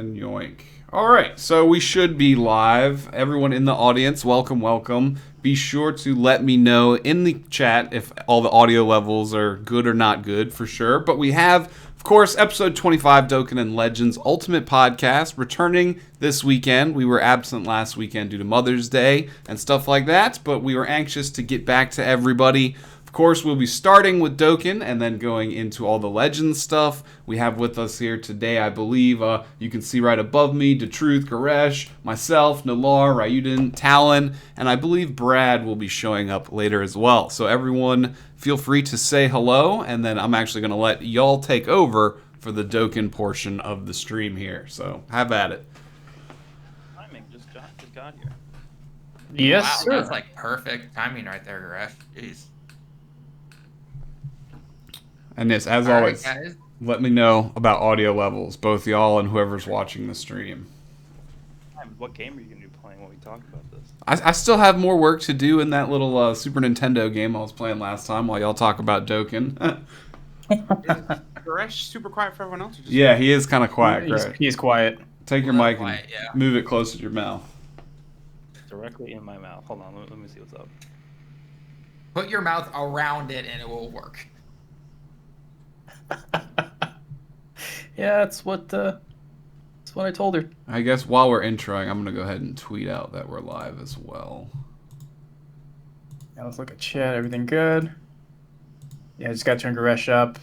And yoink. All right, so we should be live. Everyone in the audience, welcome, welcome. Be sure to let me know in the chat if all the audio levels are good or not good, for sure. But we have, of course, episode 25, Dokkan and Legends Ultimate Podcast, returning this weekend. We were absent last weekend due to Mother's Day and stuff like that, but we were anxious to get back to everybody. Of course, we'll be starting with Dokkan and then going into all the Legends stuff. We have with us here today, I believe, you can see right above me, Datruth, Goresh, myself, Nolar, Raiyuden, Tallen, and I believe Brad will be showing up later as well. So everyone, feel free to say hello, and then I'm actually going to let y'all take over for the Dokkan portion of the stream here. So have at it. Timing just got here. Yes, wow, sir. that's like perfect timing right there, Goresh. Jeez. And yes, as All right, always, guys. let me know about audio levels, both y'all and whoever's watching the stream. What game are you going to be playing when we talk about this? I still have more work to do in that little Super Nintendo game I was playing last time while y'all talk about Dokkan. Is Goresh super quiet for everyone else? Or just Yeah, he is kind of quiet, he's, Greg. he's quiet. Take your Little mic quiet, and yeah. move it closer to your mouth. Directly in my mouth. Hold on, let me see what's up. Put your mouth around it and it will work. Yeah, that's what I told her. I guess while we're introing, I'm going to go ahead and tweet out that we're live as well. Yeah, let's look at chat. Everything good? Yeah, I just got to turn Goresh up.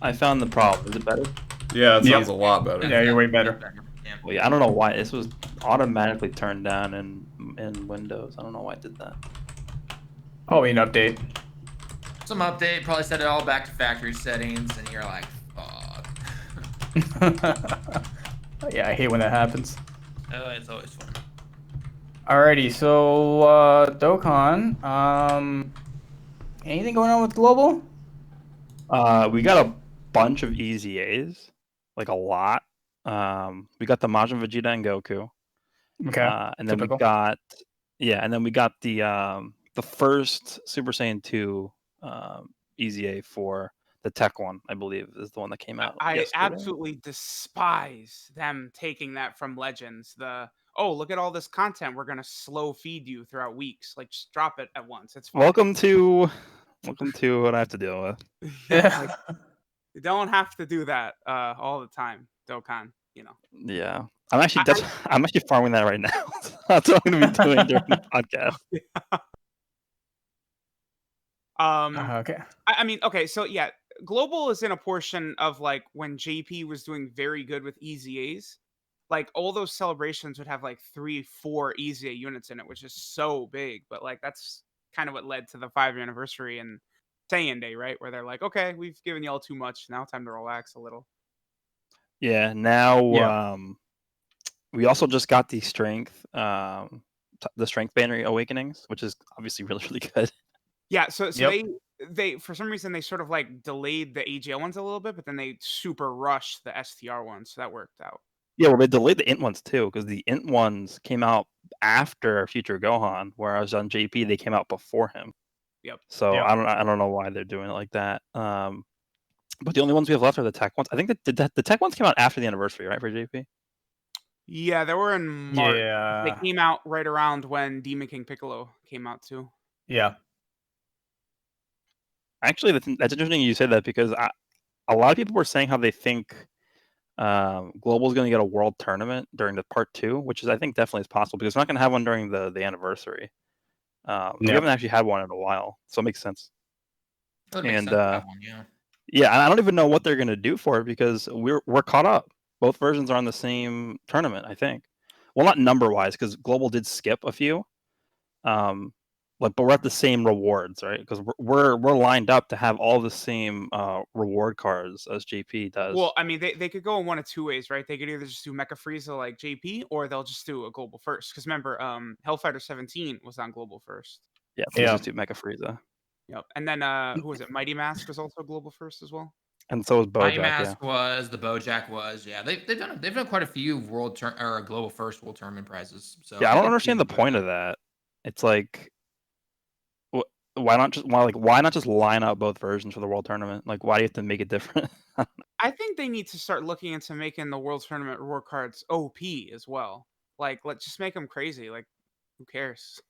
I found the problem. Is it better? Yeah, that Yep. sounds a lot better. Yeah, you're way better. Yeah. Well, yeah, I don't know why this was automatically turned down in Windows. I don't know why it did that. Probably an update. Some update, probably set it all back to factory settings, and you're like, fuck. Yeah, I hate when that happens. Oh, it's always fun. Alrighty, so Dokkan. Anything going on with Global? We got a bunch of easy A's, like a lot. We got the Majin Vegeta and Goku. Okay. And then typical. we got the first Super Saiyan 2 easy A for the Tech one, I believe, is the one that came out. I yesterday. absolutely despise them taking that from Legends. Oh, look at all this content we're gonna slow feed you throughout weeks. Like, just drop it at once. It's fine. Welcome to what I have to deal with. Yeah, like, you don't have to do that all the time, Dokkan. You know. Yeah, I'm actually farming that right now. That's what I'm going to be doing during the podcast. Okay. I mean, okay, so yeah, Global is in a portion of like when JP was doing very good with Easy A's. Like all those celebrations would have like 3, 4 Easy A units in it, which is so big. But like that's kind of what led to the 5-year anniversary and Saiyan Day, right? Where they're like, okay, we've given y'all too much. Now time to relax a little. Yeah. Now, Yeah. we also just got the strength banner awakenings, which is obviously really really good. Yeah, so Yep. they for some reason they sort of like delayed the AGL ones a little bit, but then they super rushed the STR ones, so that worked out. Yeah, well, they delayed the int ones too because the int ones came out after Future Gohan, whereas on JP they came out before him. Yep. So Yep. I don't know why they're doing it like that. But the only ones we have left are the tech ones. I think that the tech ones came out after the anniversary, right, for JP? Yeah, they were in March. They Yeah. came out right around when Demon King Piccolo came out too. Yeah. Actually, that's interesting you said that because a lot of people were saying how they think Global is going to get a world tournament during the part 2, which is I think definitely is possible because we're not going to have one during the anniversary. We Yep. haven't actually had one in a while, so it makes sense. That makes And sense to have one, yeah. yeah, I don't even know what they're going to do for it because we're caught up. Both versions are on the same tournament, I think. Well, not number wise, because Global did skip a few. But we're at the same rewards, right? Because we're lined up to have all the same reward cards as JP does. Well, I mean, they could go in one of two ways, right? They could either just do Mecha Frieza like JP, or they'll just do a Global First. Because remember, Hellfighter 17 was on Global First. Yeah, please Yeah. just do Mecha Frieza. Yep. And then who was it? Mighty Mask was also Global First as well. And so was Mighty Bojack. Yeah. Mask was, the Bojack was, yeah. They've done quite a few global first world tournament prizes. So Yeah, I don't think understand the they point would. of that. It's like, why not just line up both versions for the World Tournament? Like, why do you have to make it different? I think they need to start looking into making the World Tournament reward cards OP as well. Like, let's just make them crazy. Like, who cares?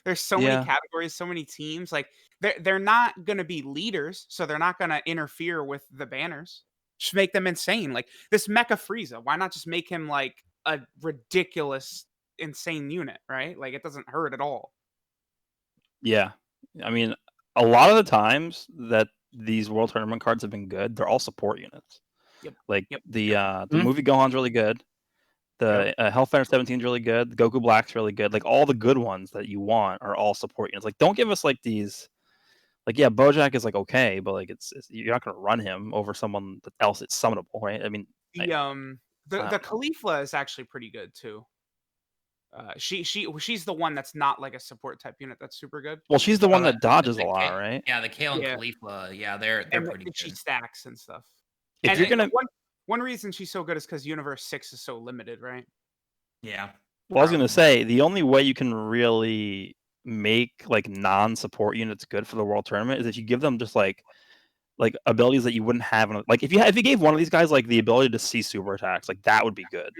There's so many Yeah. categories, so many teams. Like, they're not gonna be leaders, so they're not gonna interfere with the banners. Just make them insane. Like this Mecha Frieza. Why not just make him like a ridiculous, insane unit, right? Like it doesn't hurt at all. Yeah. I mean, a lot of the times that these World Tournament cards have been good, they're all support units. Yep. Like Yep. the movie Gohan's really good. The Hellfire 17 is really good. The Goku Black's really good. Like all the good ones that you want are all support units. Like don't give us like these. Like yeah, Bojack is like okay, but like it's you're not gonna run him over someone else that's summonable, right? I mean, The Khalifa is actually pretty good too. She's the one that's not like a support type unit. That's super good. well, she's the one that dodges the a lot, K- right? Yeah, the Kale and Yeah. Khalifa. Yeah, they're And pretty she good. stacks and stuff. If And you're gonna, one reason she's so good is because Universe 6 is so limited, right? Yeah. well, I was gonna say the only way you can really make like non-support units good for the World Tournament is if you give them just like abilities that you wouldn't have. Like if you gave one of these guys like the ability to see super attacks, like that would be good.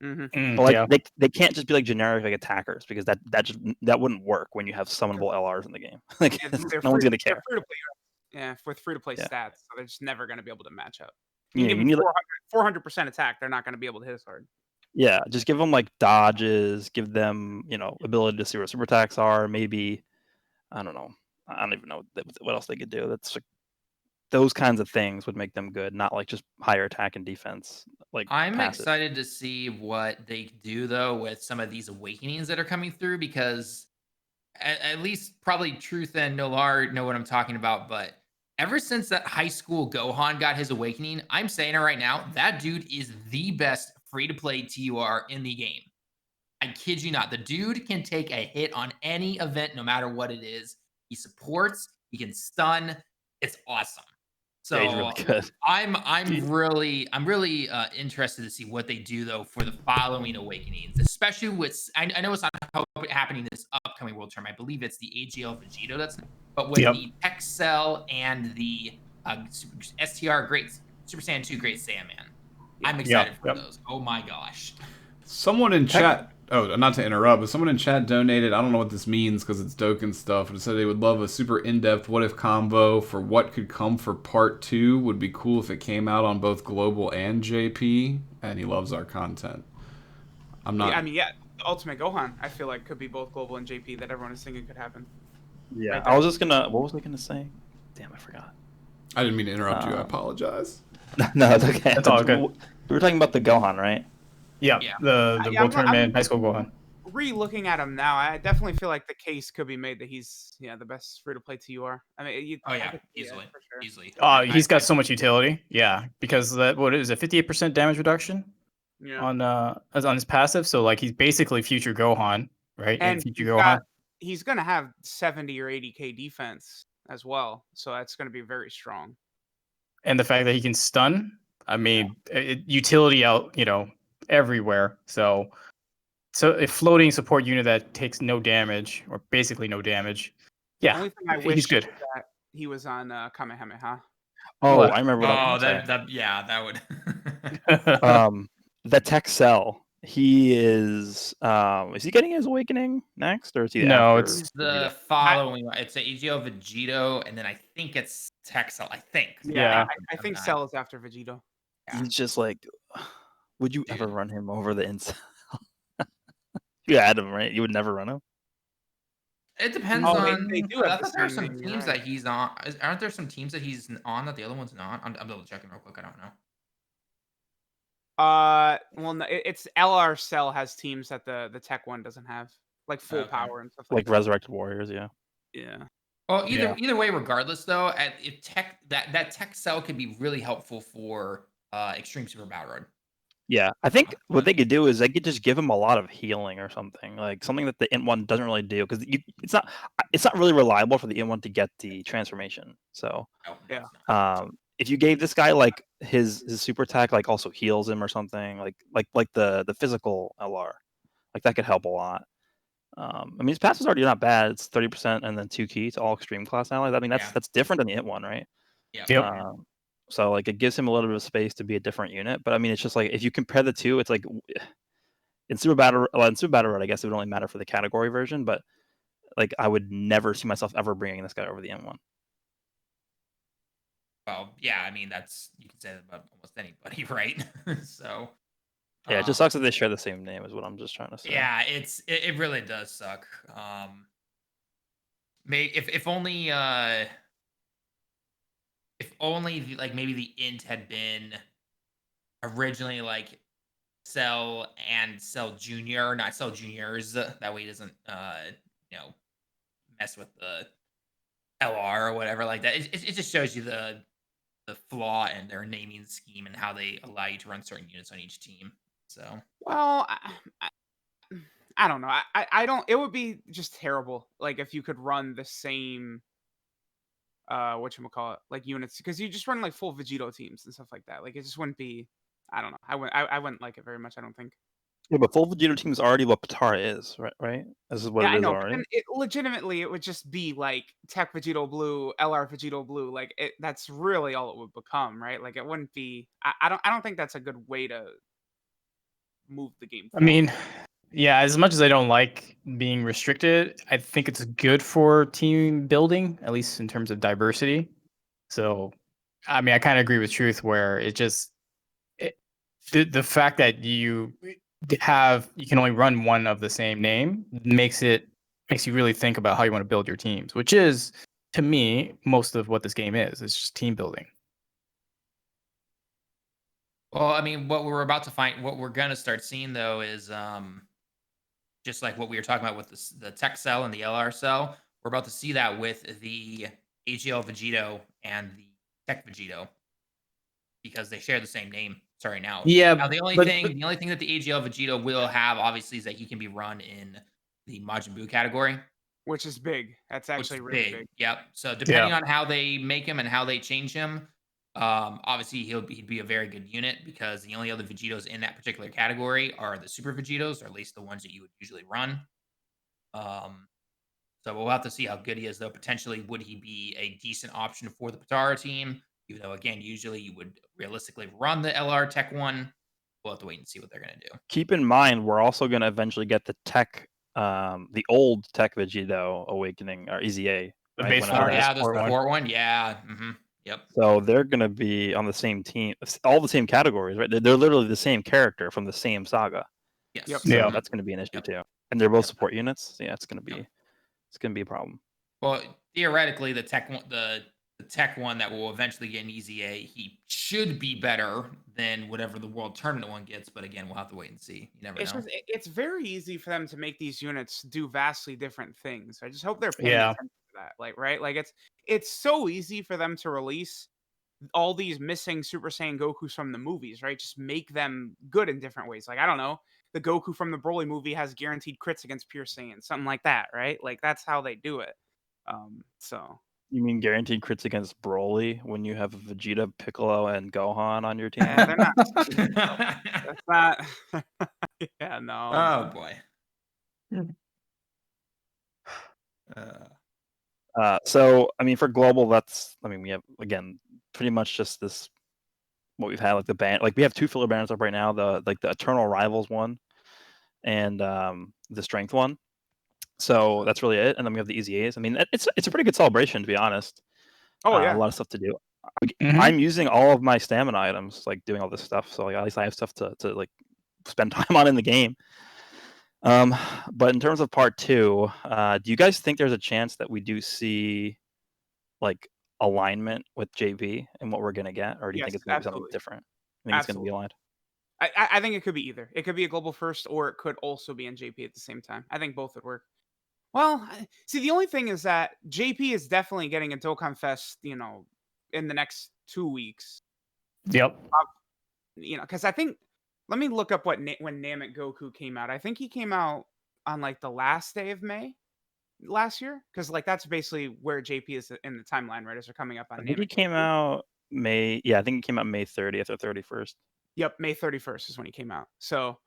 But like they can't just be like generic like attackers because that wouldn't work when you have summonable LRs in the game. Like Yeah, no one's gonna care. Free to play, yeah, with free to play Yeah. stats, so they're just never going to be able to match up. Yeah, You give you them need like, 400% attack, they're not going to be able to hit as hard. yeah, just give them like dodges, give them ability to see where super attacks are. Maybe I don't know. I don't even know what else they could do. That's like, those kinds of things would make them good, not like just higher attack and defense. Like I'm passive. excited to see what they do though with some of these awakenings that are coming through because at least probably Truth and Nolar know what I'm talking about, but ever since that high school Gohan got his awakening, I'm saying it right now, that dude is the best free-to-play TUR in the game. I kid you not. The dude can take a hit on any event, no matter what it is. He supports, he can stun. It's awesome. So Yeah, he's really good. I'm really interested to see what they do though for the following awakenings, especially with I know it's not happening this upcoming World Tournament. I believe it's the AGL Vegito but with the Tech Cell and the STR Great Super Saiyan 2 Great Saiyaman. I'm excited for those. Oh my gosh. Someone in chat, not to interrupt, but someone in chat donated, I don't know what this means because it's Dokkan stuff, but it said they would love a super in-depth what-if combo for what could come for part 2. Would be cool if it came out on both Global and JP, and he loves our content. I'm not... Ultimate Gohan, I feel like could be both Global and JP that everyone is thinking could happen. Yeah, Right I was just gonna, what was I gonna say? Damn, I forgot. I didn't mean to interrupt you, I apologize. No, it's okay. That's all good. We were talking about the Gohan, right? Yeah, the World Tournament high school Gohan. Re-looking at him now, I definitely feel like the case could be made that he's the best free-to-play TUR. I mean, easily, for sure. easily. He's got so much utility. Yeah, because what is it, 58% damage reduction on his passive. So like he's basically future Gohan, right? And future Gohan. He's gonna have 70 or 80k defense as well, so that's gonna be very strong. And the fact that he can stun, I mean, utility out, everywhere. So a floating support unit that takes no damage or basically no damage. Yeah, The only thing I wish he's good. is that he was on Kamehameha. Oh, What? I remember. That would. The Tech Cell. He is he getting his awakening next, or is he No, after? it's the following. It's an AGL Vegito, and then I think it's Tech Cell. I think. Yeah. I think Cell is after Vegito. Yeah. He's just like, would you ever run him over the incel? You had him, right? You would never run him. It depends on. They do. I thought there are some teams that he's on. Aren't there some teams that he's on that the other one's not? I'm double checking real quick. I don't know. Well, no, it's LR Cell has teams that the Tech one doesn't have, like full power and stuff like that. Resurrected Warriors, yeah. Yeah. Well, either way, regardless though, if that Tech Cell could be really helpful for Extreme Super Battle Road. Yeah, I think what they could do is they could just give him a lot of healing or something, like something that the Int one doesn't really do, because it's not really reliable for the Int one to get the transformation. So if you gave this guy like his super attack like also heals him or something, like the physical LR, like that could help a lot. I mean, his passive's already not bad. It's 30% and then 2 key to all extreme class allies. I mean, Yeah. that's different than the int one, right? Yeah. Yep. So like it gives him a little bit of space to be a different unit. But I mean, it's just like if you compare the two, it's like in Super Battle, Road, I guess it would only matter for the category version. But like I would never see myself ever bringing this guy over the M1. Well, yeah, I mean you can say that about almost anybody, right? So Yeah, it just sucks that they share the same name, is what I'm just trying to say. yeah, it really does suck. If only like maybe the int had been originally like Cell and Cell Junior, not Cell Juniors. That way he doesn't you know mess with the LR or whatever like that. It just shows you the flaw in their naming scheme and how they allow you to run certain units on each team. So Well, I don't know. I don't. It would be just terrible. Like if you could run the same, whatchamacallit, like units, because you just run like full Vegito teams and stuff like that. Like it just wouldn't be. I don't know. I wouldn't like it very much. I don't think. Yeah, but full Vegito team is already what Patara is, right? Right? This is what Yeah, it I is know. But already. then it legitimately it would just be like Tech Vegito Blue, LR Vegito Blue. Like that's really all it would become, right? Like it wouldn't be. I don't think that's a good way to move the game I forward. mean, yeah, as much as I don't like being restricted, I think it's good for team building, at least in terms of diversity. So, I mean, I kind of agree with Truth where the fact that you can only run one of the same name makes you really think about how you want to build your teams, which is to me most of what this game is. It's just team building. well, I mean, what we're gonna start seeing though is just like what we were talking about with the Tech Cell and the LR Cell. We're about to see that with the AGL Vegito and the Tech Vegito because they share the same name. Sorry, now. Yeah, Now the only but thing that the AGL Vegito will have obviously is that he can be run in the Majin Buu category, Which is big. That's which actually is really big. big. Yep. So depending on how they make him and how they change him, obviously he'd be a very good unit because the only other Vegetos in that particular category are the Super Vegetos, or at least the ones that you would usually run. So we'll have to see how good he is, though. Potentially, would he be a decent option for the Patara team? Even though, again, usually you would realistically run the LR Tech one. We'll have to wait and see what they're going to do. Keep in mind, we're also going to eventually get the old Tech Vegito Awakening or EZA. The right? base Whenever form, Oh, that- yeah, the support one. support one. Yeah. Yep. So they're going to be on the same team, all the same categories, right? They're literally the same character from the same saga. Yes. Yep. So Yeah. that's going to be an issue Yep. too. And they're both Yep. support units. So yeah, it's going to be Yep. a problem. Well, theoretically, the Tech one that will eventually get an EZA, he should be better than whatever the World Tournament one gets. But again, we'll have to wait and see. You never know. It's very easy for them to make these units do vastly different things. I just hope they're paying Yeah. attention to that. Like, right? Like it's so easy for them to release all these missing Super Saiyan Gokus from the movies, right? Just make them good in different ways. Like, I don't know, the Goku from the Broly movie has guaranteed crits against Pure Saiyan, something like that, right? Like that's how they do it. So You mean guaranteed crits against Broly when you have Vegeta, Piccolo, and Gohan on your team? they're not. That's not. Yeah, no. Oh boy. So I mean, for global, we have again pretty much just this what we've had, like the band, like we have 2 filler banners up right now, the Eternal Rivals one and the Strength one. So that's really it, and then we have the EZAs. I mean, it's a pretty good celebration, to be honest. Oh yeah. A lot of stuff to do. Mhm. I'm using all of my stamina items, like doing all this stuff. So like at least I have stuff to like spend time on in the game. But in terms of part 2, do you guys think there's a chance that we do see like alignment with JP and what we're gonna get, or do you think Yes, it's gonna be something absolutely. different? I think it's gonna be aligned. I think it could be either. It could be a global first, or it could also be in JP at the same time. I think both would work. Well, see, the only thing is that JP is definitely getting a Dokkan Fest, in the next 2 weeks. Yep. Because I think, let me look up when Namek Goku came out. I think he came out on like the last day of May last year, because like that's basically where JP is in the timeline, right? As they're coming up on I think he Namek came Goku. out May. Yeah, I think he came out May 30th or 31st. Yep, May 31st is when he came out. So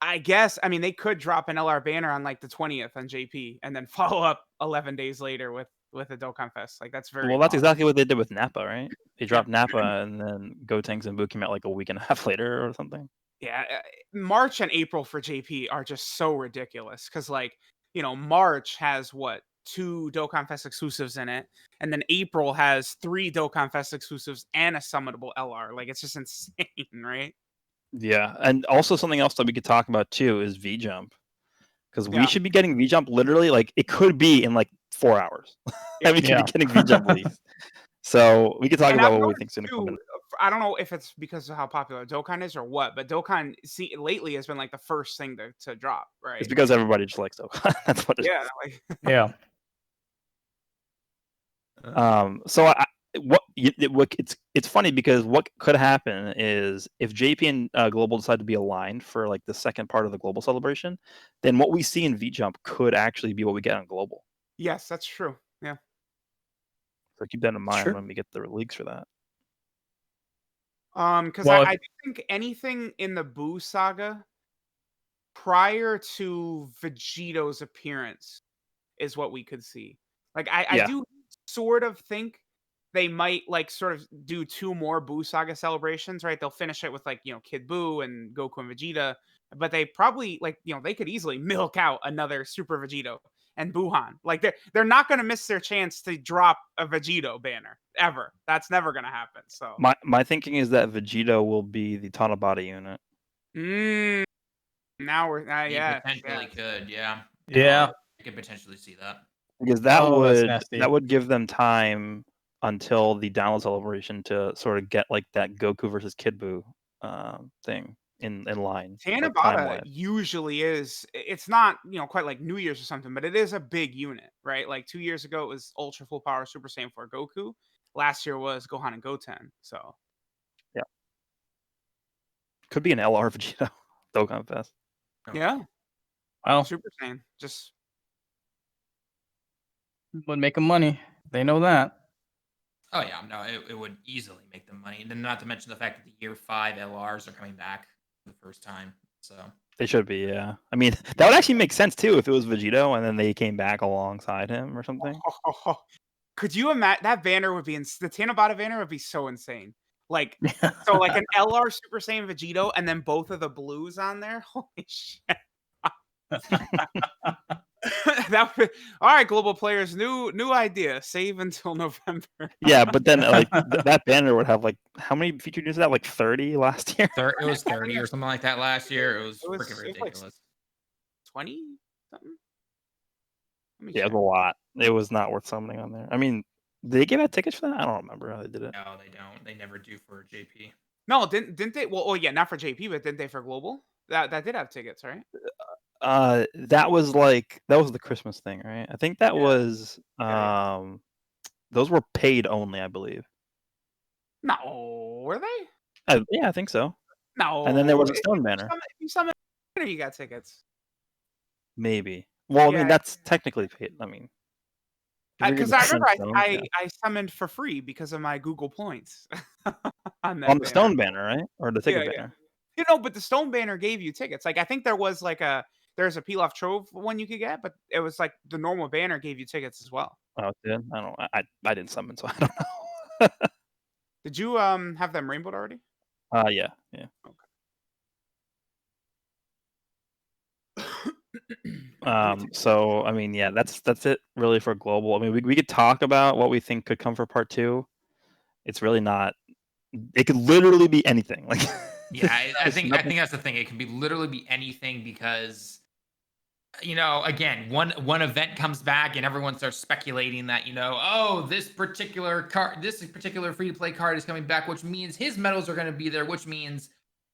I guess, I mean, they could drop an LR banner on like the 20th on JP and then follow up 11 days later with a Dokkan Fest. Like that's very Well, that's possible. exactly what they did with Nappa, right? They dropped Nappa, and then Gotenks and Boo came out like a week and a half later or something. Yeah, March and April for JP are just so ridiculous because, like, March has what 2 Dokkan Fest exclusives in it, and then April has 3 Dokkan Fest exclusives and a summonable LR. Like, it's just insane, right? Yeah, and also something else that we could talk about too is V Jump, because we Yeah. should be getting V Jump literally like it could be in like 4 hours, and we could Yeah. be getting V Jump leaks. So we could talk And about I've what we noticed think is going to come in. too. I don't know if it's because of how popular Dokkan is or what, but Dokkan lately has been like the first thing to drop, right? It's because everybody just likes Dokkan. That's what it is. Yeah, like Yeah. So it's funny because what could happen is if JP and Global decide to be aligned for like the second part of the Global celebration, then what we see in V Jump could actually be what we get on Global. yes, that's true. Yeah. So keep that in mind Sure. when we get the leaks for that. Because Well, I do think anything in the Boo saga prior to Vegeto's appearance is what we could see. Like I Yeah. do sort of think they might like sort of do 2 more Boo saga celebrations, right? They'll finish it with like, Kid Boo and Goku and Vegeta, but they probably like, they could easily milk out another Super Vegito and Buhan. Like they're not going to miss their chance to drop a Vegito banner ever. That's never going to happen. So My thinking is that Vegito will be the Tanabata unit. now we're You yeah. potentially could, yeah. Yeah. I could potentially see that. Because that Oh, that's nasty. would give them time until the download celebration to sort of get like that Goku versus Kid Buu thing in line. like, Tanabata time-wise. usually is. It's not quite like New Year's or something, but it is a big unit, right? Like 2 years ago it was Ultra Full Power Super Saiyan 4 Goku. Last year was Gohan and Goten. So Could be an LR Vegito Dokkan Fest. yeah, Well, Super Saiyan just would make them money. They know that. Oh yeah, no, it would easily make them money. And then not to mention the fact that the year 5 LRs are coming back for the first time. So They should be, yeah. I mean, that would actually make sense too if it was Vegito and then they came back alongside him or something. could you imagine that banner would be the Tanabata banner would be so insane. Like so like an LR Super Saiyan Vegito and then both of the blues on there. Holy shit. That would, all right, global players, new idea. Save until November. Yeah, but then like that banner would have like how many featured units? That like 30 last year. it was 30 or something like that last year. It was freaking like ridiculous. 20 something. Let me Yeah, it check. was a lot. It was not worth summoning on there. I mean, did they give out tickets for that? I don't remember how they did it. No, they don't. They never do for JP. No, didn't they? Well, oh yeah, not for JP, but didn't they for global? That did have tickets, right? That was the Christmas thing, right? I think that Yeah. was Yeah. those were paid only, I believe. No, were they? Yeah, I think so. No. And then there was a stone banner. If you summon, you got tickets. Maybe. Well, I Yeah. mean that's technically paid. I mean, Because I remember yeah. I summoned for free because of my Google points on that On the banner. stone banner, right? Or the ticket Yeah. banner. But the stone banner gave you tickets. Like I think there was like there's a Pilaf Trove one you could get, but it was like the normal banner gave you tickets as well. Oh, it did? I don't. I didn't summon, so I don't know. Did you have them rainbowed already? Yeah. So I mean, yeah, that's it really for global. I mean, we could talk about what we think could come for part 2. It's really not. It could literally be anything. Like Yeah, I think that's the thing. It can be literally be anything because again, one event comes back and everyone starts speculating that oh, this particular free to play card is coming back, which means his medals are going to be there, which means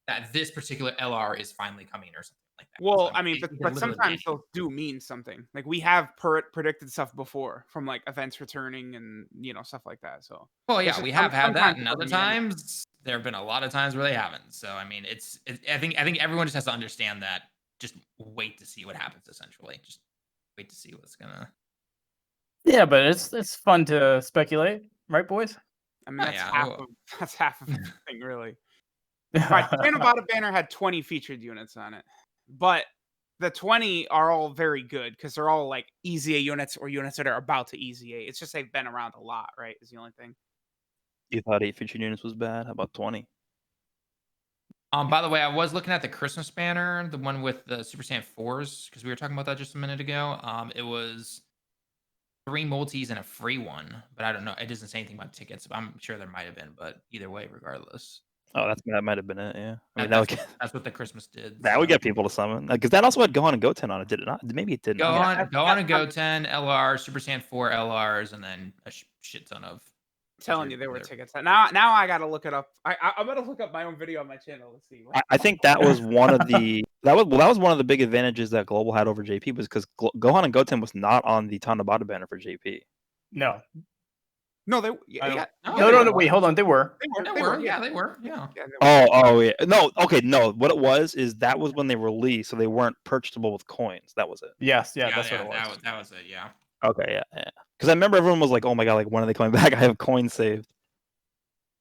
that this particular LR is finally coming or something like that. Well, So I mean, it can but literally be sometimes anything. they'll do mean something. Like we have predicted stuff before from like events returning and stuff like that. So Well, yeah, just we have had sometimes that, and it other doesn't mean anything. times there have been a lot of times where they haven't. So I mean, I think everyone just has to understand that. Just wait to see what happens. Essentially, just wait to see what's gonna. Yeah, but it's fun to speculate, right, boys? I mean, Oh, that's yeah, half of the thing, really. All right, Tanabata banner had 20 featured units on it. but the 20 are all very good because they're all like easy A units or units that are about to easy A. It's just they've been around a lot, right? Is the only thing. You thought 8 featured units was bad? How about 20? By the way, I was looking at the Christmas banner, the one with the Super Saiyan 4s, because we were talking about that just a minute ago. It was 3 multis and a free one, but I don't know. It doesn't say anything about tickets. I'm sure there might have been, but either way, regardless. Oh, that might have been it. Yeah, I mean That's what the Christmas did. that would get people to summon because that also had Gohan and Goten on it. Did it not? Maybe it didn't. Go Yeah. on and Goten LR, Super Saiyan 4 LRs, and then a shit ton of. Telling you there were tickets. Now I gotta look it up. I'm gonna look up my own video on my channel. Let's see. I think that was one of the that was one of the big advantages that Global had over JP was because Gohan and Goten was not on the Tanabata banner for JP. No. No, they. No. Wait, hold on. They were. They were. Yeah, they were. Yeah. Oh, yeah. No, okay, no. What it was is that was when they released, so they weren't purchasable with coins. That was it. Yes, yeah, that's what it was. That was it. Yeah. Okay, yeah. Because I remember everyone was like, "Oh my god, like when are they coming back? I have coins saved."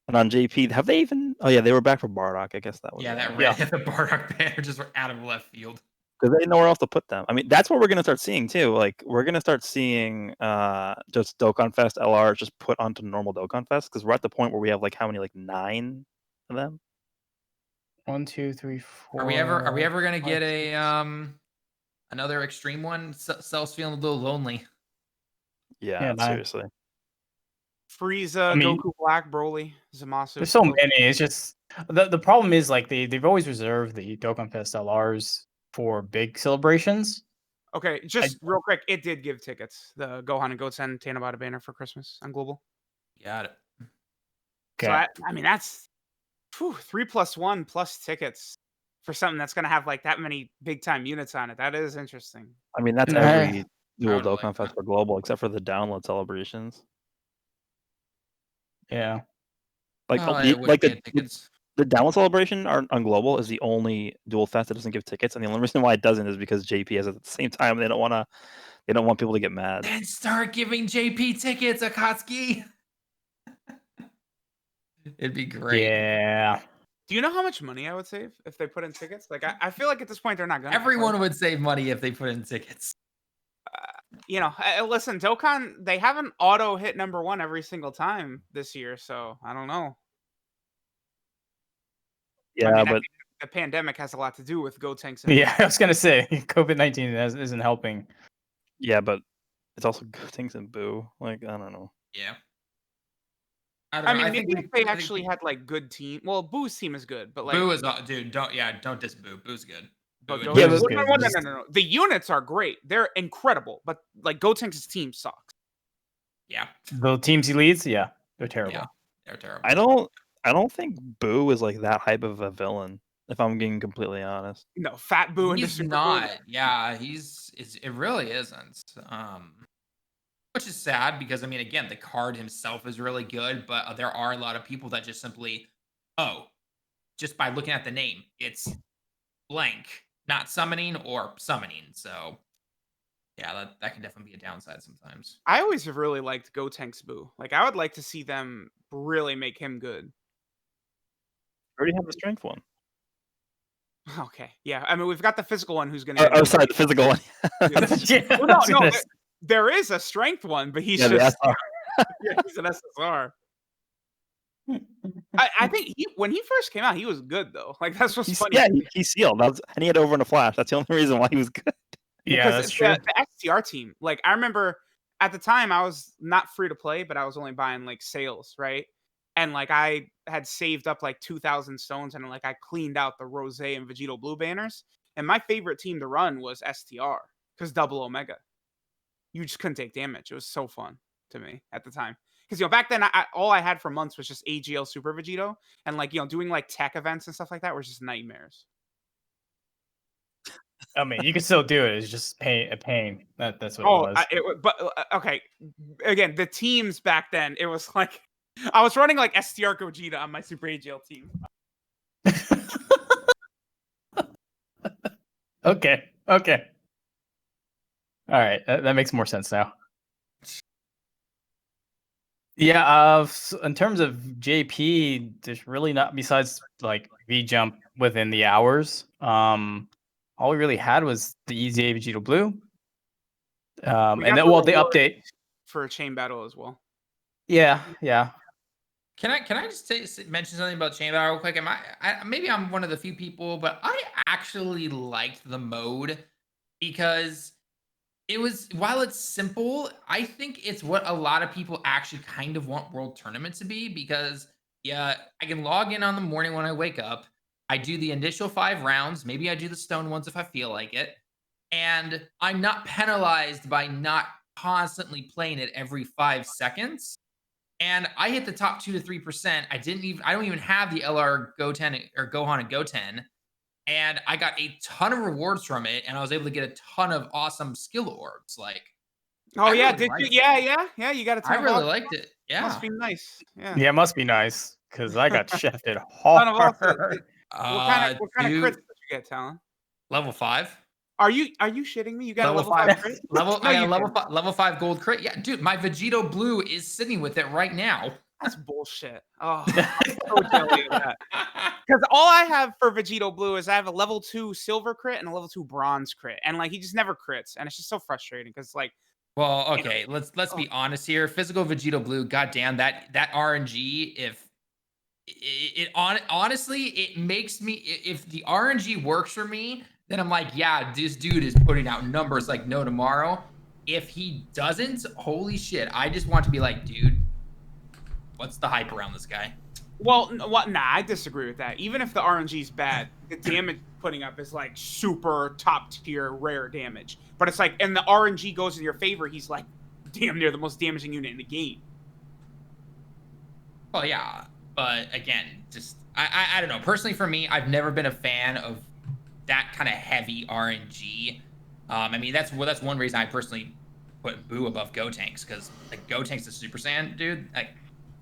And on JP, have they even? Oh yeah, they were back for Bardock. I guess that was. Yeah, it. the Bardock banner just were out of left field. Because they didn't know where else to put them. I mean, that's what we're gonna start seeing too. Like we're gonna start seeing just Dokkan Fest LR just put onto normal Dokkan Fest because we're at the point where we have like how many, like 9 of them. 1, 2, 3, 4. Are we ever gonna get a another extreme one? Cell's feeling a little lonely. Yeah, seriously. Frieza, Goku Black, Broly, Zamasu. There's so many. It's just the problem is like they've always reserved the Dokkan Fest LRs for big celebrations. Okay, just real quick, it did give tickets. The Gohan and Goten Tanabata banner for Christmas on Global. Got it. Okay. So I mean that's 3 + 1 plus tickets for something that's gonna have like that many big time units on it. That is interesting. I mean that's every dual Dokkan Fest for Global except for the download celebrations. Yeah. Like the download celebration on Global is the only dual fest that doesn't give tickets, and the only reason why it doesn't is because JP has it at the same time. They don't want people to get mad. Then start giving JP tickets, Akatsuki. It'd be great. Yeah. Do you know how much money I would save if they put in tickets? Like I feel like at this point they're not gonna. Everyone would save money if they put in tickets. Listen, Dokkan, they haven't auto hit #1 every single time this year, so I don't know. Yeah, but the pandemic has a lot to do with Gotenks. Yeah, I was gonna say COVID-19 isn't helping. Yeah, but it's also Gotenks and Boo. Like I don't know. Yeah. I mean, maybe if they actually had like good team. Well, Boo's team is good, but like Boo is dude. Don't diss Boo. Boo's good. No. The units are great. They're incredible, but like Gotenks' team sucks. Yeah. The teams he leads, yeah, they're terrible. Yeah, they're terrible. I don't think Boo is like that hype of a villain. If I'm being completely honest. No, Fat Boo. He's not. Yeah, it really isn't. Which is sad because I mean, again, the card himself is really good, but there are a lot of people that just simply, just by looking at the name, it's blank, not summoning or summoning. So, yeah, that can definitely be a downside sometimes. I always have really liked Gotenks Boo. Like, I would like to see them really make him good. We already have the strength one. Okay, yeah. I mean, we've got the physical one who's going to. Oh, sorry, the physical one. Well, no, there is a strength one, but he's just. He's an SSR. I think when he first came out, he was good though. Like that's what's funny. Yeah, he sealed. And he had over in a flash. That's the only reason why he was good. Yeah, that's true. The XTR team. Like I remember at the time, I was not free to play, but I was only buying like sales, right? And like I had saved up like 2,000 stones, and like I cleaned out the Rose and Vegito Blue banners. And my favorite team to run was STR because Double Omega. You just couldn't take damage. It was so fun to me at the time. Because back then, all I had for months was just AGL Super Vegito, and like doing like tech events and stuff like that were just nightmares. I mean, you can still do it. It's just a pain. That's what it was. But okay, again, the teams back then, it was like I was running like STR Gogeta on my Super AGL team. Okay. All right, that makes more sense now. Yeah, in terms of JP, there's really not, besides like V jump within the hours. all we really had was the EZA Vegito Blue. We And got then, the well, the reward update. for a chain battle as well. Yeah. Can I just mention something about Chain Battle real quick? Maybe I'm one of the few people, but I actually liked the mode because it was, while it's simple, I think it's what a lot of people actually kind of want World Tournament to be, because yeah, I can log in on the morning when I wake up. I do the initial 5 rounds. Maybe I do the stone ones if I feel like it. And I'm not penalized by not constantly playing it every 5 seconds. And I hit the top 2 to 3%. I don't even have the LR Goten or Gohan and Goten. And I got a ton of rewards from it, and I was able to get a ton of awesome skill orbs. Like, Oh I yeah, really did you? liked it. Yeah. You got a ton I of really awesome- liked it. Yeah. Must be nice. Yeah. Yeah, it must be nice because I got shafted Ton of awesome. hard. What kind of Dude, crits did you get, Talon? level 5. Are you shitting me? You got Level a level 5 5 crit? I got a you level 5 gold crit. Yeah, dude, my Vegito Blue is sitting with it right now. That's bullshit. Oh, I'm so jelly of that. Because all I have for Vegito Blue is I have a level 2 silver crit and a level 2 bronze crit, and like he just never crits, and it's just so frustrating. Because like, Well, okay, let's be honest here. Physical Vegito Blue, goddamn that RNG. If honestly, it makes me, if the RNG works for me, then I'm like, yeah, this dude is putting out numbers like no tomorrow. If he doesn't, holy shit, I just want to be like, dude, what's the hype around this guy? well, nah, I disagree with that. Even if the RNG is bad, the damage putting up is like super top tier rare damage. But it's like, and the RNG goes in your favor. He's like, damn near the most damaging unit in the game. Well, yeah, but again, just I don't know. Personally, for me, I've never been a fan of that kind of heavy RNG. I mean, that's one reason I personally put Boo above Gotenks, because like Gotenks the Super Saiyan dude, like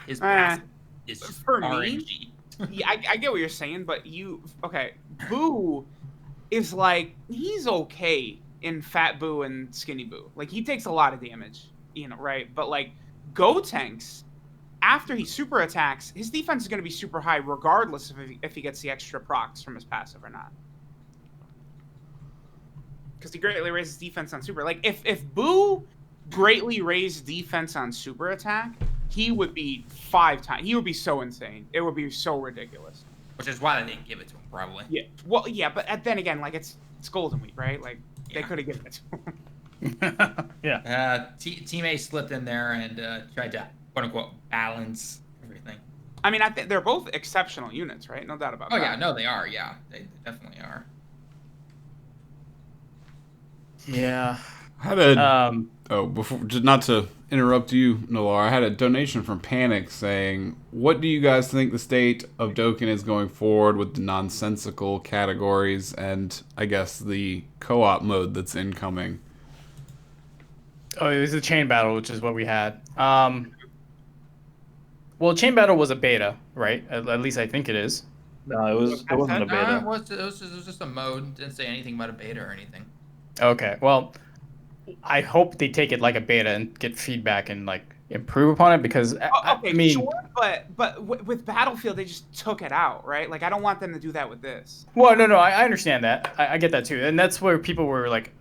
his passive is just for RNG. me, yeah, I get what you're saying, but Boo is like, he's okay in Fat Boo and Skinny Boo. Like he takes a lot of damage, right? But like Gotenks, after he super attacks, his defense is going to be super high regardless of if he gets the extra procs from his passive or not. Because he greatly raises defense on super. Like if Boo greatly raised defense on super attack, he would be 5 times. He would be so insane. It would be so ridiculous. Which is why they didn't give it to him, probably. Yeah. Well, yeah, but then again, like it's Golden Week, right? Like they could have given it to him. Yeah. Team A slipped in there and tried to quote unquote balance everything. I mean, I think they're both exceptional units, right? No doubt about that. Oh yeah, no, they are. Yeah, they definitely are. Yeah. I had a before, just not to interrupt you, Nolar, I had a donation from Panic saying, "What do you guys think the state of Dokkan is going forward with the nonsensical categories and I guess the co-op mode that's incoming?" Oh, it was a chain battle, which is what we had. Well, chain battle was a beta, right? At least I think it is. No, it wasn't a beta. It was just a mode. Didn't say anything about a beta or anything. Okay, well, I hope they take it like a beta and get feedback and like improve upon it, because I mean, sure, but with Battlefield they just took it out, right? Like I don't want them to do that with this. well, no, I understand that. I get that too, and that's where people were like,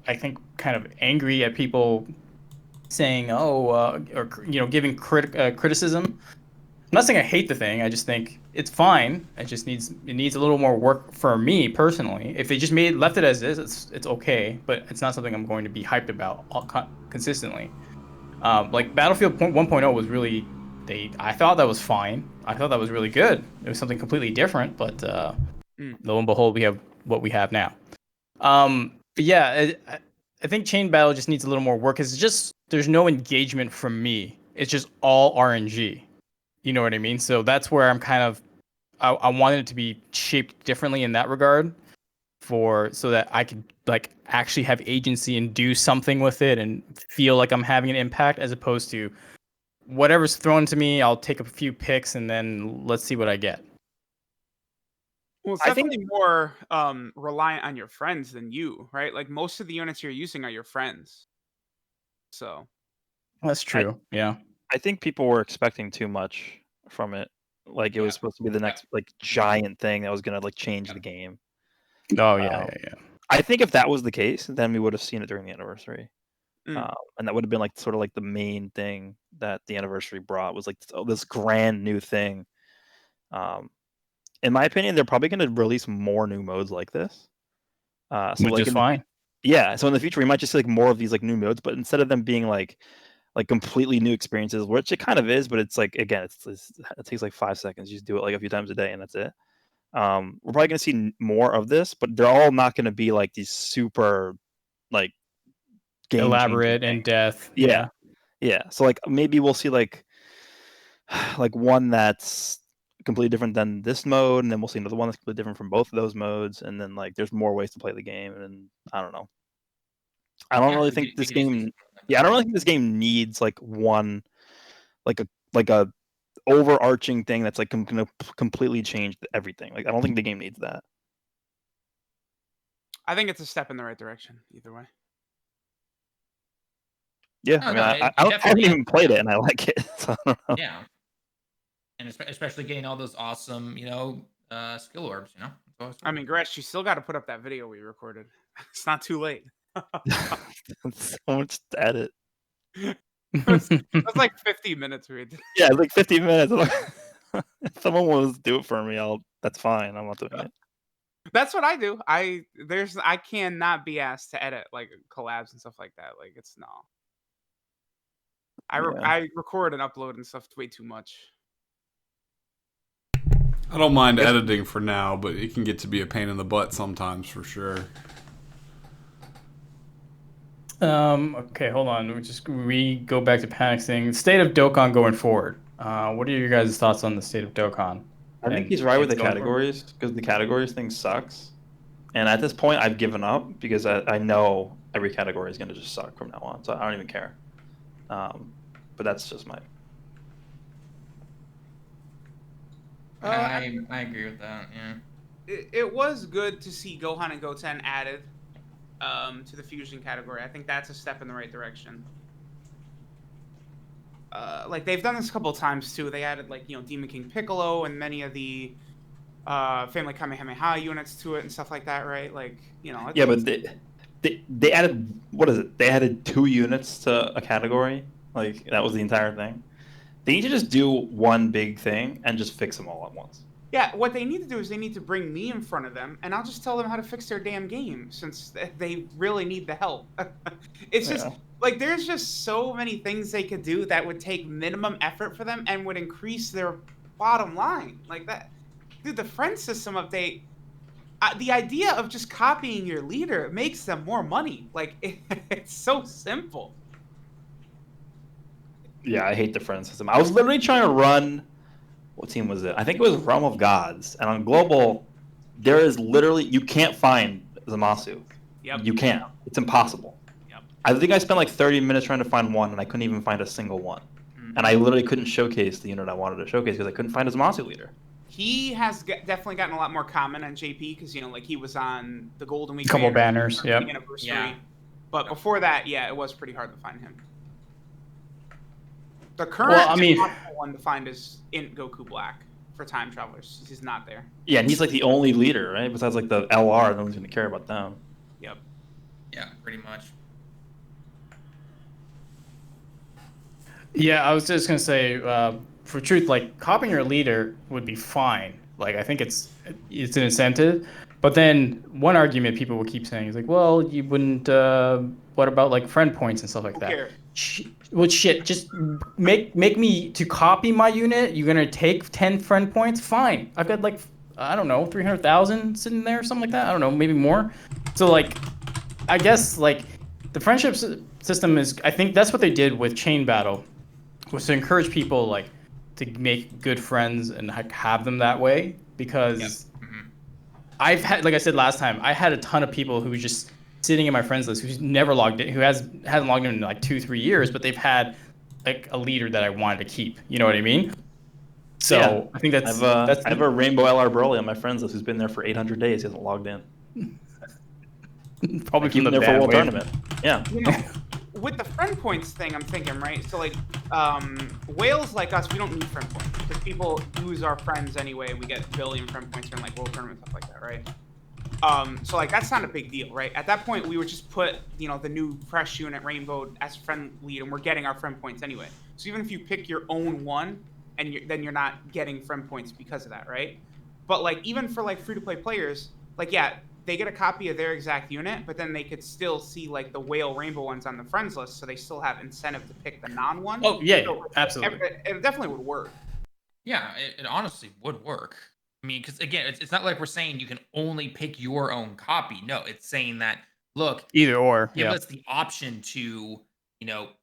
I think, kind of angry at people saying, or giving criticism. I'm not saying I hate the thing. I just think it's fine. It needs a little more work for me personally. If they just left it as is, it's okay. But it's not something I'm going to be hyped about consistently. Like Battlefield 1.0 was really, I thought that was fine. I thought that was really good. It was something completely different. But lo and behold, we have what we have now. But yeah, I think Chain Battle just needs a little more work. It's just there's no engagement from me. It's just all RNG. You know what I mean? So that's where I'm kind of, I wanted it to be shaped differently in that regard, so that I could like actually have agency and do something with it and feel like I'm having an impact, as opposed to whatever's thrown to me, I'll take a few picks and then let's see what I get. Well, it's definitely more reliant on your friends than you, right? Like most of the units you're using are your friends. So that's true. Yeah. I think people were expecting too much from it. Like it was supposed to be the next like giant thing that was gonna like change the game. Oh yeah. I think if that was the case, then we would have seen it during the anniversary. Mm. And that would have been like sort of like the main thing that the anniversary brought was like this grand new thing. In my opinion, they're probably going to release more new modes like this. So Which like is fine. so in the future we might just see like more of these like new modes, but instead of them being like completely new experiences, which it kind of is, but it's like again, it takes like 5 seconds. You just do it like a few times a day, and that's it. We're probably going to see more of this, but they're all not going to be like these super like Elaborate in depth. Yeah. So like maybe we'll see like one that's completely different than this mode, and then we'll see another one that's completely different from both of those modes, and then like there's more ways to play the game, and I don't know. I don't really think this game. Yeah, I don't really think this game needs like one, like a overarching thing that's like gonna completely change everything. Like I don't think the game needs that. I think it's a step in the right direction either way. Yeah, Oh, I mean, no, I haven't even played it, and I like it. So I don't know. Yeah, and especially getting all those awesome, skill orbs. I mean, Goresh, you still got to put up that video we recorded. It's not too late. It's so much to edit. It was like 50 minutes. Yeah, like 50 minutes. If someone wants to do it for me, that's fine. I'm not doing it. That's what I do. I cannot be asked to edit like collabs and stuff like that. Like it's no. I record and upload and stuff way too much. I don't mind editing for now, but it can get to be a pain in the butt sometimes for sure. Okay, hold on. We go back to Panic's thing. State of Dokkan going forward. What are your guys' thoughts on the state of Dokkan? I think he's right with the categories, because the categories thing sucks. And at this point, I've given up because I know every category is going to just suck from now on. So I don't even care. But that's just my. I agree with that. Yeah. It was good to see Gohan and Goten added to the fusion category. I think that's a step in the right direction. Like they've done this a couple of times too. They added like Demon King Piccolo and many of the Family Kamehameha units to it and stuff like that, right? Like Yeah, but they added, what is it? They added 2 units to a category. Like that was the entire thing. They need to just do one big thing and just fix them all at once. Yeah, what they need to do is they need to bring me in front of them, and I'll just tell them how to fix their damn game, since they really need the help. It's just, like, there's just so many things they could do that would take minimum effort for them and would increase their bottom line. Like that. Dude, the friend system update, the idea of just copying your leader makes them more money. Like, it's so simple. Yeah, I hate the friend system. I was literally trying to run... What team was it? I think it was Realm of Gods. And on Global, there is literally... You can't find Zamasu. Yep. You can't. It's impossible. Yep. I think I spent like 30 minutes trying to find one, and I couldn't even find a single one. Mm-hmm. And I literally couldn't showcase the unit I wanted to showcase because I couldn't find a Zamasu leader. He has definitely gotten a lot more common on JP because, like he was on the Golden Week. Couple banners, yeah. Anniversary. But before that, yeah, it was pretty hard to find him. The current one to find is in Goku Black for time travelers. He's not there. Yeah, and he's like the only leader, right? Besides like the LR, no one's going to care about them. Yep. Yeah, pretty much. Yeah, I was just going to say, for truth, like copying your leader would be fine. Like I think it's an incentive. But then one argument people will keep saying is like, well, you wouldn't. What about like friend points and stuff like that? Well, shit. Just make me to copy my unit. You're gonna take 10 friend points. Fine. I've got like 300,000 sitting there, something like that. I don't know, maybe more. So like, I guess like the friendship system is. I think that's what they did with Chain Battle, was to encourage people like to make good friends and have them that way because. Yep. I've had, like I said last time, I had a ton of people who were just sitting in my friends list who's never logged in, who hasn't logged in like 2-3 years, but they've had like a leader that I wanted to keep. You know what I mean? So yeah. I think that's. I have a Rainbow LR Broly on my friends list who's been there for 800 days. He hasn't logged in. Probably keep him there for World Tournament. Yeah. With the friend points thing, I'm thinking, right? So like, whales like us, we don't need friend points because people use our friends anyway. We get 1 billion friend points from like World Tournament stuff like that, right? So like that's not a big deal, right? At that point, we would just put the new fresh unit Rainbow as friend lead, and we're getting our friend points anyway. So even if you pick your own one, and then you're not getting friend points because of that, right? But like even for like free to play players, like yeah, they get a copy of their exact unit, but then they could still see like the whale Rainbow ones on the friends list, so they still have incentive to pick the non one. Oh yeah, So absolutely. it definitely would work. Yeah, it honestly would work. I mean, because again, it's not like we're saying you can only pick your own copy. No, it's saying that, look, Either or. give Yeah. us the option to,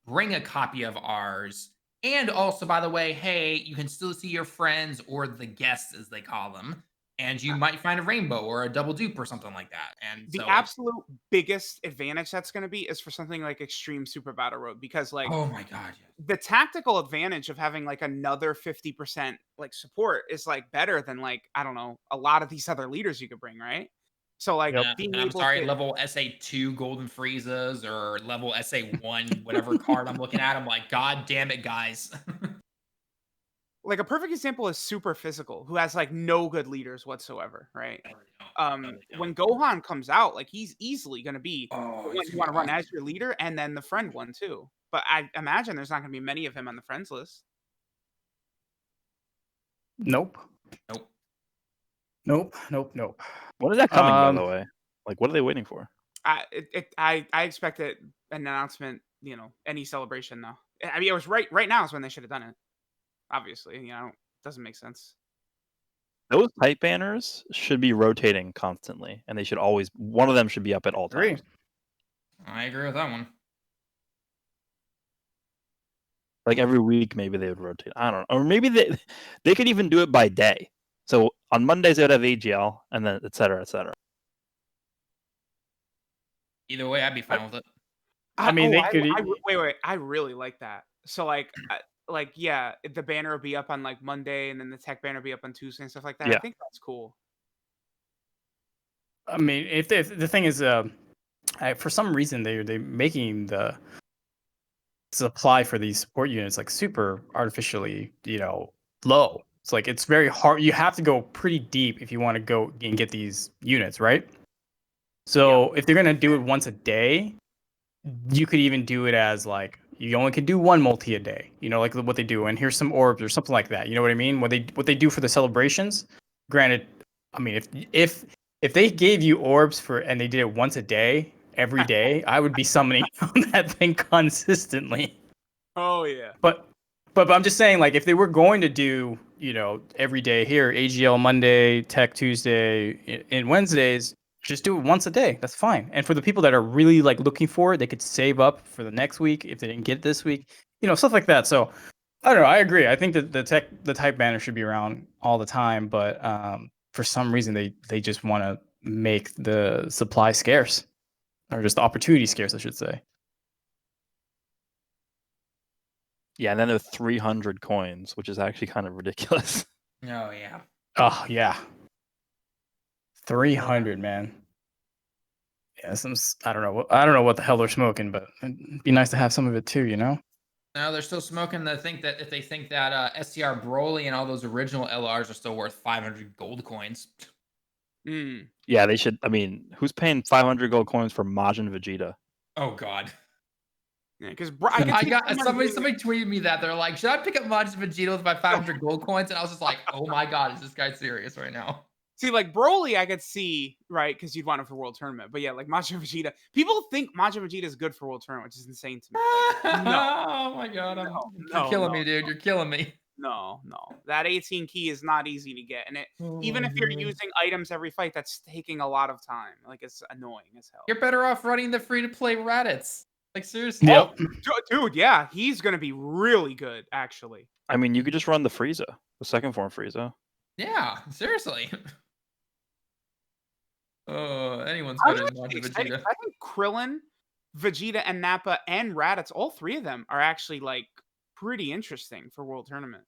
bring a copy of ours. And also, by the way, hey, you can still see your friends or the guests, as they call them, and you might find a rainbow or a double dupe or something like that. And The so, absolute biggest advantage that's going to be is for something like Extreme Super Battle Road, because like oh my god, yes. the tactical advantage of having like another 50% like support is like better than like I don't know a lot of these other leaders you could bring, right? So like being And I'm able sorry, to level SA2 Golden Friezas or level SA1, whatever card I'm looking at. I'm like, God damn it, guys. like a perfect example is Super Physical, who has like no good leaders whatsoever, right? When Gohan comes out, like he's easily going to be Oh, the one it's you gonna want be to run as your leader, and then the friend one too. But I imagine there's not going to be many of him on the friends list. Nope. Nope. Nope. When is that coming, by the way? Like, what are they waiting for? I expect an announcement, any celebration though. I mean, it was right now is when they should have done it. Obviously, it doesn't make sense. Those type banners should be rotating constantly, and they should always one of them should be up at all Agree. times. I agree with that one. Like every week, maybe they would rotate. I don't know, or maybe they could even do it by day. So on Mondays they would have AGL, and then et cetera, et cetera. Either way, I'd be fine with it. I mean, they could. Wait. I really like that. So like yeah, the banner will be up on like Monday, and then the tech banner will be up on Tuesday and stuff like that. Yeah. I think that's cool. I mean, if the thing is, for some reason they're making the supply for these support units like super artificially, low. It's like it's very hard. You have to go pretty deep if you want to go and get these units, right? So if they're gonna do it once a day, you could even do it as like you only can do one multi a day. Like what they do, and here's some orbs or something like that. You know what I mean? What they do for the celebrations. Granted, I mean if they gave you orbs and they did it once a day, every day, I would be summoning that thing consistently. Oh yeah. But I'm just saying, like, if they were going to do, every day here, AGL Monday, Tech Tuesday, and Wednesdays, just do it once a day. That's fine. And for the people that are really like looking for it, they could save up for the next week if they didn't get it this week, stuff like that. So I don't know. I agree. I think that the type banner should be around all the time, but for some reason they just want to make the supply scarce, or just the opportunity scarce, I should say. Yeah, and then there's 300 coins, which is actually kind of ridiculous. Oh yeah. Oh yeah. 300, man. Yeah, I don't know what the hell they're smoking, but it'd be nice to have some of it too, No, they're still smoking. If they think that STR Broly and all those original LRs are still worth 500 gold coins. Yeah, they should. I mean, who's paying 500 gold coins for Majin Vegeta? Oh god. Yeah, because I got somebody tweeted me that they're like, should I pick up Majin Vegeta with my 500 gold coins? And I was just like, oh my god, is this guy serious right now? See, like Broly, I could see, right, because you'd want it for World Tournament. But yeah, like Majin Vegeta, people think Majin Vegeta is good for World Tournament, which is insane to me. Like, no. Oh my god, you're killing me, dude. You're killing me. No. That 18 key is not easy to get, and even if you're using items every fight, that's taking a lot of time. Like it's annoying as hell. You're better off running the free-to-play Raditz. Like seriously. Yep. Dude, yeah, he's gonna be really good, actually. I mean, you could just run the Frieza, the second form Frieza. Yeah, seriously. Anyone's better than Majin Vegeta. I think Krillin, Vegeta, and Nappa and Raditz, all three of them are actually like pretty interesting for World Tournament.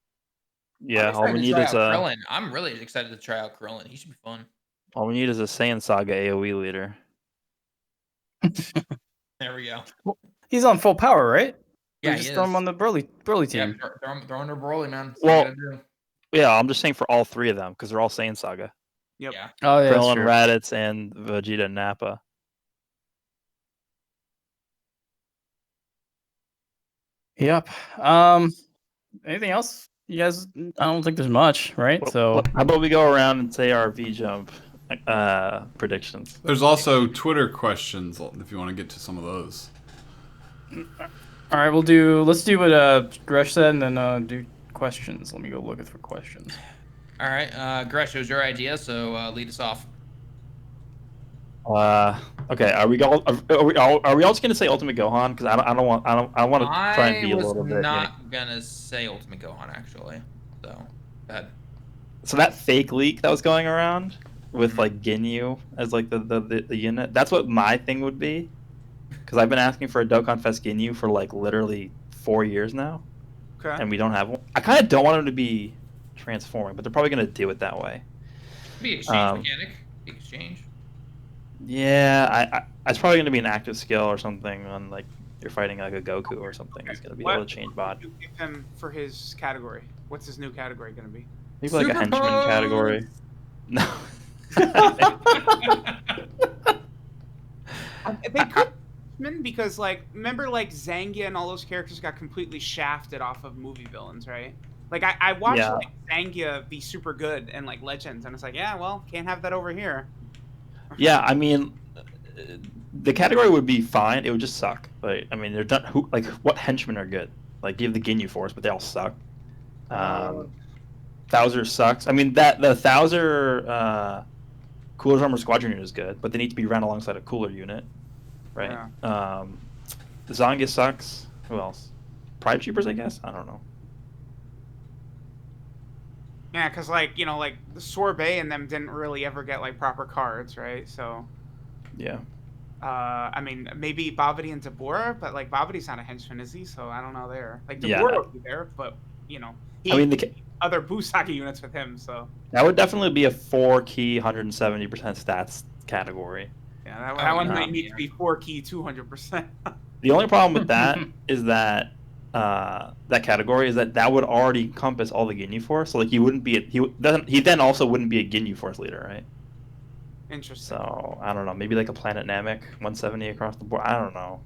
Yeah, all we need is Krillin. I'm really excited to try out Krillin. He should be fun. All we need is a Saiyan Saga AoE leader. There we go. He's on full power, right? Yeah, just throw him on the Broly team. Yeah, throw him under Broly, man. Well, yeah, I'm just saying for all three of them because they're all Saiyan Saga. Yep. Yeah. Oh yeah, that's Krillin, true. Raditz, and Vegeta and Nappa. Yep. Anything else? You guys, I don't think there's much, right? So How about we go around and say our V Jump predictions? There's also Twitter questions if you want to get to some of those. all right, let's do what Goresh said, and then do questions. Let me go look for questions. All right, Gresh, it was your idea, so lead us off. Okay. Are we all just gonna say Ultimate Gohan? Because I want to try and be I a was little bit. not gonna say Ultimate Gohan actually, so go ahead. So that fake leak that was going around with Mhm. like Ginyu as like the unit, that's what my thing would be. Because I've been asking for a Dokkan Fest Ginyu for like literally 4 years now, Okay. and we don't have one. I kind of don't want him to be transforming, but they're probably gonna do it that way. Be exchange mechanic. Be exchange. Yeah, it's probably gonna be an active skill or something on like you're fighting like a Goku or something. He's gonna be able to change What body. would you give him for his category? What's his new category going to be? Maybe like a Super henchman pose! category. No. They could because like remember like Zangia and all those characters got completely shafted off of movie villains, right? Like I watched Yeah. like Zangia be super good and like Legends, and it's like, yeah, well, can't have that over here. Yeah, I mean, the category would be fine. It would just suck. Like, I mean, they're done. What henchmen are good? Like, give the Ginyu Force, but they all suck. Thouser sucks. I mean, the Thouser Cooler's Armor Squadron unit is good, but they need to be run alongside a cooler unit, right? Yeah. Zangia sucks. Who else? Pride Troopers, I guess. I don't know. Yeah, because like like the Sorbet and them didn't really ever get like proper cards, right? So Yeah. I mean maybe Babidi and Deborah, but like Babidi's not a henchman, is he? So I don't know there. Like Yeah. Deborah would be there, but he I mean, other Busaki units with him, so that would definitely be a 4-key, 170% stats category. yeah, that one might need yeah. to be 4-key 200%. The only problem with that is that that category is that would already encompass all the Ginyu Force. So like he then also wouldn't be a Ginyu Force leader, right? Interesting. So I don't know. Maybe like a Planet Namek 170 across the board. I don't know.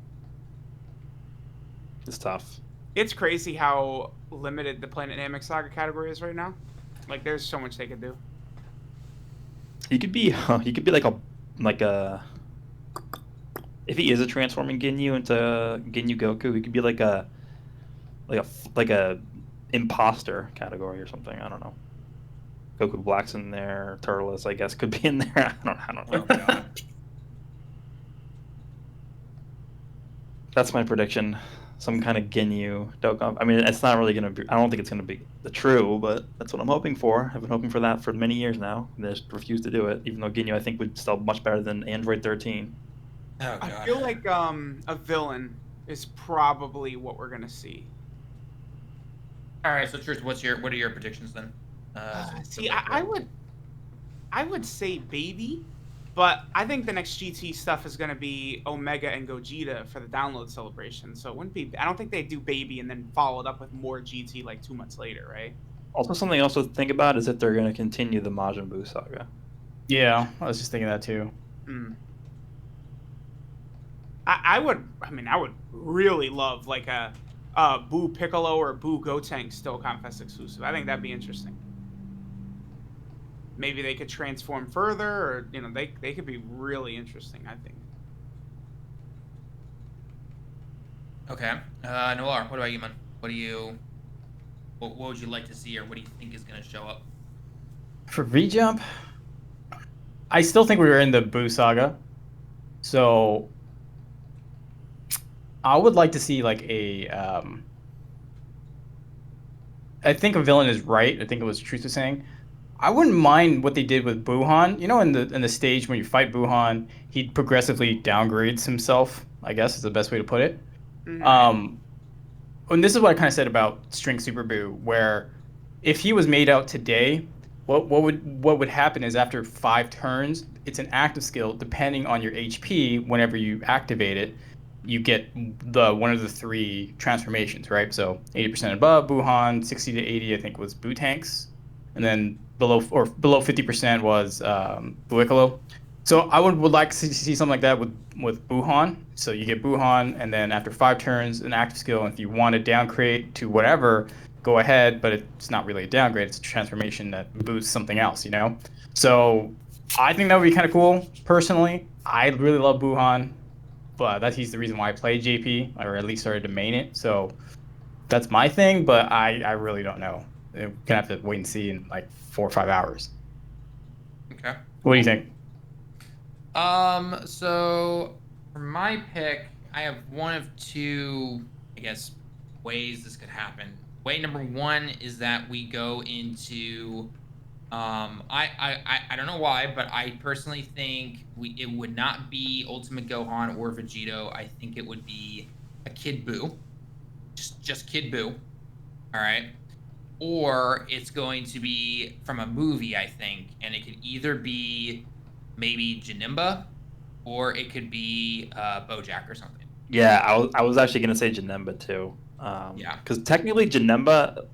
It's tough. It's crazy how limited the Planet Namek Saga category is right now. Like there's so much they could do. He could be like a if he is a transforming Ginyu into Ginyu Goku, he could be like a imposter category or something. I don't know. Goku Black's in there. Turles, I guess, could be in there. I don't know. Oh, God. That's my prediction. Some kind of Ginyu Dokkan. I mean, it's not really gonna be. I don't think it's gonna be the true, but that's what I'm hoping for. I've been hoping for that for many years now. They just refuse to do it, even though Ginyu I think would still much better than Android 13. Oh, I God. feel like a villain is probably what we're gonna see. All right, so Truth, what are your predictions then? See, I would say Baby, but I think the next GT stuff is gonna be Omega and Gogeta for the download celebration. So it wouldn't be. I don't think they'd do Baby and then follow it up with more GT like 2 months later, right? Also, something else to think about is if they're going to continue the Majin Buu saga. Yeah, I was just thinking that too. I would. I mean, I would really love like a Boo Piccolo or Boo Gotenks still Confest exclusive. I think that'd be interesting. Maybe they could transform further, or they could be really interesting. I think. Okay, Nolar, what about you, man? What would you like to see, or what do you think is going to show up? For V-Jump, I still think we were in the Boo saga. So I would like to see like I think a villain is right. I think it was Truth was saying. I wouldn't mind what they did with Buhan. In the stage when you fight Buhan, he progressively downgrades himself. I guess is the best way to put it. Mm-hmm. And this is what I kind of said about String Super Boo, where if he was made out today, what would happen is after 5 turns, it's an active skill. Depending on your HP, whenever you activate it, you get one of the 3 transformations, right? So 80% above Buhan, 60 to 80, I think was Boo Tanks. and then below 50% was Buikalo. So I would like to see something like that with Buhan. So you get Buhan, and then after 5 turns, an active skill. And if you want to downgrade to whatever, go ahead. But it's not really a downgrade; it's a transformation that boosts something else. So I think that would be kind of cool. Personally, I really love Buhan, but he's the reason why I played JP, or at least started to main it. So that's my thing. But I really don't know. We're gonna have to wait and see in like 4 or 5 hours. Okay. What do you think? So for my pick, I have one of two, I guess, ways this could happen. Way number one is that we go into I don't know why, but I personally think it would not be Ultimate Gohan or Vegito. I think it would be a Kid Buu. Just Kid Buu. All right. Or it's going to be from a movie, I think, and it could either be maybe Janemba or it could be Bojack or something. Yeah, I was actually gonna say Janemba too. Yeah. Because technically Janemba,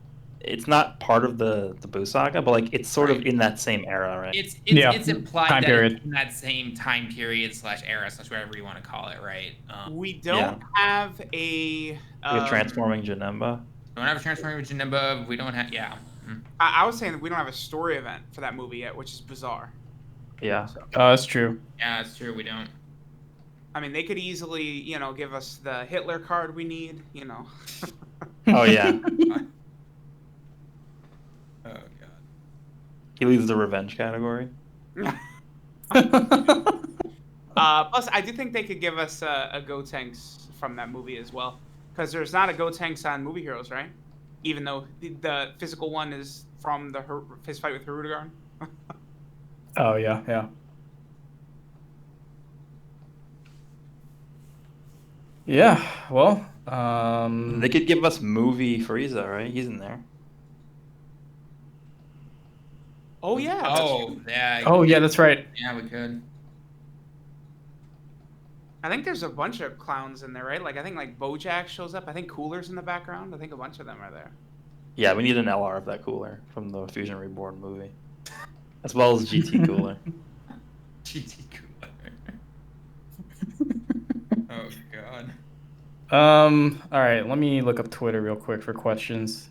it's not part of the Buu saga, but like it's sort of Right. in that same era, right? It's implied time that period. it's in that same time period / era / whatever you want to call it, right? We don't have a. We have transforming Janemba. Don't have a transforming with Janemba. We don't have I was saying that we don't have a story event for that movie yet, which is bizarre. Yeah. So, That's true. Yeah, it's true. We don't. I mean, they could easily, give us the Hitler card we need. Oh yeah. Oh god. He leads the revenge category. Plus, I do think they could give us a Gotenks from that movie as well, because there's not a Gotenks on Movie Heroes, right? Even though the physical one is from his fight with Hirudegarn. Oh yeah. Yeah. Well, They could give us movie Frieza, right? He's in there. Oh yeah. Yeah. Oh yeah, that's right. Yeah, we could. I think there's a bunch of clowns in there, right? Like I think like Bojack shows up. I think Cooler's in the background. I think a bunch of them are there. Yeah, we need an LR of that Cooler from the Fusion Reborn movie, as well as GT Cooler. GT Cooler. Oh god. All right. Let me look up Twitter real quick for questions.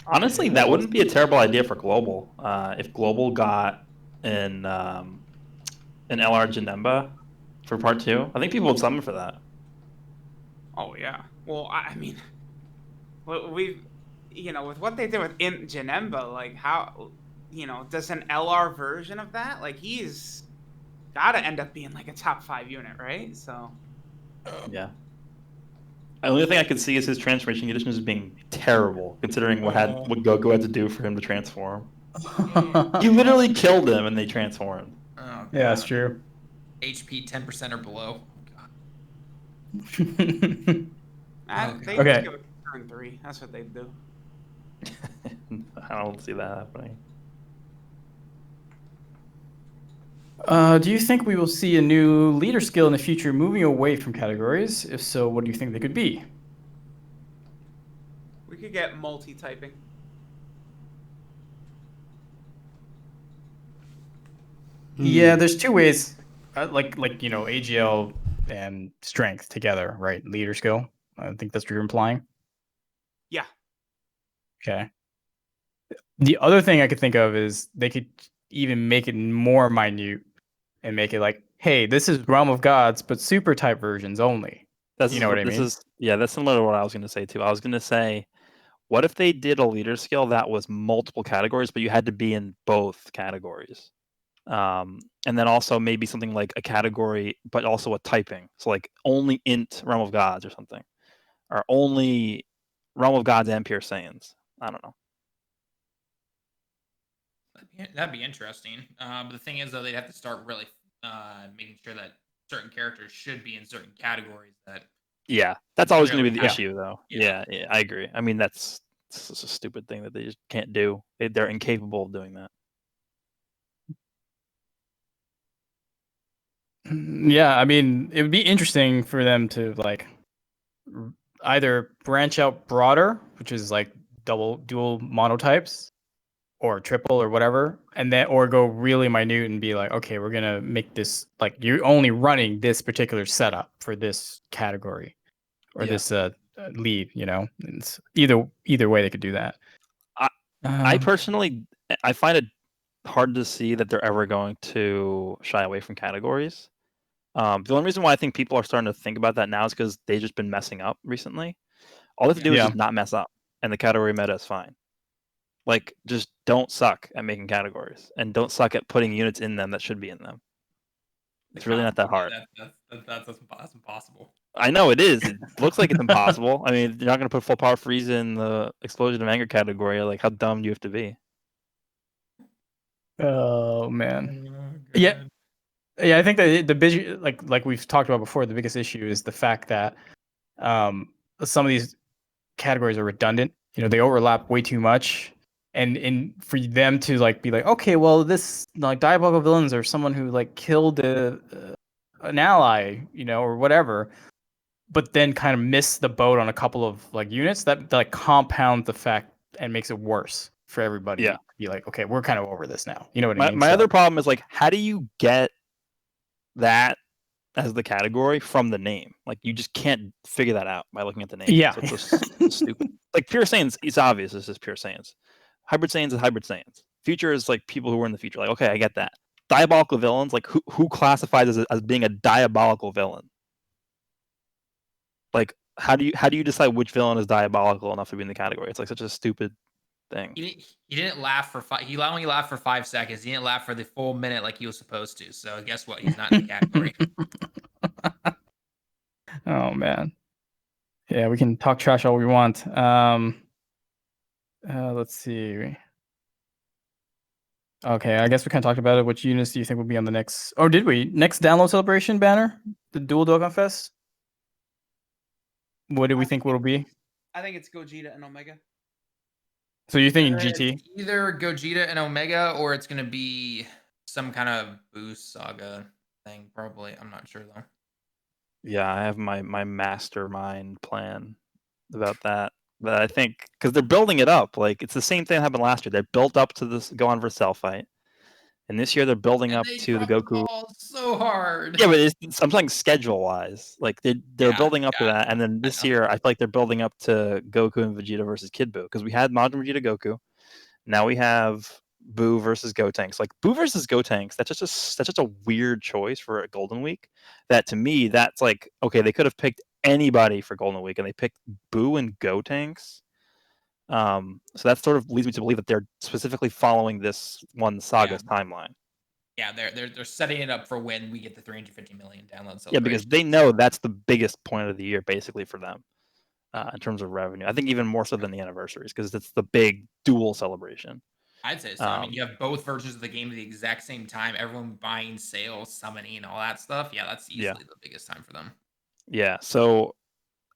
Honestly, that wouldn't be a terrible idea for Global. If Global got an LR Janemba for part 2, I think people would summon for that. Oh yeah. Well, I mean, with what they did with Imp Janemba, like how, does an LR version of that, like he's got to end up being like a top 5 unit, right? So. Yeah. The only thing I could see is his transformation conditions being terrible, considering what Goku had to do for him to transform. He literally killed him, and they transformed. Oh, god. Yeah, that's true. HP 10% or below. Okay. They just give it turn 3. That's what they do. I don't see that happening. Do you think we will see a new leader skill in the future moving away from categories? If so, what do you think they could be? We could get multi-typing. Yeah, there's 2 ways. Like AGL and strength together, right? Leader skill. I think that's what you're implying. Yeah. Okay. The other thing I could think of is they could even make it more minute and make it like, hey, this is Realm of Gods, but super type versions only. That's what I mean? That's similar to what I was going to say too. I was going to say, what if they did a leader skill that was multiple categories, but you had to be in both categories? And then also maybe something like a category, but also a typing. So like only Int Realm of Gods or something, or only Realm of Gods and Pure Saiyans. I don't know. That'd be interesting. But the thing is, though, they'd have to start really making sure that certain characters should be in certain categories. Yeah, that's always going to be the Yeah. issue, though. Yeah, I agree. I mean, that's a stupid thing that they just can't do. They're incapable of doing that. Yeah, I mean, it would be interesting for them to like either branch out broader, which is like dual monotypes, or triple or whatever, and then or go really minute and be like, okay, we're gonna make this like you're only running this particular setup for this category or this lead. It's either way they could do that. I personally, I find it hard to see that they're ever going to shy away from categories. The only reason why I think people are starting to think about that now is because they've just been messing up recently. All they have to do is just not mess up, and the category meta is fine. Like, just don't suck at making categories, and don't suck at putting units in them that should be in them. It's really not that hard. That's impossible. I know it is. It looks like it's impossible. I mean, you're not going to put full power freeze in the Explosion of Anger category. Like, how dumb do you have to be? Oh man. Yeah, I think that the big like we've talked about before, the biggest issue is the fact that some of these categories are redundant. They overlap way too much, and for them to like be like, okay, well, this like diabolical villains or someone who like killed an ally, or whatever, but then kind of miss the boat on a couple of like units that like compound the fact and makes it worse for everybody. Yeah. Be like, okay, we're kind of over this now. You know what I mean? My other problem is like, how do you get that as the category from the name? Like, you just can't figure that out by looking at the name. Yeah. So it's just stupid. Like, Pure Saiyans, it's obvious this is Pure Saiyans. Hybrid Saiyans is Hybrid Saiyans. Future is like people who are in the future. Like, okay, I get that. Diabolical villains, like who classifies as being a diabolical villain? Like, how do you decide which villain is diabolical enough to be in the category? It's like such a stupid thing. He didn't laugh for he only laughed for 5 seconds. He didn't laugh for the full minute like he was supposed to. So guess what? He's not in the category. Oh man. Yeah, we can talk trash all we want. Let's see. Okay, I guess we kind of talked about it. Which units do you think will be on the next? Or did we? Next download celebration banner? The dual Dokkan Fest? What do we think will be? I think it's Gogeta and Omega. So you're thinking It's GT? either Gogeta and Omega, or it's gonna be some kind of boost saga thing. Probably, I'm not sure though. Yeah, I have my mastermind plan about that. But I think because they're building it up, like it's the same thing that happened last year. They built up to this Go on versus Cell fight, and this year they're building up to the Goku. So hard. Yeah, but I'm talking schedule wise. Like they're building up to that, and then this year I feel like they're building up to Goku and Vegeta versus Kid Buu, because we had Majin Vegeta Goku. Now we have Buu versus Gotenks. Like Buu versus Gotenks, that's just a weird choice for a Golden Week. That to me, that's like, okay, they could have picked anybody for Golden Week, and they picked Buu and Gotenks. So that sort of leads me to believe that they're specifically following this one saga's timeline. Yeah, they're setting it up for when we get the 350 million downloads. Yeah, because they know that's the biggest point of the year, basically, for them in terms of revenue. I think even more so than the anniversaries, because it's the big dual celebration. I'd say so. I mean, you have both versions of the game at the exact same time. Everyone buying, sales, summoning, all that stuff. Yeah, that's easily the biggest time for them. Yeah, so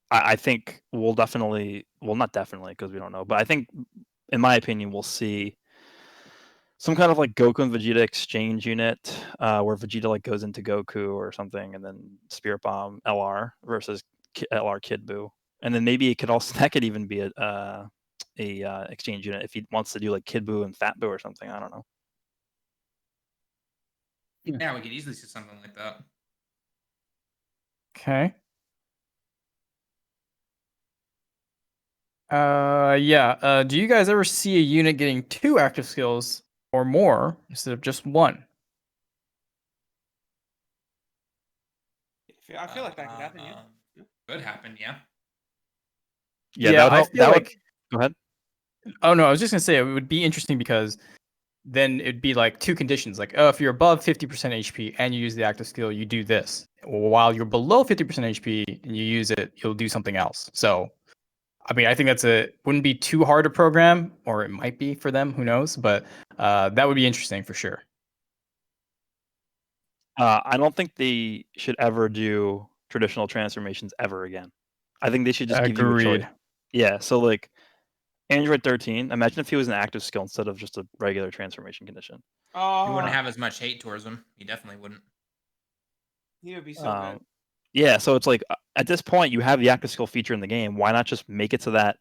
I think we'll definitely, well, not definitely because we don't know, but I think, in my opinion, we'll see some kind of like Goku and Vegeta exchange unit where Vegeta like goes into Goku or something, and then Spirit Bomb LR versus LR Kid Buu, and then maybe it could also that could even be a exchange unit if he wants to do like Kid Buu and Fat Buu or something. I don't know. Yeah, we could easily see something like that. Okay. Yeah. Do you guys ever see a unit getting 2 active skills or more instead of just 1? I feel like that could happen. Yeah. Could happen. Yeah. Yeah, I feel like. Go ahead. Oh no, I was just gonna say it would be interesting because then it'd be like 2 conditions. Like, oh, if you're above 50% HP and you use the active skill, you do this. While you're below 50% HP and you use it, you'll do something else. So, I mean, I think wouldn't be too hard to program, or it might be for them. Who knows? But that would be interesting for sure. I don't think they should ever do traditional transformations ever again. I think they should just give you a choice. Yeah, so like Android 13, imagine if he was an active skill instead of just a regular transformation condition. You wouldn't have as much hate towards him. You definitely wouldn't. He would be so good. Yeah, so it's like at this point you have the active skill feature in the game. Why not just make it so that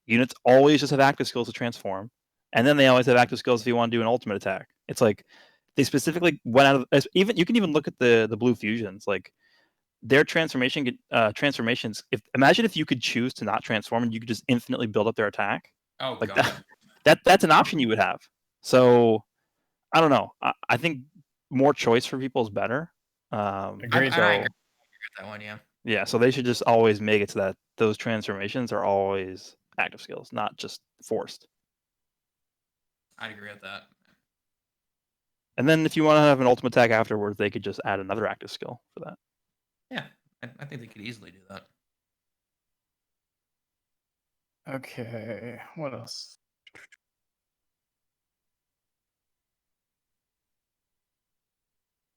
units always just have active skills to transform, and then they always have active skills if you want to do an ultimate attack. It's like they specifically went out of even you can even look at the blue fusions like their transformations. If imagine if you could choose to not transform and you could just infinitely build up their attack Oh like god. that's an option you would have. So I don't know. I think more choice for people is better. Agreed. So I agree with that one, yeah. yeah, so they should just always make it so that those transformations are always active skills, not just forced. I'd agree with that. And then if you want to have an ultimate attack afterwards, they could just add another active skill for that. Yeah, I think they could easily do that. Okay, what else?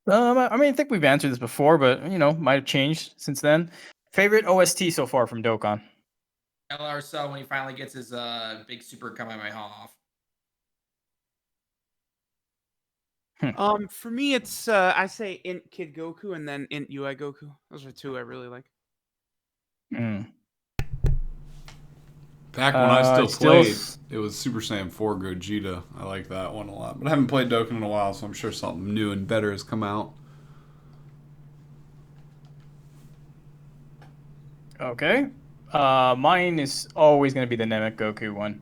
I mean, I think we've answered this before, but might have changed since then. Favorite OST so far from Dokkan? LR Cell when he finally gets his big super Kamehameha off. For me, it's I say Int Kid Goku and then Int UI Goku. Those are two I really like. Back when I still played, s- it was Super Saiyan 4 Gogeta. I like that one a lot. But I haven't played Dokkan in a while, so I'm sure something new and better has come out. Okay. Mine is always going to be the Namek Goku one.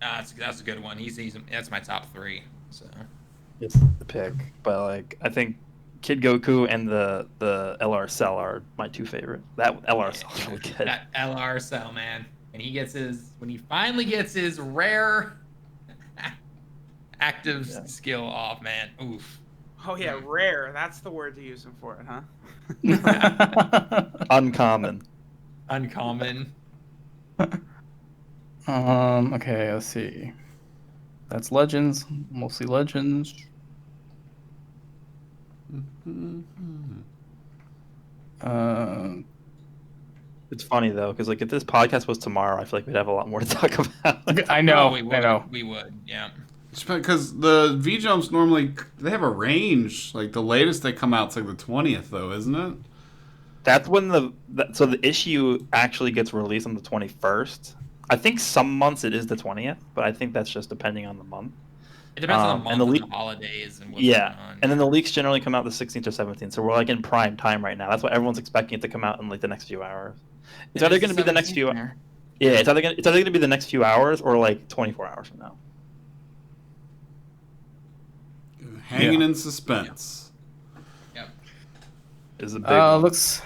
That's a good one. He's that's my top 3. So It's the pick, but like I think Kid Goku and the LR Cell are my two favorite. That LR Cell is really good. that LR Cell, man. And when he finally gets his rare active skill off, man. Oof. Oh yeah, rare. That's the word to use him for it, huh? Uncommon. Uncommon. Okay, let's see. That's Legends, mostly Legends. It's funny though, because like if this podcast was tomorrow, I feel like we'd have a lot more to talk about. I know, we would. I know. We would, yeah. Because the V jumps normally they have a range. Like the latest they come out's like the 20th, though, isn't it? That's when so the issue actually gets released on the 21st. I think some months it is the 20th, but I think that's just depending on the month. It depends on the month and and the the holidays and what's Yeah, going on. and then the leaks generally come out the 16th or 17th, so we're like in prime time right now. That's why everyone's expecting it to come out in like the next few hours. It's either going to be the next few. Yeah, it's either going to be the next few hours or like 24 hours from now. Hanging in suspense. Yep. Is a big one. Looks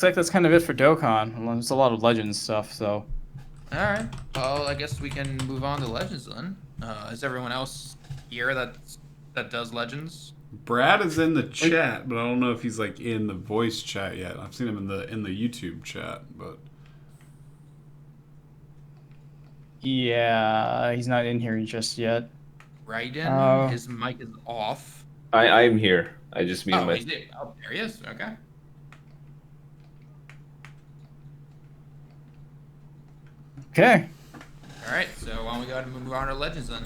like that's kind of it for Dokkan. Well, there's a lot of Legends stuff, so. All right. Well, I guess we can move on to Legends then. Is everyone else here that does Legends? Brad is in the chat, but I don't know if he's like in the voice chat yet. I've seen him in the YouTube chat, but Yeah, he's not in here just yet. Raiyuden, his mic is off. I'm here. I just muted Oh, myself. there he is. Okay. Okay. All right. So why don't we go ahead and move on to Legends then?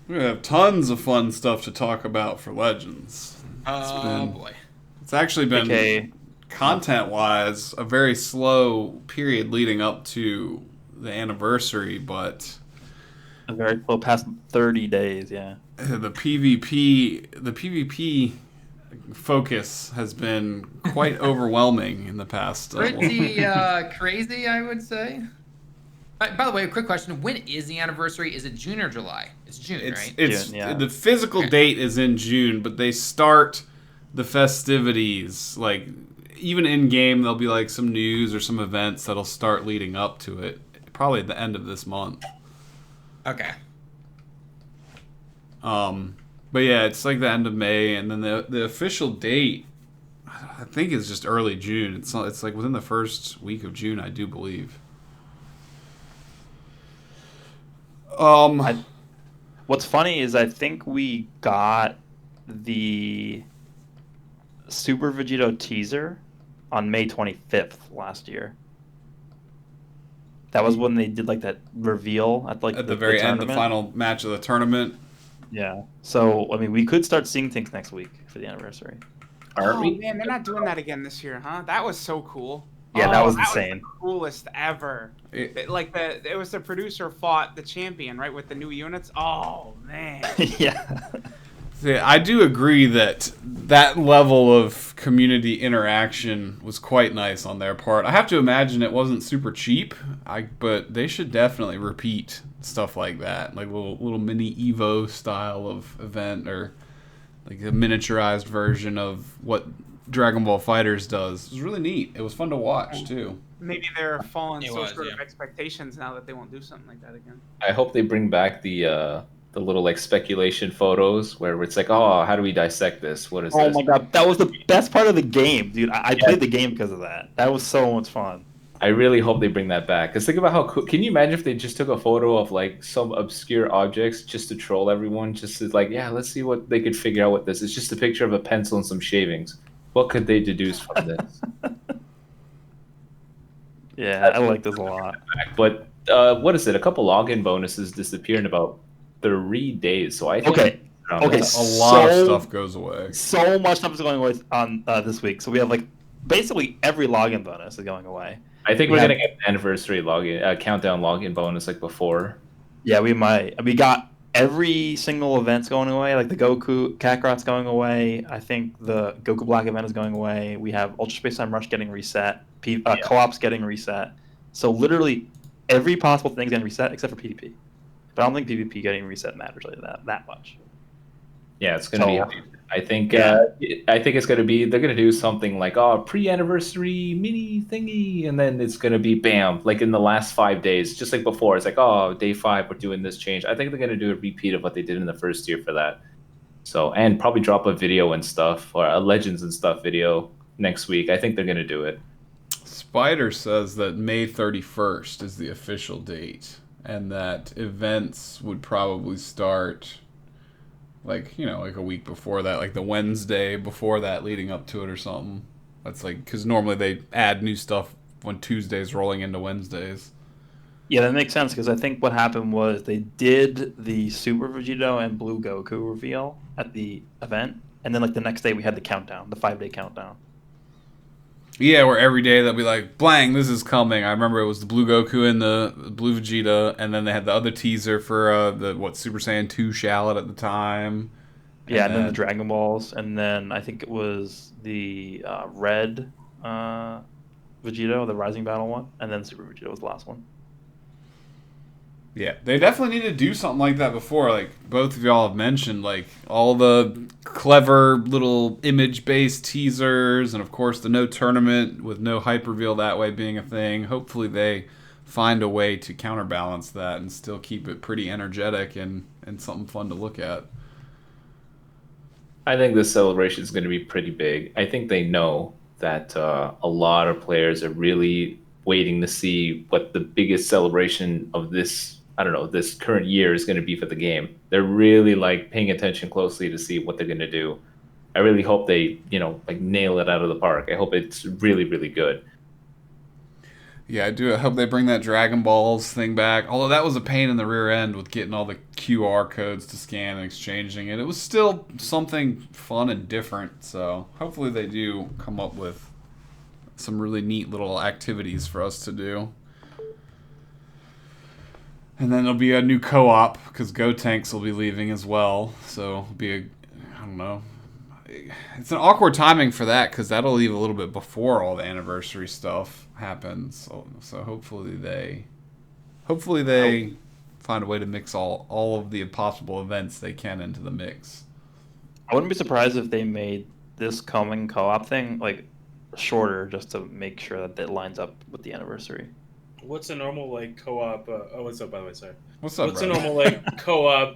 we're gonna have tons of fun stuff to talk about for Legends. Oh boy. It's actually been content-wise a very slow period leading up to the anniversary, but A very well past 30 days, yeah. the PvP focus has been quite overwhelming in the past. Pretty crazy, I would say. By the way, a quick question: when is the anniversary? Is it June or July? It's June, right? It's June, yeah. the physical date is in June, but they start the festivities like even in game. There'll be like some news or some events that'll start leading up to it. Probably at the end of this month. Okay. But yeah, it's like the end of May, and then the official date, I think, is just early June. It's like within the first week of June, I do believe. What's funny is I think we got the Super Vegito teaser on May 25th last year. That was when they did like that reveal at like at the very end, the tournament. final match of the tournament. Yeah. So I mean, we could start seeing things next week for the anniversary. Aren't Oh we? man, they're not doing that again this year, huh? That was so cool. Yeah, Oh, that was the insane. coolest ever. It- It was the producer fought the champion, right, with the new units. Oh man. Yeah. See, I do agree that that level of community interaction was quite nice on their part. I have to imagine it wasn't super cheap, but they should definitely repeat stuff like that, like little mini Evo style of event, or like a miniaturized version of what Dragon Ball Fighters does. It was really neat. It was fun to watch too. Maybe they're falling It so was, short of yeah. expectations now that they won't do something like that again. I hope they bring back the little like speculation photos where it's like, oh, how do we dissect this? What is Oh this? my god, that was the best part of the game, dude. I played the game because of that. That was so much fun. I really hope they bring that back. Cause think about how cool. Can you imagine if they just took a photo of like some obscure objects just to troll everyone? Just to like, yeah, let's see what they could figure out with this. It's just a picture of a pencil and some shavings. What could they deduce from this? Yeah, I like this a lot. But what is it? A couple login bonuses disappear in about 3 days. So I think Okay. around Okay. that. A lot of So- stuff goes away. So much stuff is going away on this week. So we have like basically every login bonus is going away. I think we we're have- gonna get an anniversary login, countdown login bonus like before. Yeah, we might. We got every single event's going away. Like the Goku Kakarot's going away. I think the Goku Black event is going away. We have Ultra Space Time Rush getting reset. Co-op's getting reset. So literally every possible thing's getting reset except for PvP. But I don't think PvP getting reset matters really that much. Yeah, it's gonna be. So- I think. Yeah. I think it's gonna be. They're gonna do something like, oh, pre-anniversary mini thingy, and then it's gonna be bam, like in the last 5 days, just like before. It's like, oh, day 5, we're doing this change. I think they're gonna do a repeat of what they did in the first year for that. So, and probably drop a video and stuff, or a Legends and stuff video next week. I think they're gonna do it. Spider says that May 31st is the official date, and that events would probably start like a week before that, like the Wednesday before that, leading up to it or something. That's like, because normally they add new stuff when Tuesdays rolling into Wednesdays. Yeah, that makes sense because I think what happened was they did the Super Vegito and Blue Goku reveal at the event, and then like the next day we had the countdown, the 5-day countdown. Yeah, where every day they'll be like, blang, this is coming. I remember it was the Blue Goku and the Blue Vegeta, and then they had the other teaser for the Super Saiyan 2 Shallot at the time. Yeah, and then the Dragon Balls, and then I think it was the Red Vegito, the Rising Battle one, and then Super Vegito was the last one. Yeah, they definitely need to do something like that before. Like both of y'all have mentioned, like all the clever little image-based teasers, and of course the no tournament with no hype reveal that way being a thing. Hopefully they find a way to counterbalance that and still keep it pretty energetic and something fun to look at. I think this celebration is going to be pretty big. I think they know that a lot of players are really waiting to see what the biggest celebration of this, I don't know, this current year is going to be for the game. They're really like paying attention closely to see what they're going to do. I really hope they, like nail it out of the park. I hope it's really, really good. Yeah, I do. I hope they bring that Dragon Balls thing back. Although that was a pain in the rear end with getting all the QR codes to scan and exchanging it. It was still something fun and different. So hopefully they do come up with some really neat little activities for us to do. And then there'll be a new co-op because Gotenks will be leaving as well. So it'll be I don't know. It's an awkward timing for that because that'll leave a little bit before all the anniversary stuff happens. So hopefully they find a way to mix all of the possible events they can into the mix. I wouldn't be surprised if they made this coming co-op thing like shorter just to make sure that it lines up with the anniversary. What's a normal like co-op? Oh, what's up? By the way, sorry. What's up, What's bro? a normal like co-op?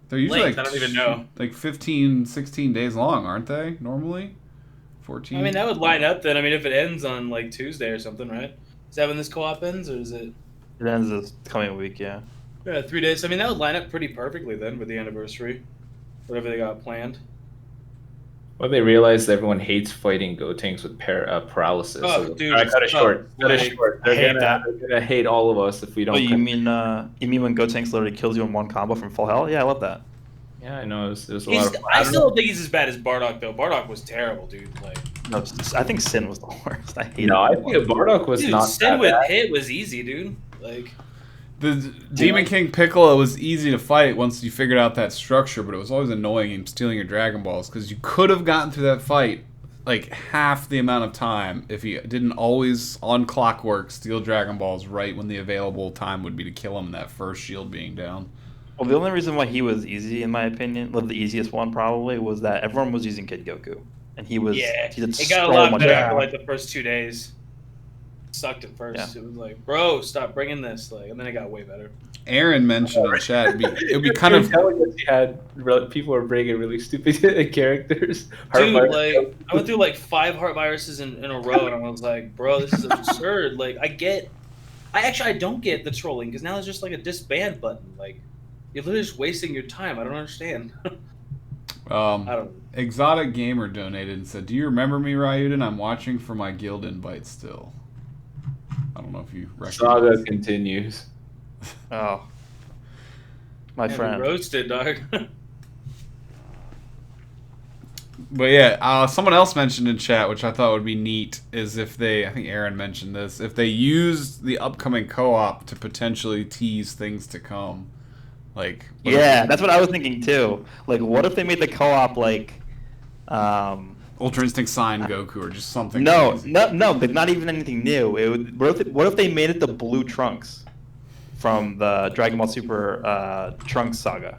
They're usually length? I don't even know. Like 15, 16 days long, aren't they? Normally, 14. I mean, that would line up then. I mean, if it ends on like Tuesday or something, right? Is that when this co-op ends, or is it? It ends this coming week, yeah. Yeah, 3 days. I mean, that would line up pretty perfectly then with the anniversary, whatever they got planned. Well, they realized everyone hates fighting Gotenks with paralysis. Oh, so dude, all right, cut it short. Cut it like, short. I hate that. They're gonna hate all of us if we don't. Oh, you mean when Gotenks literally kills you in one combo from full health? Yeah, I love that. Yeah, I know. It was a lot of fun. I still don't think he's as bad as Bardock though. Bardock was terrible, dude. Like, No, I think Sin was the worst. I hate No, I think Bardock was dude, not Sin that with bad. hit was easy, dude. Like, The Demon King Piccolo was easy to fight once you figured out that structure, but it was always annoying him stealing your Dragon Balls because you could have gotten through that fight like half the amount of time if he didn't always, on clockwork, steal Dragon Balls right when the available time would be to kill him in that first shield being down. Well, the only reason why he was easy, in my opinion, the easiest one probably, was that everyone was using Kid Goku, and he did it got so a lot much better better. after like the first 2 days. It sucked at first. It was like, bro, stop bringing this. Like, and then it got way better. Aaron mentioned in the chat it'd be kind of telling us you had people were bringing really stupid characters. Dude, like I went through like 5 heart viruses in a row, and I was like, bro, this is absurd. Like, I don't get the trolling because now it's just like a disband button. Like, you're literally just wasting your time. I don't understand. I don't know. Exotic Gamer donated and said, "Do you remember me, Raiyuden? I'm watching for my guild invite still." I don't know if you recognize. Saga continues. Oh, my Yeah, friend. we roasted, dog. But yeah, someone else mentioned in chat, which I thought would be neat, is if they, I think Aaron mentioned this, if they use the upcoming co-op to potentially tease things to come. Like, Yeah, that's what I was thinking too. Like, what if they made the co-op like, Ultra Instinct Sign Goku or just something? no, crazy. no, but not even anything new. What if they made it the Blue Trunks from the Dragon Ball Super Trunks saga?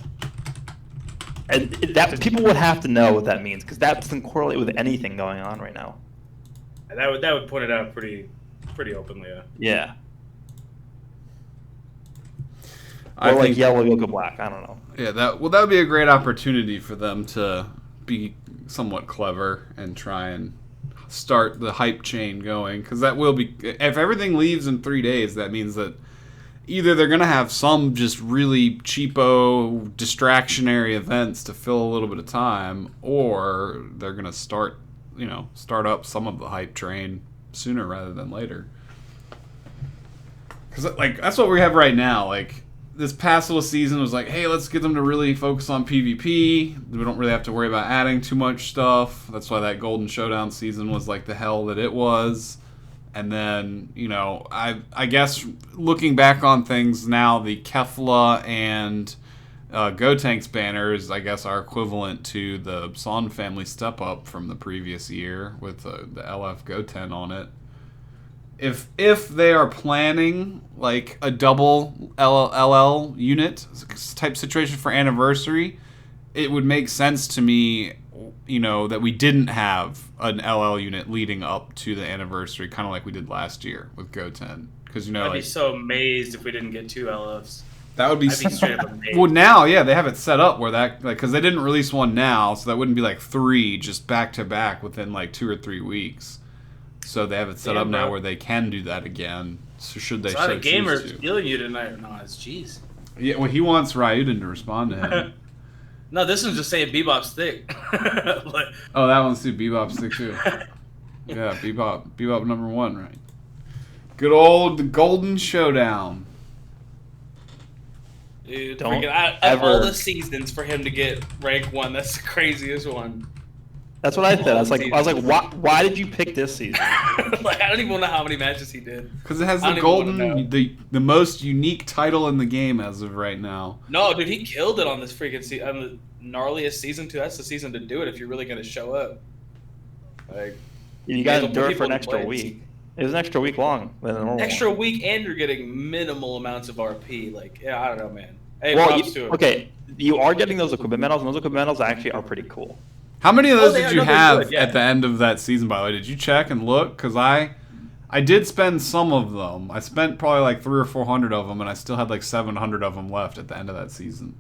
And that people would have to know what that means because that doesn't correlate with anything going on right now. And that would point it out pretty openly. Yeah. I Or like think, yellow Goku Black. I don't know. yeah, that would be a great opportunity for them to be somewhat clever and try and start the hype chain going, because that will be, if everything leaves in 3 days, that means that either they're going to have some just really cheapo distractionary events to fill a little bit of time, or they're going to start up some of the hype train sooner rather than later. Because like that's what we have right now. Like, this past little season was like, hey, let's get them to really focus on PvP. We don't really have to worry about adding too much stuff. That's why that Golden Showdown season was like the hell that it was. And then, I guess looking back on things now, the Kefla and Gotenks banners, I guess, are equivalent to the Son family step up from the previous year with the LF Goten on it. If they are planning like a double LL unit type situation for anniversary, it would make sense to me, that we didn't have an LL unit leading up to the anniversary, kind of like we did last year with Goten. Because I'd be so amazed if we didn't get 2 LFs. that would be I'd be straight up amazed. well, now, yeah, they have it set up where that, like, because they didn't release one now, so that wouldn't be like 3 just back to back within like 2 or 3 weeks. So they have it set up now where they can do that again. So should they? It's not a gamer choose to. stealing you tonight or not? It's jeez. Yeah, well, he wants Raiyuden to respond to him. No, this one's just saying Bebop's thick. Like, Oh, that one's too. Bebop's thick too. Yeah, Bebop #1, right? Good old the Golden Showdown. dude, Don't out of ever- all the seasons for him to get rank 1, that's the craziest one. That's what I said. I was like, why did you pick this season? Like, I don't even know how many matches he did. Because it has I the don't even wanna golden, know. the most unique title in the game as of right now. No, dude, he killed it on this freaking on the gnarliest season 2. That's the season to do it if you're really gonna show up. Like, You got to It'll put endure it people for an in extra place. week. It was an extra week long than the normal extra one. week, and you're getting minimal amounts of RP. Like, yeah, I don't know, man. Hey, Well, props to him. okay, you are getting those equipment medals, and those equipment medals actually are pretty cool. How many of those they did are- you no, they're have good, yeah. at the end of that season, by the way? Did you check and look? Because I did spend some of them. I spent probably like 300 or 400 of them, and I still had like 700 of them left at the end of that season.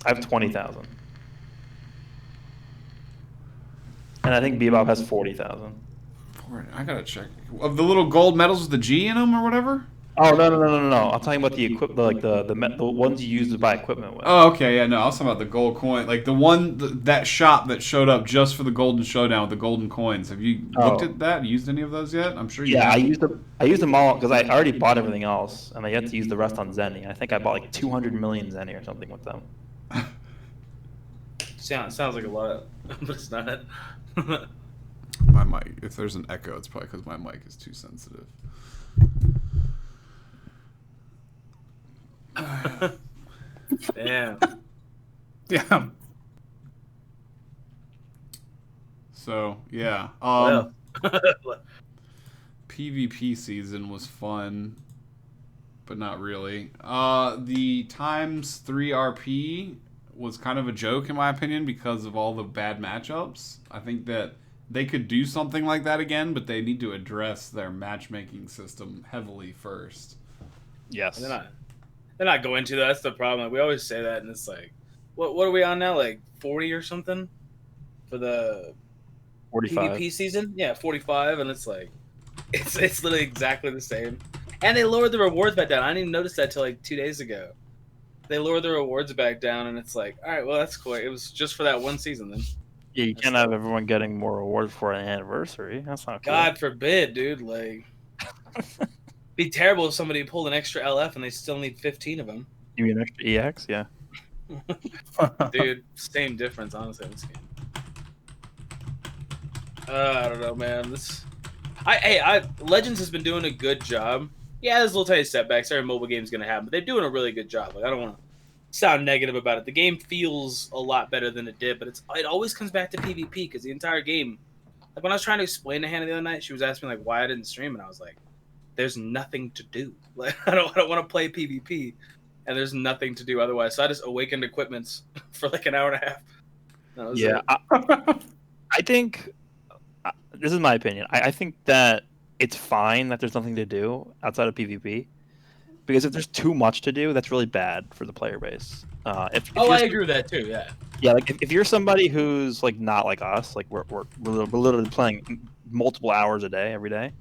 I have 20,000. And I think Bebop has 40,000. I gotta check. Of the little gold medals with the G in them or whatever? Oh, no. I'm talking about the equipment, like the ones you use to buy equipment with. Oh, okay, yeah, no, I was talking about the gold coin. Like the one, that shop that showed up just for the Golden Showdown with the golden coins. Have you looked at that? Used any of those yet? I'm sure you Yeah, have. I used them all because I already bought everything else, and I yet to use the rest on Zenny. I think I bought like 200 million Zenny or something with them. Sounds like a lot, but it's not. My mic. If there's an echo, it's probably because my mic is too sensitive. Damn. Yeah. So yeah. Well. PvP season was fun, but not really. The times 3 RP was kind of a joke in my opinion because of all the bad matchups. I think that they could do something like that again, but they need to address their matchmaking system heavily first. Yes. They're not going to. That's the problem. Like, we always say that, and it's like, what are we on now? Like 40 or something for the 45. PvP season? Yeah, 45, and it's like, it's literally exactly the same. And they lowered the rewards back down. I didn't even notice that till like 2 days ago. They lowered the rewards back down, and it's like, all right, well, that's cool. It was just for that one season then. Yeah, you can't have everyone getting more rewards for an anniversary. That's not cool. God forbid, dude. Like, be terrible if somebody pulled an extra LF and they still need 15 of them. You mean extra EX? Yeah. Dude, same difference, honestly, in this game. I don't know, man. Legends has been doing a good job. Yeah, there's little tiny setbacks. Every mobile game's gonna happen, but they're doing a really good job. Like, I don't want to sound negative about it. The game feels a lot better than it did, but it always comes back to PvP because the entire game. Like, when I was trying to explain to Hannah the other night, she was asking me like why I didn't stream, and I was like, "There's nothing to do. Like, I don't want to play PvP, and there's nothing to do otherwise." So I just awakened equipments for like an hour and a half. That was Yeah, it. I think this is my opinion. I think that it's fine that there's nothing to do outside of PvP, because if there's too much to do, that's really bad for the player base. If I you're agree with that too. Yeah. Yeah, like if you're somebody who's like not like us, like we're literally playing multiple hours a day every day.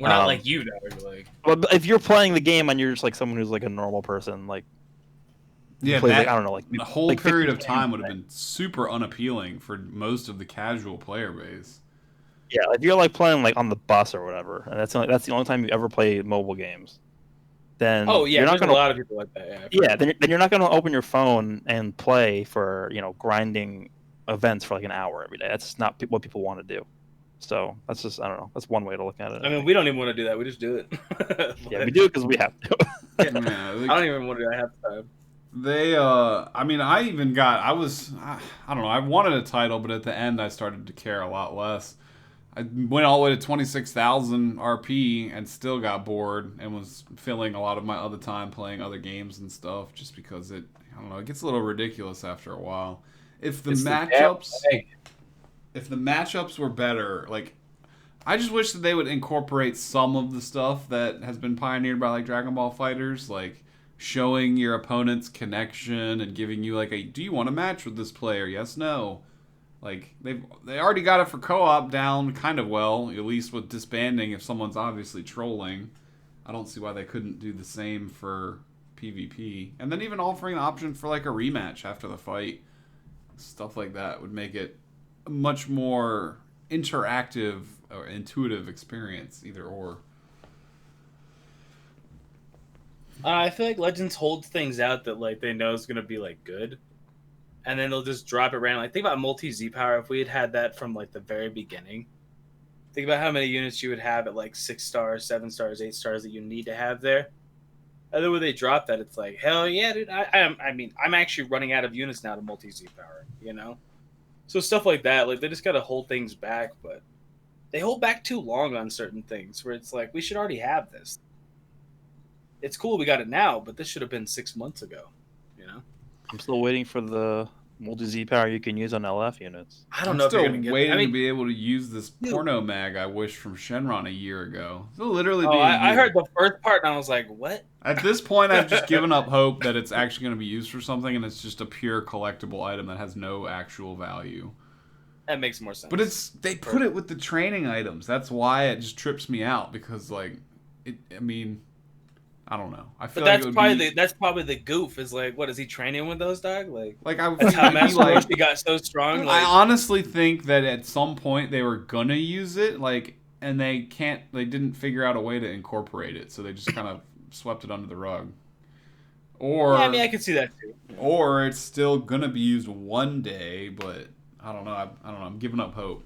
We're not like you, though. Like, But if you're playing the game and you're just like someone who's like a normal person, like Yeah, plays, that, like, I don't know, like the whole like period 50 of time would games have been super unappealing for most of the casual player base. Yeah, if you're like playing like on the bus or whatever, and that's the only time you ever play mobile games, then Oh yeah, you're not there's gonna a lot of people like that. yeah, then you're not gonna open your phone and play for grinding events for like an hour every day. That's just not what people want to do. So that's just, I don't know. That's one way to look at it. I mean, we don't even want to do that. We just do it. Yeah, we do it because we have to. Yeah, I don't even want to do that half the time. They, I mean, I don't know, I wanted a title, but at the end I started to care a lot less. I went all the way to 26,000 RP and still got bored and was filling a lot of my other time playing other games and stuff just because it gets a little ridiculous after a while. If the matchups were better, like, I just wish that they would incorporate some of the stuff that has been pioneered by like Dragon Ball Fighters, like showing your opponent's connection and giving you like do you want to match with this player? Yes, no. Like they already got it for co-op down kind of well, at least with disbanding if someone's obviously trolling. I don't see why they couldn't do the same for PvP. And then even offering the option for like a rematch after the fight. Stuff like that would make it a much more interactive or intuitive experience, either or. I feel like Legends holds things out that like they know is gonna be like good, and then they'll just drop it randomly. Like, think about multi Z power. If we had that from like the very beginning, think about how many units you would have at like 6 stars, 7 stars, 8 stars that you need to have there. And then when they drop that, it's like, hell yeah, dude. I mean, I'm actually running out of units now to multi Z power. So stuff like that, like they just gotta hold things back, but they hold back too long on certain things where it's like we should already have this. It's cool we got it now, but this should have been 6 months ago. I'm still waiting for the multi-Z power you can use on LF units. I don't know if still you're gonna get waiting that. I mean, to be able to use this porno mag I wish from Shenron a year ago. It'll literally oh, be a I year. heard the first part and I was like, what? At this point, I've just given up hope that it's actually going to be used for something, and it's just a pure collectible item that has no actual value. That makes more sense. But they put it with the training items. That's why it just trips me out because, like, I don't know. I feel but like that's probably the goof. Is like, what is he training with those, dog? Like I would that's think how it'd be Master like, Roshi got so strong. I Like, honestly think that at some point they were gonna use it, like, and they didn't figure out a way to incorporate it, so they just kind of swept it under the rug. Or Yeah, I mean, I could see that too. or it's still gonna be used one day, but I don't know. I don't know. I'm giving up hope.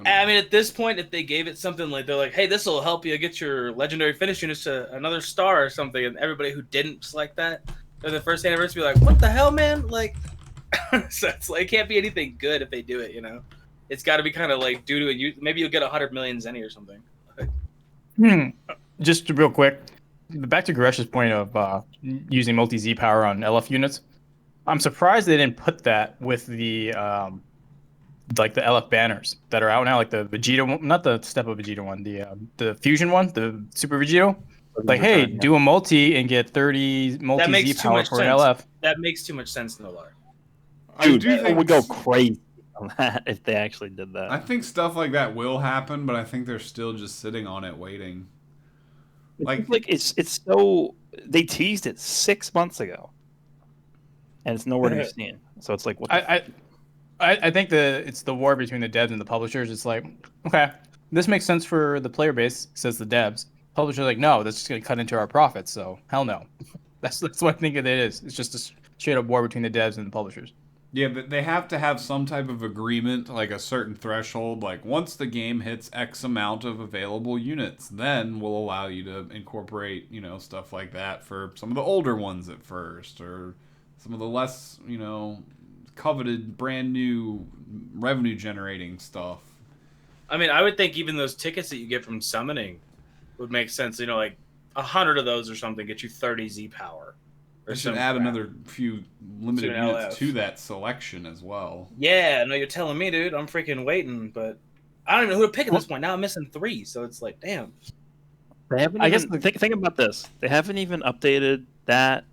I mean, at this point, if they gave it something like they're like, "Hey, this will help you get your legendary finish units to another star or something," and everybody who didn't select that for the first anniversary, be like, "What the hell, man?" Like, so it's like it can't be anything good if they do it. It's got to be kind of like due to it. Maybe you'll get 100 million Zenny or something. Just real quick, back to Goresh's point of using multi Z power on LF units. I'm surprised they didn't put that with the like the LF banners that are out now, like the Vegeta one, not the Step Up Vegeta one, the Fusion one, the Super Vegito. Like, hey, do a multi and get 30 multi Z power for an LF. That makes too much sense, Nolar. Dude, it would go crazy on that if they actually did that. I think stuff like that will happen, but I think they're still just sitting on it waiting. Like it's so they teased it 6 months ago, and it's nowhere to be seen. So it's like, what I think it's the war between the devs and the publishers. It's like, okay, this makes sense for the player base, says the devs. Publishers are like, no, that's just going to cut into our profits. So hell no. That's what I think it is. It's just a straight up war between the devs and the publishers. Yeah, but they have to have some type of agreement, like a certain threshold. Like once the game hits X amount of available units, then we'll allow you to incorporate, stuff like that for some of the older ones at first, or some of the less, coveted, brand new revenue generating stuff. I mean, I would think even those tickets that you get from summoning would make sense. Like 100 of those or something get you 30 Z power. They should add another few limited units to that selection as well. Yeah, no, you're telling me, dude. I'm freaking waiting, but I don't even know who to pick at this point. Now I'm missing 3, so it's like, damn. They haven't. I guess think about this. They haven't even updated that.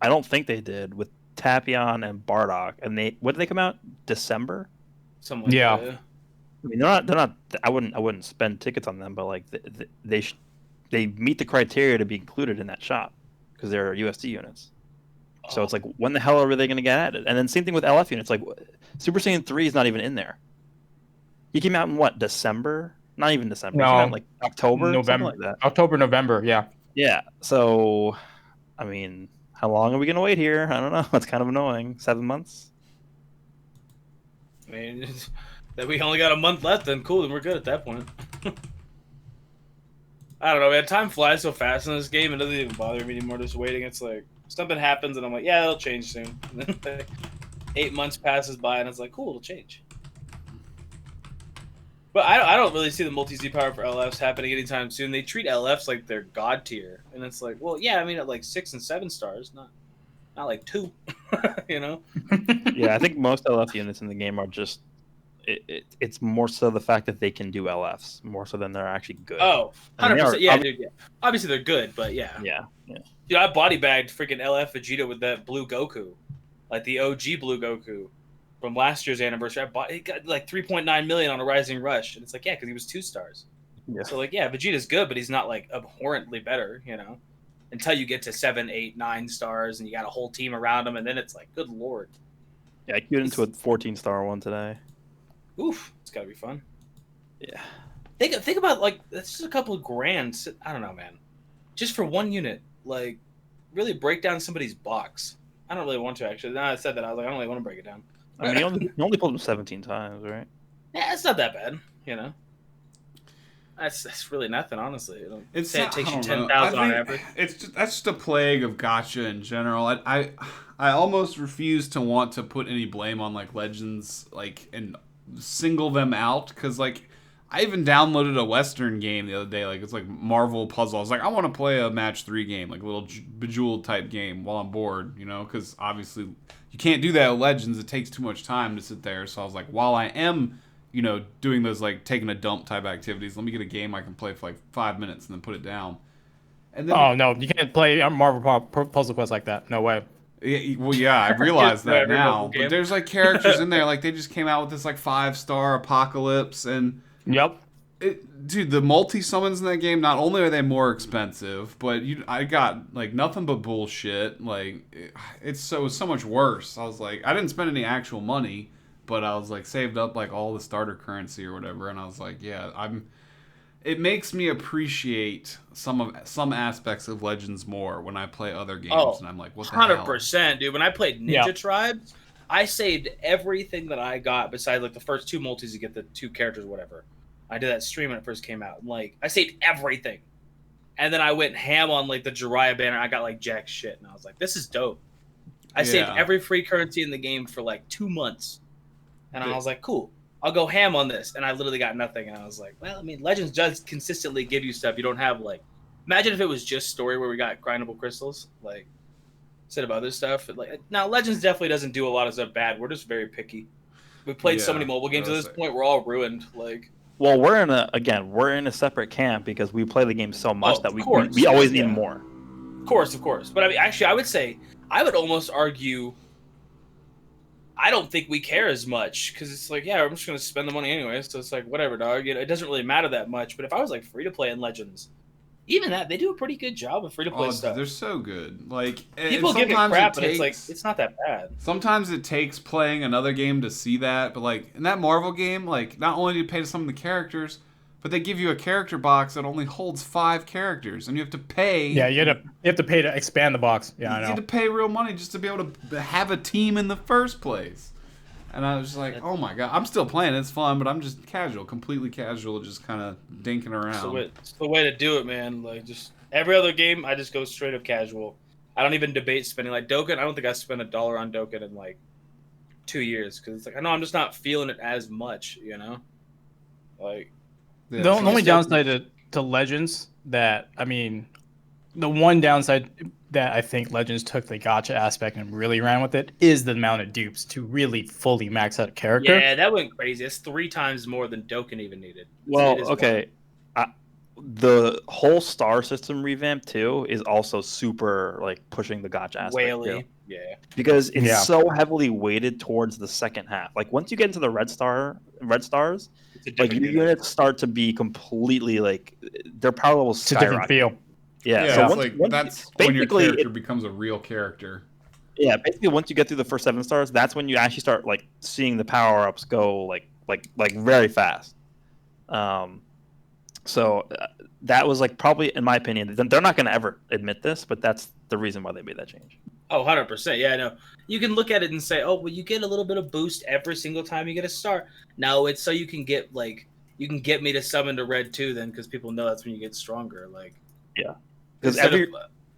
I don't think they did with Tapion and Bardock. And when did they come out? December. Something like that. I mean, they're not. I wouldn't spend tickets on them, but like they meet the criteria to be included in that shop because they're USD units. So it's like, when the hell are they going to get added? And then same thing with LF units. Like, Super Saiyan 3 is not even in there. He came out in what, December? Not even December. No, he came out in like October, November. Something like that. October, November, yeah. Yeah. So, I mean, how long are we going to wait here? I don't know. It's kind of annoying. 7 months. I mean, that we only got a month left. Then cool. Then we're good at that point. I don't know, man. Time flies so fast in this game. It doesn't even bother me anymore. Just waiting. It's like something happens, and I'm like, yeah, it'll change soon. And then like, 8 months passes by, and it's like, cool, it'll change. But I don't really see the multi-Z power for LFs happening anytime soon. They treat LFs like they're god tier, and it's like, well, yeah, I mean, at like 6 and 7 stars, not like 2, Yeah, I think most LF units in the game are just. It's more so the fact that they can do LFs more so than they're actually good. Oh, 100%. I mean, Yeah, dude. Yeah. Obviously, they're good, but yeah. Yeah. Dude, I body bagged freaking LF Vegeta with that blue Goku, like the OG blue Goku from last year's anniversary. It got like 3.9 million on a Rising Rush, and it's like, yeah, because he was 2 stars. Yeah. So like, yeah, Vegeta's good, but he's not like abhorrently better, until you get to 7, 8, 9 stars, and you got a whole team around him, and then it's like, good lord. Yeah, I queued into a 14-star one today. Oof, it's gotta be fun. Yeah. Think about like that's just a couple of grand. I don't know, man. Just for one unit, like really break down somebody's box. I don't really want to actually. Now I said that I was like, I don't really want to break it down. I mean, you only pulled them 17 times, right? Yeah, it's not that bad, That's really nothing, honestly. It takes you 10,000 on average. That's just a plague of gacha in general. I almost refuse to want to put any blame on like Legends, like and single them out, because like I even downloaded a Western game the other day, like it's like Marvel Puzzle. I was like, I want to play a match 3 game, like a little Bejeweled type game while I'm bored, because obviously you can't do that with Legends. It takes too much time to sit there. So I was like, while I am doing those like taking a dump type activities, let me get a game I can play for like 5 minutes and then put it down. And then no, you can't play Marvel Puzzle Quest like that. No way. Well, yeah, I realize that now. But there's like characters in there, like they just came out with this like 5-star Apocalypse, and yep. Dude, the multi summons in that game, not only are they more expensive, but I got like nothing but bullshit. Like it's so much worse. I was like, I didn't spend any actual money, but I was like saved up like all the starter currency or whatever, and I was like, yeah, it makes me appreciate some aspects of Legends more when I play other games, Oh, and I'm like, what the hell? 100%, dude. When I played Ninja Tribes, I saved everything that I got besides like the first 2 multis to get the 2 characters or whatever. I did that stream when it first came out. Like, I saved everything. And then I went ham on like the Jiraiya banner. I got like jack shit, and I was like, "This is dope." I saved every free currency in the game for like 2 months, and I was like, "Cool, I'll go ham on this." And I literally got nothing, and I was like, "Well, I mean, Legends does consistently give you stuff. You don't have like, imagine if it was just story where we got grindable crystals, like instead of other stuff. Like now, Legends definitely doesn't do a lot of stuff bad. We're just very picky. We played so many mobile games at this point. We're all ruined. Like." Well, we're in a separate camp because we play the game so much that we always need more. Of course. But I mean, actually, I would almost argue, I don't think we care as much because it's like, yeah, I'm just going to spend the money anyway. So it's like, whatever, dog. It doesn't really matter that much. But if I was like free to play in Legends, even that, they do a pretty good job of free to play stuff. They're so good. Like, people give it crap, but it's like, it's not that bad. Sometimes it takes playing another game to see that, but like in that Marvel game, like not only do you pay to some of the characters, but they give you a character box that only holds 5 characters, and you have to pay. Yeah, you have to pay to expand the box. Yeah, I know. You have to pay real money just to be able to have a team in the first place. And I was just like, oh my god, I'm still playing. It's fun, but I'm just casual, completely casual, just kind of dinking around. It's the way to do it, man. Like, just every other game, I just go straight up casual. I don't even debate spending. Like, Dokkan, I don't think I spent $1 on Dokkan in, like, 2 years. Because it's like, I know I'm just not feeling it as much, you know? Like... Yeah, the only downside to Legends that, I mean, the one downside that I think Legends took the gacha aspect and really ran with it is the amount of dupes to really fully max out a character. Yeah, that went crazy. It's 3 times more than Dokkan even needed. Well, okay. The whole star system revamp too is also super like pushing the gacha aspect. Whaley. Too. Yeah. Because it's so heavily weighted towards the second half. Like once you get into the red stars, like your units start to be completely like their power levels skyrocket. It's a different feel. Yeah, so that's when your character becomes a real character. Yeah, basically once you get through the first 7 stars, that's when you actually start like seeing the power ups go like very fast. So that was like probably, in my opinion, they're not going to ever admit this, but that's the reason why they made that change. Oh, 100%. Yeah, I know. You can look at it and say, oh, well, you get a little bit of boost every single time you get a star. No, it's so you can get me to summon to red too, then, because people know that's when you get stronger. Like, yeah, because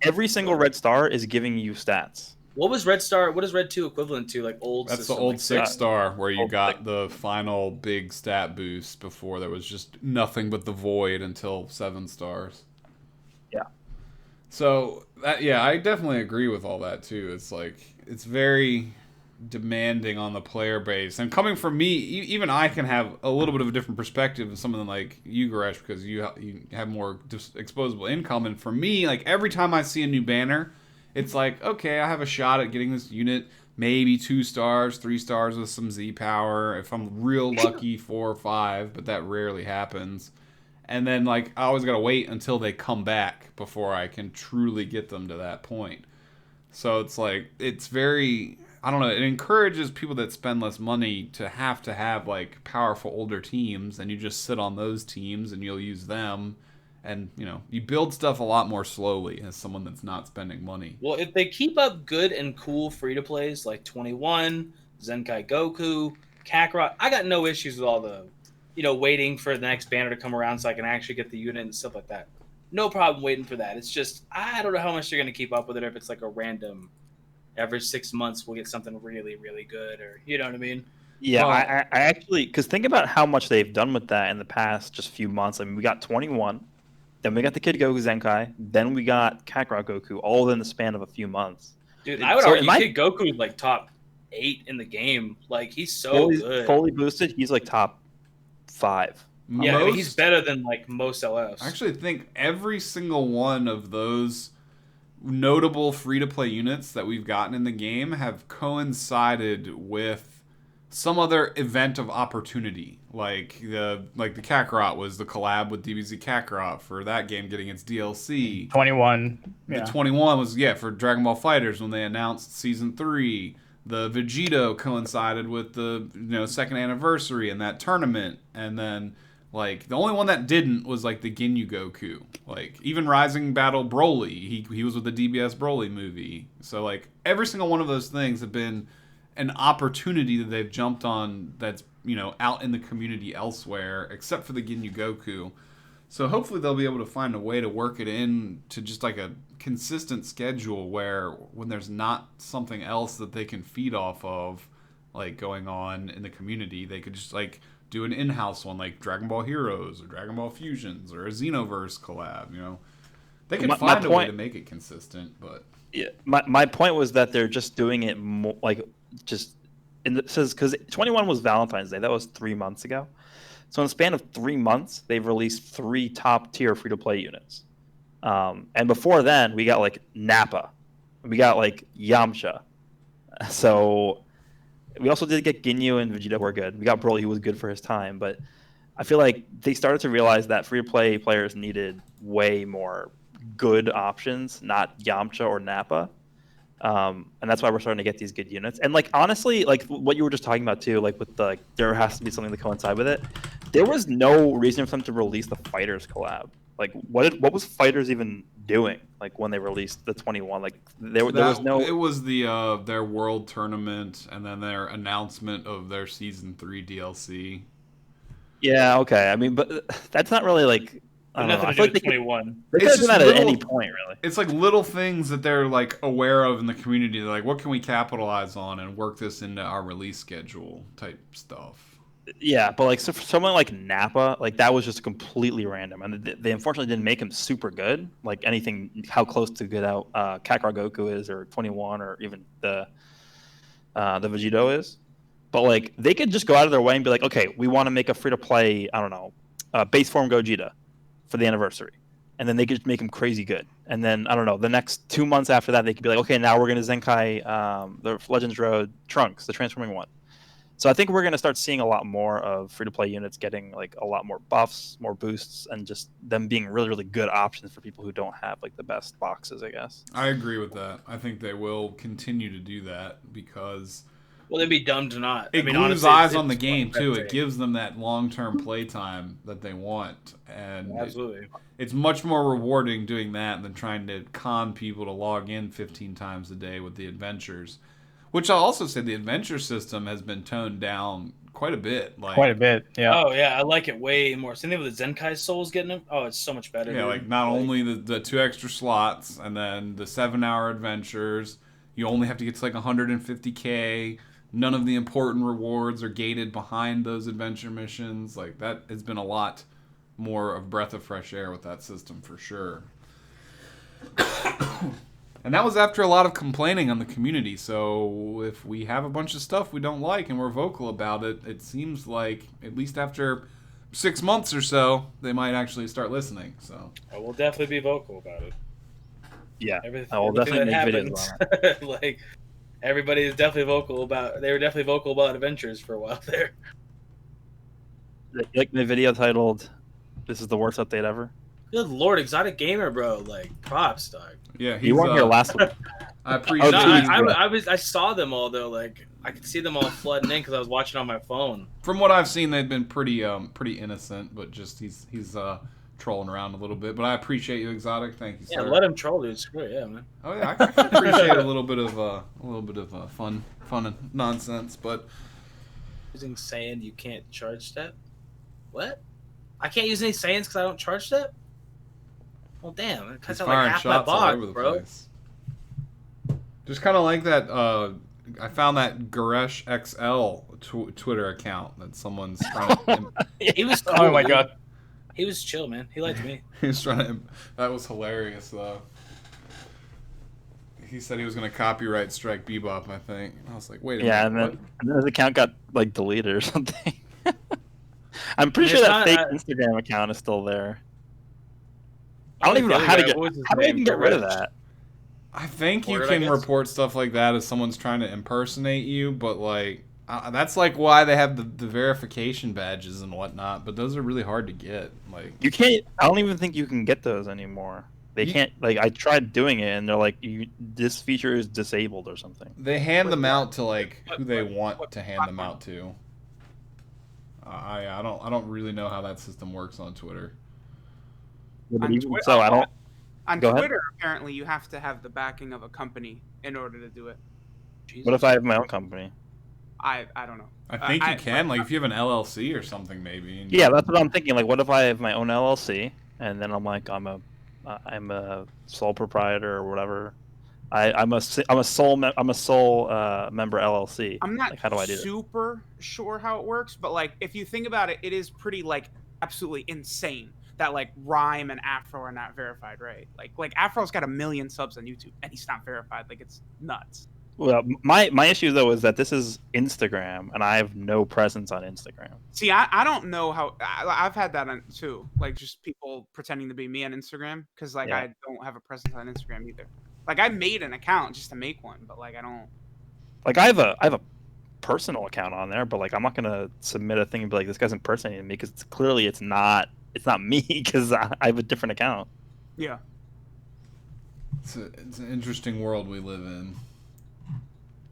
every single red star is giving you stats. What was red star? What is red 2 equivalent to? Like old. That's the old like 6 star where you got the final big stat boost before there was just nothing but the void until 7 stars. Yeah. So I definitely agree with all that too. It's like it's very demanding on the player base, and coming from me, even I can have a little bit of a different perspective than someone like you, Goresh, because you have more exposable income. And for me, like every time I see a new banner, it's like, okay, I have a shot at getting this unit, maybe 2 stars, 3 stars with some Z power. If I'm real lucky, 4 or 5, but that rarely happens. And then, like, I always gotta wait until they come back before I can truly get them to that point. So it's like, it's very, I don't know, it encourages people that spend less money to have, like, powerful older teams, and you just sit on those teams and you'll use them. And, you know, you build stuff a lot more slowly as someone that's not spending money. Well, if they keep up good and cool free-to-plays like 21, Zenkai Goku, Kakarot, I got no issues with all the, waiting for the next banner to come around so I can actually get the unit and stuff like that. No problem waiting for that. It's just, I don't know how much they're going to keep up with it, or if it's like a random, every 6 months we'll get something really, really good, or, you know what I mean? Yeah, I actually, because think about how much they've done with that in the past just few months. I mean, we got 21. Then we got the Kid Goku Zenkai. Then we got Kakarot Goku, all within the span of a few months. Dude, I would argue Kid Goku is like top 8 in the game. Like, he's so good. Fully boosted, he's like top 5. Yeah, I mean, he's better than like most LFs. I actually think every single one of those notable free-to-play units that we've gotten in the game have coincided with some other event of opportunity, like the Kakarot was the collab with DBZ Kakarot for that game getting its DLC. 21. The 21 was for Dragon Ball FighterZ when they announced Season 3. The Vegito coincided with the 2nd anniversary and that tournament, and then Like, the only one that didn't was, like, the Ginyu Goku. Like, even Rising Battle Broly, he was with the DBS Broly movie. So, like, every single one of those things have been an opportunity that they've jumped on that's, you know, out in the community elsewhere, except for the Ginyu Goku. So hopefully they'll be able to find a way to work it in to just, like, a consistent schedule where when there's not something else that they can feed off of, like, going on in the community, they could just, like, do an in-house one like Dragon Ball Heroes or Dragon Ball Fusions or a Xenoverse collab. You know, they can find a way to make it consistent. But yeah, my point was that they're just doing it more, like, just in the says because 21 was Valentine's Day. That was 3 months ago. So in the span of 3 months, they've released 3 top-tier free-to-play units. And before then, we got like Nappa, we got like Yamcha. So we also did get Ginyu and Vegeta were good. We got Broly, who was good for his time, but I feel like they started to realize that free-to-play players needed way more good options, not Yamcha or Nappa. And that's why we're starting to get these good units. And like honestly, like what you were just talking about too, like with the there has to be something to coincide with it. There was no reason for them to release the Fighters collab. Like what was Fighters even doing? Like when they released the 21, like there was no. It was the their world tournament and then their announcement of their season 3 DLC. Yeah, okay. I mean, but that's not really like. I don't know. I feel like 21. They could have done that at any point, really. It's like little things that they're like aware of in the community. They're like, what can we capitalize on and work this into our release schedule type stuff. Yeah, but like so for someone like Nappa, like that was just completely random, and they unfortunately didn't make him super good. Like anything, how close to good out Kakarot Goku is, or 21, or even the Vegito is. But like they could just go out of their way and be like, okay, we want to make a free to play, I don't know, base form Gogeta for the anniversary, and then they could just make him crazy good. And then I don't know, the next 2 months after that, they could be like, okay, now we're gonna Zenkai the Legends Road Trunks, the transforming one. So I think we're going to start seeing a lot more of free-to-play units getting like a lot more buffs, more boosts, and just them being really, really good options for people who don't have like the best boxes, I guess. I agree with that. I think they will continue to do that because Well, they'd be dumb to not. it I mean, glues honestly, eyes it's on the game too. fantastic. It gives them that long-term play time that they want, and Absolutely. it's much more rewarding doing that than trying to con people to log in 15 times a day with the adventures. Which I'll also say the adventure system has been toned down quite a bit. Like, Quite a bit, yeah. Oh yeah, I like it way more. Same thing with the Zenkai Souls getting them. Oh, it's so much better. yeah, dude. like not only the 2 extra slots and then the 7-hour adventures, you only have to get to like 150k. None of the important rewards are gated behind those adventure missions. Like that has been a lot more of breath of fresh air with that system for sure. And that was after a lot of complaining on the community. So if we have a bunch of stuff we don't like and we're vocal about it, it seems like at least after 6 months or so, they might actually start listening. So I will definitely be vocal about it. Yeah, Everything, I will definitely make videos on it. Like everybody is definitely vocal about. They were definitely vocal about adventures for a while there. like the video titled "This is the worst update ever." Good lord, Exotic Gamer, bro! Like props, dog. yeah, You weren't here last week. I appreciate. No, Oh, I saw them all though. Like I could see them all flooding in because I was watching on my phone. From what I've seen, they've been pretty innocent, but just he's trolling around a little bit. But I appreciate you, Exotic. Thank you, Yeah, sir. let him troll, dude. Screw it, yeah, man. Oh yeah, I can appreciate a little bit of fun and nonsense, but. Using sand, you can't charge that. What? I can't use any sands because I don't charge that. Well, damn, it cuts He's out like firing half my shots all over box, the bro. place. Just kind of like that. I found that Goresh XL Twitter account that someone's trying to. He was cool, Oh my dude. god. He was chill, man. He liked me. He's trying to. That was hilarious, though. He said he was going to copyright strike Bebop. I think. I was like, wait a Yeah, minute. and then his account got like deleted or something. I'm pretty It's sure that not- fake Instagram account is still there. I don't even know The how to other get. guy, what was his How do I name? even get rid of Goresh? that? I think you Word, I can guess. report stuff like that as someone's trying to impersonate you, but like that's like why they have the verification badges and whatnot. But those are really hard to get. Like You can't. I don't even think you can get those anymore. They can't. Like I tried doing it, and they're like, "This feature is disabled" or something. they hand them out to like who they want to hand them out to. I don't really know how that system works on Twitter. On Even Twi- so, I don't. On Go ahead. Twitter, apparently, you have to have the backing of a company in order to do it. What if I have my own company? I don't know. I think you can, like if you have an LLC or something, maybe. and Yeah, you- that's what I'm thinking. Like, what if I have my own LLC and then I'm like, I'm a sole proprietor or whatever. I'm a sole member LLC. I'm not Like, how do I do that? super sure how it works, but like if you think about it, it is pretty like absolutely insane that like Rhyme and Afro are not verified, right? Like Afro's got 1 million subs on YouTube and he's not verified. Like it's nuts. Well, my issue though is that this is Instagram and I have no presence on Instagram. See, I don't know how I've had that on too. Like just people pretending to be me on Instagram because like Yeah. I don't have a presence on Instagram either. Like I made an account just to make one, but like I don't. Like, I have a personal account on there, but like I'm not gonna submit a thing and be like, this guy's impersonating me because clearly it's not me because I have a different account. Yeah. It's an interesting world we live in.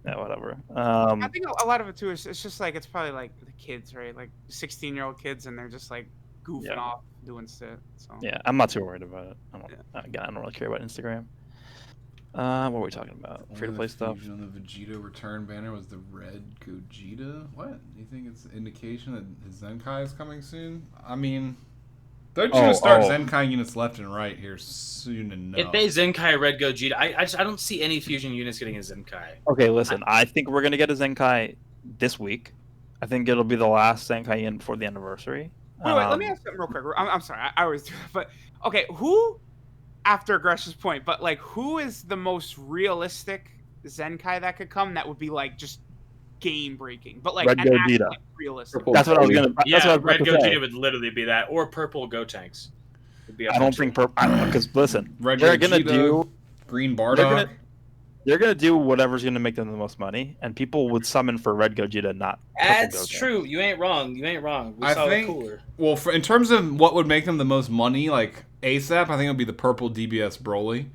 Yeah, whatever. I think a lot of it too is it's just like it's probably like the kids, right? Like 16-year-old kids, and they're just like goofing Yeah. off doing shit. So Yeah, I'm not too worried about it. Yeah. Again, I don't really care about Instagram. What were we talking about? Free to play stuff. On the Vegeta return banner was the red Gogeta. What? Do you think it's an indication that his Zenkai is coming soon? I mean, they're going to start Zenkai units left and right here soon enough. If they Zenkai Red Gogeta, I don't see any fusion units getting a Zenkai. Okay, listen. I think we're gonna get a Zenkai this week. I think it'll be the last Zenkai in before the anniversary. wait, let me ask something real quick. I'm sorry, I always do that, but okay, who? After Gresh's point, but like, who is the most realistic Zenkai that could come that would be like just game breaking, but like Red an Gogeta. actual Realistic. Purple That's what I was gonna. Yeah, That's what I was Red about to say. Gogeta would literally be that, or purple Gotenks. Would be I don't think because listen, Red they're gonna Gogeta, do. Green They're Bardock. gonna do whatever's gonna make them the most money, and people would summon for Red Gogeta, not. Purple That's Gotenks. true. You ain't wrong. You ain't wrong. We I saw think- it cooler. Well, in terms of what would make them the most money, like ASAP, I think it would be the purple DBS Broly.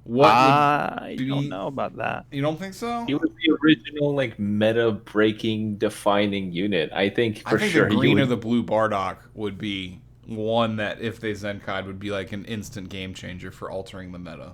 What I be- don't know about that. you don't think so? He was the original like meta breaking defining unit. I think I for think sure the he green would. or the blue Bardock would be one that, if they Zenkai'd, would be like an instant game changer for altering the meta.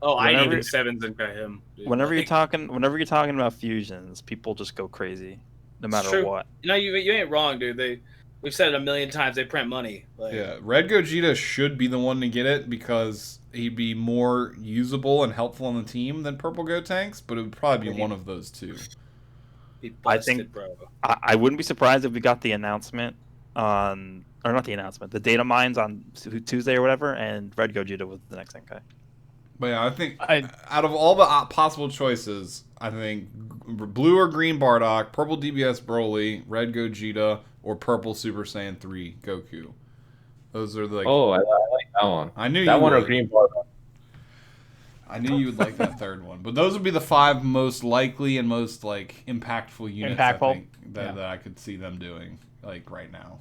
Oh, I Whenever- even seven Zenkai him. dude. Whenever you're Like, talking about fusions, people just go crazy, no matter true. what. No, you ain't wrong, dude. We've said it a million times. They print money. Like, Yeah, Red Gogeta should be the one to get it because he'd be more usable and helpful on the team than Purple Gotenks, but it would probably be one of those two. be I busted, think- bro. I wouldn't be surprised if we got the announcement on, or not the announcement, the data mines on Tuesday or whatever, and Red Gogeta was the next Zenkai. But yeah, I think I- out of all the possible choices, I think blue or green Bardock, purple DBS Broly, red Gogeta, or purple Super Saiyan 3 Goku. Those are the, like, Oh, I like that one. I knew That you one or would. green bar. I knew you would like that third one. But those would be the 5 most likely and most like impactful units I Impactful? think, that, Yeah. that I could see them doing like right now.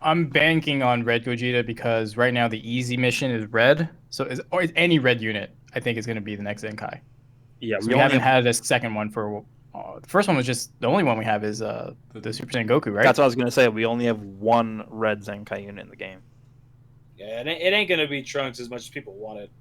I'm banking on Red Gogeta because right now the easy mission is red. So or any red unit, I think is going to be the next Zenkai. Yeah, So we haven't had a second one for. The first one was just the only one we have is the Super Saiyan Goku, right? That's what I was gonna say. We only have one red Zenkai unit in the game. Yeah, it ain't gonna be Trunks as much as people want it.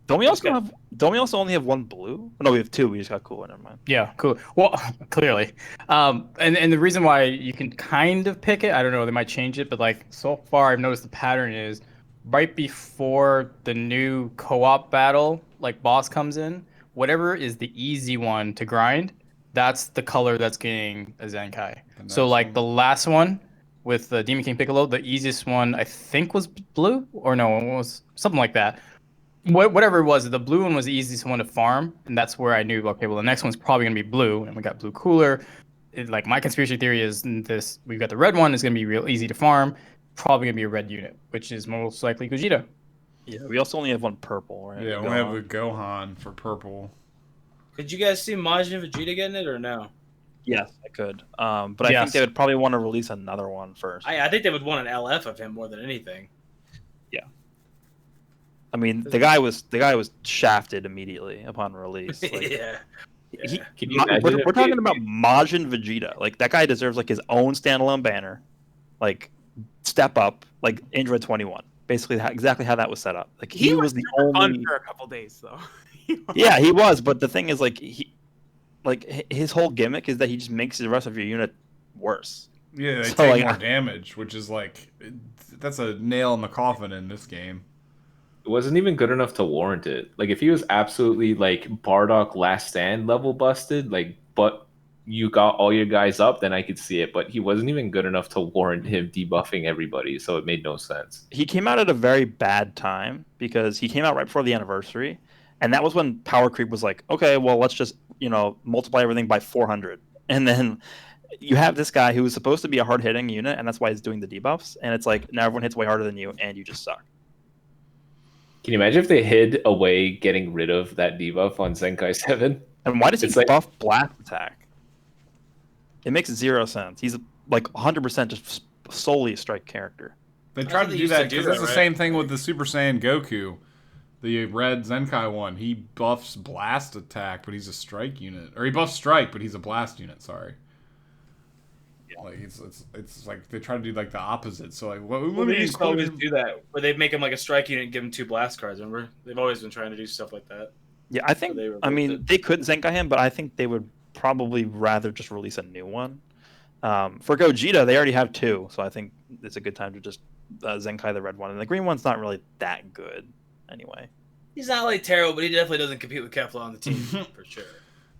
Don't we also Okay. have? Don't we also only have one blue? No, we have two. We just got cool. Never mind. Yeah, cool. Well, clearly, and the reason why you can kind of pick it, I don't know, they might change it, but like so far, I've noticed the pattern is right before the new co-op battle, like boss comes in, whatever is the easy one to grind, that's the color that's getting a Zenkai. The So next like one. the last one with the Demon King Piccolo, the easiest one I think was blue, or no, it was something like that. Whatever it was, the blue one was the easiest one to farm, and that's where I knew, okay, well, the next one's probably gonna be blue, and we got blue cooler. Like my conspiracy theory is this: we've got the red one, is gonna be real easy to farm, probably gonna be a red unit, which is most likely Gogeta. Yeah, we also only have one purple, right? Yeah, we have the Gohan for purple. Could you guys see Majin Vegeta getting it or no? Yes, I could. But I think Yes. they would probably want to release another one first. I think they would want an LF of him more than anything. I mean, the guy was shafted immediately upon release. Like, yeah. he- Can you imagine we're if talking they- about Majin Vegeta. Like that guy deserves like his own standalone banner. like step up, like Android 21. Basically, exactly how that was set up. Like He was the super fun only. for a couple days though. Yeah, he was. But the thing is, like his whole gimmick is that he just makes the rest of your unit worse. Yeah, they So, take like, more damage, which is like that's a nail in the coffin in this game. It wasn't even good enough to warrant it. Like if he was absolutely like Bardock Last Stand level busted, like but you got all your guys up, then I could see it. But he wasn't even good enough to warrant him debuffing everybody, so it made no sense. He came out at a very bad time because he came out right before the anniversary, and that was when power creep was like, okay, well let's just multiply everything by 400, and then you have this guy who was supposed to be a hard hitting unit, and that's why he's doing the debuffs, and it's like now everyone hits way harder than you, and you just suck. Can you imagine if they hid away getting rid of that debuff on Zenkai 7? And why does he It's like- buff blast attack? It makes zero sense. He's like 100% just solely a strike character. They I tried thought to they do used to that do because that, it's the right? same thing with the Super Saiyan Goku, the red Zenkai one. He buffs blast attack, but he's a strike unit, or he buffs strike, but he's a blast unit. Sorry. Like it's like they try to do like the opposite. So like, what? Well, they used to always do that, where they'd make him like a strike unit and give him 2 blast cards. Remember? They've always been trying to do stuff like that. Yeah, I think. They I reversed mean, it. they could Zenkai him, but I think they would probably rather just release a new one. For Gogeta, they already have 2, so I think it's a good time to just Zenkai the red one, and the green one's not really that good anyway. He's not like terrible, but he definitely doesn't compete with Kefla on the team for sure.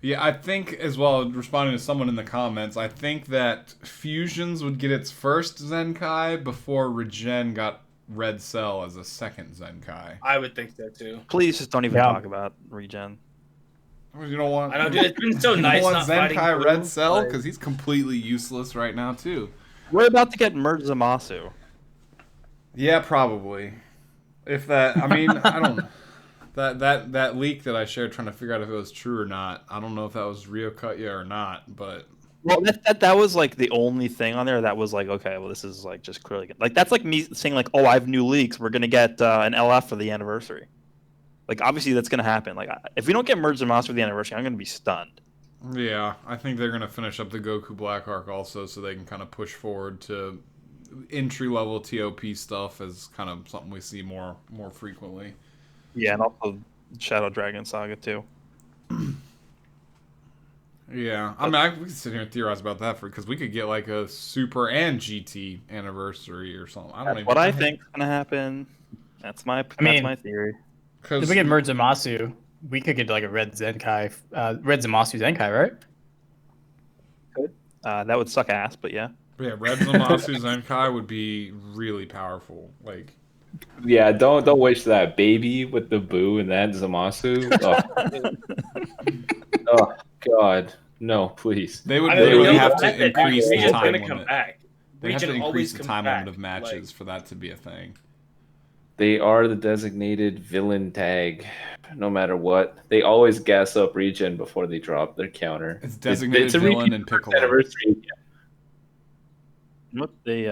Yeah, I think as well, responding to someone in the comments, I think that Fusions would get its first Zenkai before Regen got Red Cell as a second Zenkai. I would think so too. Please just don't even Yeah. talk about Regen. You don't want. I know, dude. It's been so you nice don't not want fighting Zenkai Blue, Red Cell like- because he's completely useless right now too. We're about to get merged Zamasu. Yeah, probably. If that, I mean, I don't. That leak that I shared trying to figure out if it was true or not. I don't know if that was Rio Kutya or not, but Well, that was like the only thing on there that was like, okay, well, this is like just clearly like that's like me saying like, oh, I have new leaks. We're gonna get an LF for the anniversary. Like obviously that's gonna happen. Like if we don't get merged Zamasu for the anniversary, I'm gonna be stunned. yeah, I think they're gonna finish up the Goku Black Arc also, so they can kind of push forward to entry level TOP stuff as kind of something we see more frequently. Yeah, and also Shadow Dragon Saga too. Yeah, I mean, we could sit here and theorize about that because we could get like a Super and GT anniversary or something. I don't That's even. what I think is gonna happen. That's my theory. If we get merged Zamasu, we could get like a red Zenkai, red Zamasu Zenkai, right? That would suck ass, but yeah. Yeah, Red Zamasu Zenkai would be really powerful. Like, Yeah, don't wish that baby with the boo and that Zamasu. Oh, oh God, no, please. they would I mean, really we know have the to fact that increase the Region's time gonna come limit. back. They have to Region increase always the comes time back, limit of matches like- for that to be a thing. They are the designated villain tag. No matter what, they always gas up Regen before they drop their counter. It's designated a villain repeat and Piccolo. anniversary. What they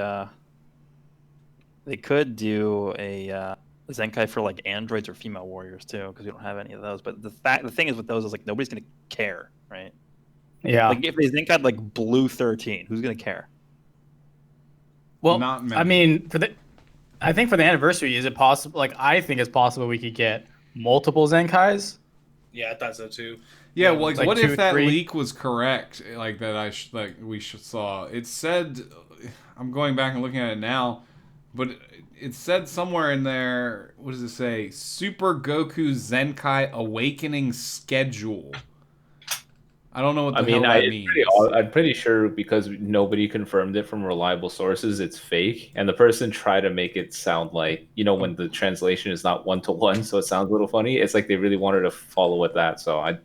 could do a Zenkai for like androids or female warriors too, because we don't have any of those. But the thing is with those is like nobody's gonna care, right? Yeah. Like if they Zenkai like Blue 13, who's gonna care? Well, Not many. I mean, I think for the anniversary, is it possible? Like, I think it's possible we could get multiple Zenkais. Yeah, I thought so too. Yeah, well, like, Like what 2, if that 3? leak was correct? Like that we saw. It said, I'm going back and looking at it now, but it said somewhere in there. What does it say? Super Goku Zenkai Awakening Schedule. I don't know what the hell that means. I'm pretty sure because nobody confirmed it from reliable sources, it's fake. And the person tried to make it sound like, when the translation is not 1-to-1, so it sounds a little funny. It's like they really wanted to follow with that. So I'm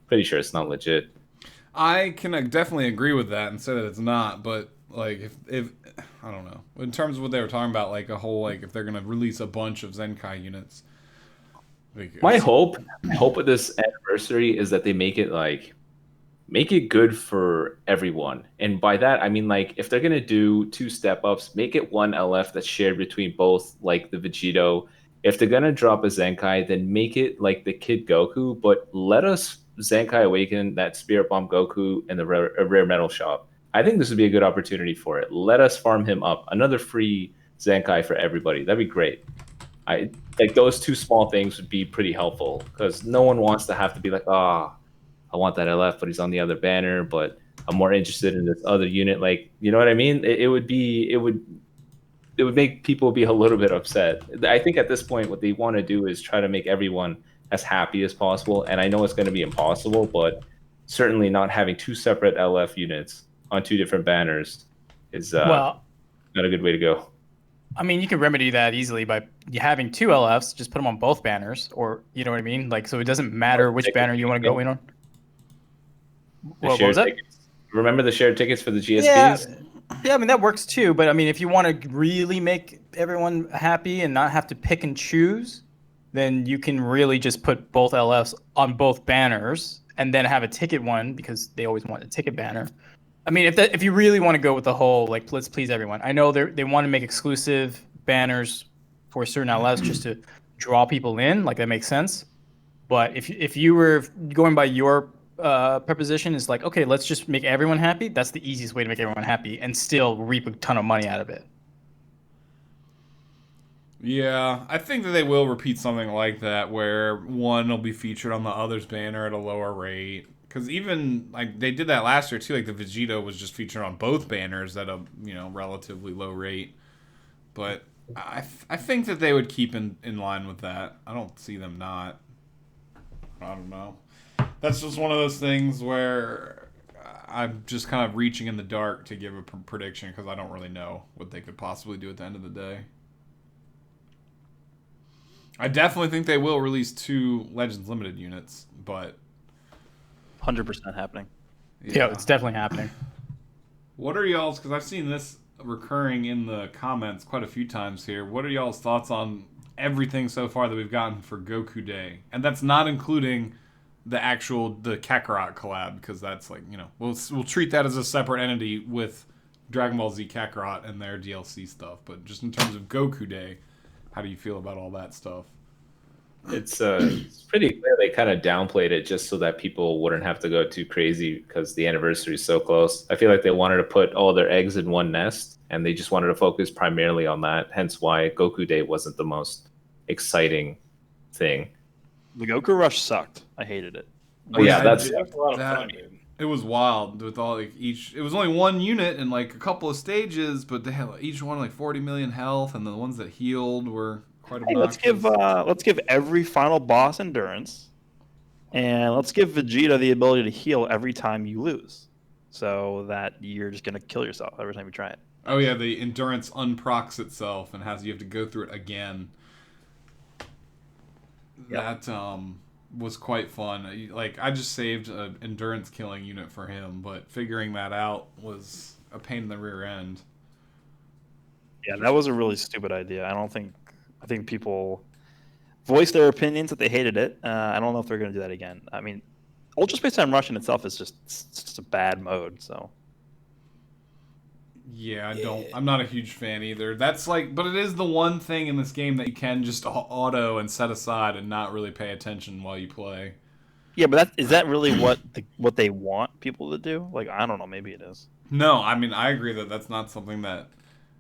pretty sure it's not legit. I can definitely agree with that and say that it's not, but like if I don't know. In terms of what they were talking about, like a whole like if they're gonna release a bunch of Zenkai units. My hope with this anniversary is that they make it good for everyone. And by that I mean like if they're gonna do 2 step ups, make it one LF that's shared between both, like the Vegito. If they're gonna drop a Zenkai, then make it like the Kid Goku, but let us Zenkai awaken that Spirit Bomb Goku in the rare metal shop. I think this would be a good opportunity for it. Let us farm him up. Another free Zenkai for everybody. That'd be great. I like those two small things would be pretty helpful because no one wants to have to be like, I want that LF, but he's on the other banner, but I'm more interested in this other unit. Like, you know what I mean? It would make people be a little bit upset. I think at this point, what they want to do is try to make everyone as happy as possible. And I know it's going to be impossible, but certainly not having two separate LF units on two different banners is Well, not a good way to go. I mean, you can remedy that easily by having two LFs. Just put them on both banners, or you know what I mean. Like, so it doesn't matter which banner you want to go in on. What was that? Tickets. Remember the shared tickets for the GSPs? Yeah, I mean that works too. But I mean, if you want to really make everyone happy and not have to pick and choose, then you can really just put both LFs on both banners and then have a ticket one because they always want a ticket banner. I mean, if you really want to go with the whole like let's please everyone, I know they want to make exclusive banners for certain LFs just to draw people in, like that makes sense. But if you were going by your preposition, is like okay, let's just make everyone happy. That's the easiest way to make everyone happy and still reap a ton of money out of it. Yeah, I think that they will repeat something like that where one will be featured on the other's banner at a lower rate. Because even like they did that last year too. Like the Vegeta was just featured on both banners at a relatively low rate. But I think that they would keep in line with that. I don't see them not. I don't know. That's just one of those things where I'm just kind of reaching in the dark to give a prediction because I don't really know what they could possibly do at the end of the day. I definitely think they will release 2 Legends Limited units, but 100% happening. Yeah, it's definitely happening. What are y'all's, because I've seen this recurring in the comments quite a few times here, what are y'all's thoughts on everything so far that we've gotten for Goku Day? And that's not including the Kakarot collab, because that's like, we'll treat that as a separate entity with Dragon Ball Z Kakarot and their DLC stuff. But just in terms of Goku Day, how do you feel about all that stuff? It's pretty clear they kind of downplayed it just so that people wouldn't have to go too crazy because the anniversary is so close. I feel like they wanted to put all their eggs in one nest, and they just wanted to focus primarily on that. Hence why Goku Day wasn't the most exciting thing. The Goku Rush sucked. I hated it. Oh yeah, that's a lot of fun, dude. It was wild with all like each. It was only one unit and like a couple of stages, but they had each one like 40 million health, and the ones that healed were quite obnoxious. Let's give every final boss endurance, and let's give Vegeta the ability to heal every time you lose, so that you're just gonna kill yourself every time you try it. Oh yeah, the endurance unprocs itself and you have to go through it again. Yep. That was quite fun. Like I just saved an endurance killing unit for him, but figuring that out was a pain in the rear end. Yeah, that was a really stupid idea. I think people voiced their opinions that they hated it. I don't know if they're going to do that again. I mean, Ultra Space Time Rush in itself is just a bad mode. So yeah, I'm not a huge fan either. That's like, but it is the one thing in this game that you can just auto and set aside and not really pay attention while you play. Yeah, but is that really what they want people to do? Like, I don't know. Maybe it is. No, I mean, I agree that that's not something that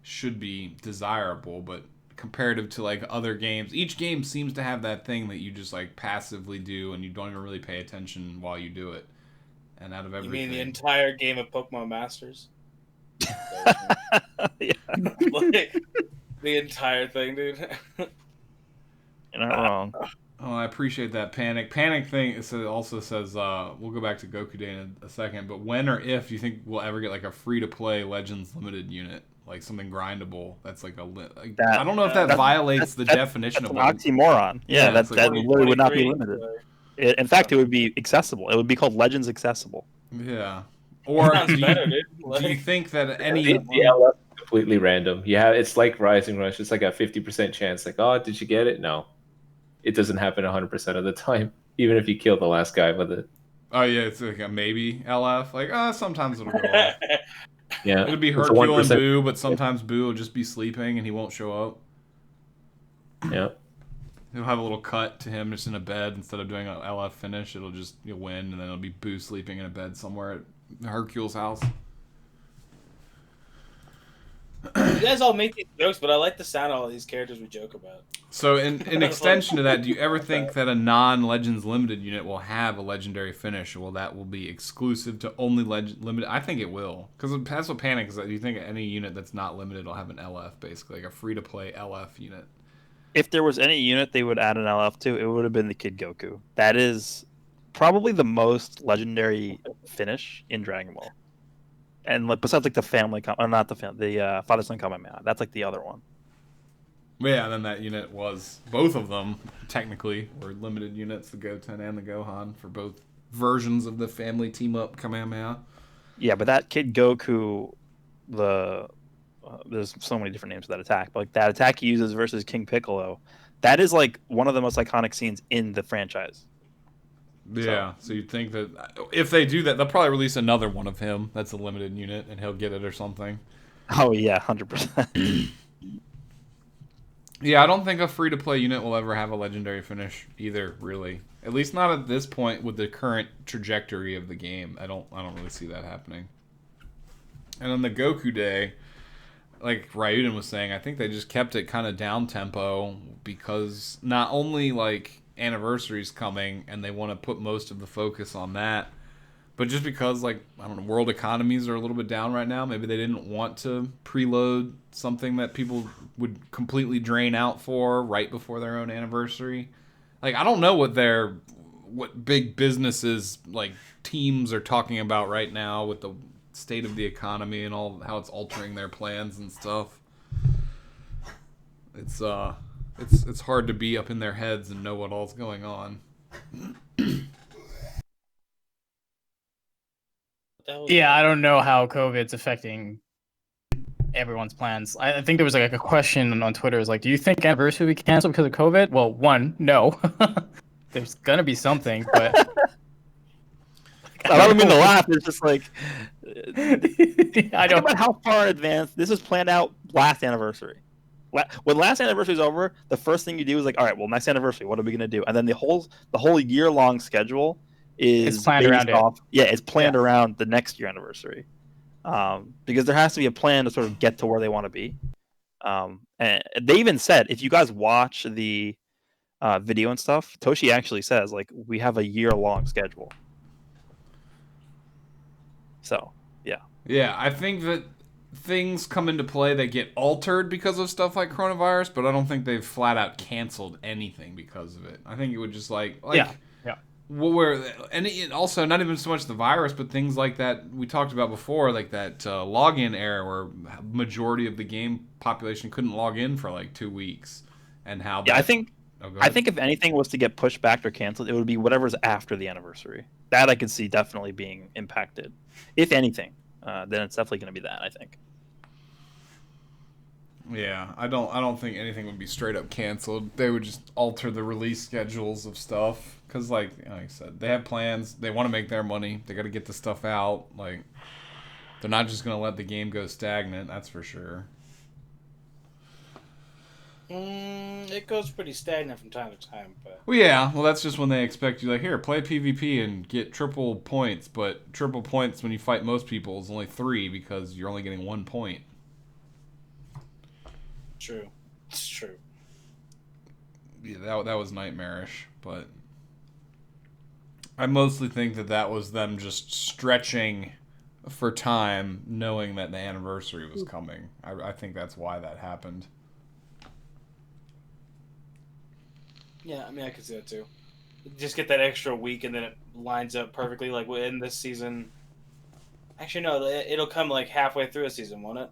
should be desirable, but comparative to like other games, each game seems to have that thing that you just like passively do and you don't even really pay attention while you do it. And out of everything, You mean the entire game of Pokemon Masters? Yeah. Like, the entire thing, dude. You're not wrong. Oh, I appreciate that panic thing. It also says we'll go back to Goku Day in a second, but when or if do you think we'll ever get like a free to play Legends Limited unit, like something grindable? That's like I don't know if that violates the definition of an oxymoron. Yeah, that literally would not be limited. In fact, it would be accessible. It would be called Legends Accessible. Yeah. Or do you think that any the LF is completely random? Yeah, it's like Rising Rush. It's like a 50% chance. Like, oh, did you get it? No, it doesn't happen 100% of the time. Even if you kill the last guy with it. Oh yeah, it's like a maybe LF. Like, sometimes it'll go off. Yeah, it'll be Hercule and Boo, but sometimes Boo will just be sleeping and he won't show up. Yeah. He'll have a little cut to him just in a bed instead of doing an LF finish. It'll just you'll win, and then it'll be Boo sleeping in a bed somewhere at Hercule's house. guys all make these jokes, but I like the sound of all these characters we joke about. So in extension to that, do you ever think that a non-Legends Limited unit will have a legendary finish? Or will that be exclusive to only Limited? I think it will. Because that's what Panic is. Do you think any unit that's not limited will have an LF, basically, like a free-to-play LF unit? If there was any unit they would add an LF to, it would have been the Kid Goku. That is probably the most legendary finish in Dragon Ball. And like besides like the family, not the family, the Father Son Kamehameha. That's like the other one. Yeah, and then that unit was, both of them, technically, were limited units, the Goten and the Gohan, for both versions of the family team-up Kamehameha. Yeah, but that Kid Goku, there's so many different names for that attack, but like that attack he uses versus King Piccolo, that is like one of the most iconic scenes in the franchise. Yeah, so you'd think that if they do that, they'll probably release another one of him that's a limited unit, and he'll get it or something. Oh, yeah, 100%. Yeah, I don't think a free-to-play unit will ever have a legendary finish either, really. At least not at this point with the current trajectory of the game. I don't really see that happening. And on the Goku Day, like Raiyuden was saying, I think they just kept it kind of down-tempo because not only, like, anniversary's coming and they want to put most of the focus on that, but just because, like, I don't know, world economies are a little bit down right now. Maybe they didn't want to preload something that people would completely drain out for right before their own anniversary. Like, I don't know what big businesses, like, teams are talking about right now with the state of the economy and all how it's altering their plans and stuff. It's hard to be up in their heads and know what all's going on. Yeah, I don't know how COVID's affecting everyone's plans. I think there was like a question on Twitter. It was like, do you think anniversary will be canceled because of COVID? Well, one, no. There's gonna be something, but I don't mean to laugh. It's just like I don't. Think about how far advanced this is planned out. Last anniversary. When last anniversary is over, the first thing you do is like, all right, well, next anniversary, what are we gonna do? And then the whole year-long schedule is It's planned around it. Yeah, it's planned around the next year anniversary, because there has to be a plan to sort of get to where they want to be. And they even said, if you guys watch the video and stuff, Toshi actually says like we have a year-long schedule. So yeah, I think that things come into play that get altered because of stuff like coronavirus, but I don't think they've flat out canceled anything because of it. I think it would just like Yeah. and also not even so much the virus, but things like that we talked about before, like that login error where majority of the game population couldn't log in for like 2 weeks, and how that, I think if anything was to get pushed back or canceled, it would be whatever's after the anniversary. That I could see definitely being impacted. If anything, then it's definitely going to be that, I think. Yeah, I don't think anything would be straight up canceled. They would just alter the release schedules of stuff because, like I said, they have plans. They want to make their money. They got to get the stuff out. Like, they're not just going to let the game go stagnant. That's for sure. It goes pretty stagnant from time to time, but Well, yeah. Well, that's just when they expect you, like, here, play PvP and get triple points. But triple points when you fight most people is only 3 because you're only getting 1 point. true. It's true. Yeah, that was nightmarish. But I mostly think that was them just stretching for time, knowing that the anniversary was coming. I think that's why that happened. Yeah, I mean, I could see that too. Just get that extra week, and then it lines up perfectly. Like in this season, actually, no, it'll come like halfway through a season, won't it?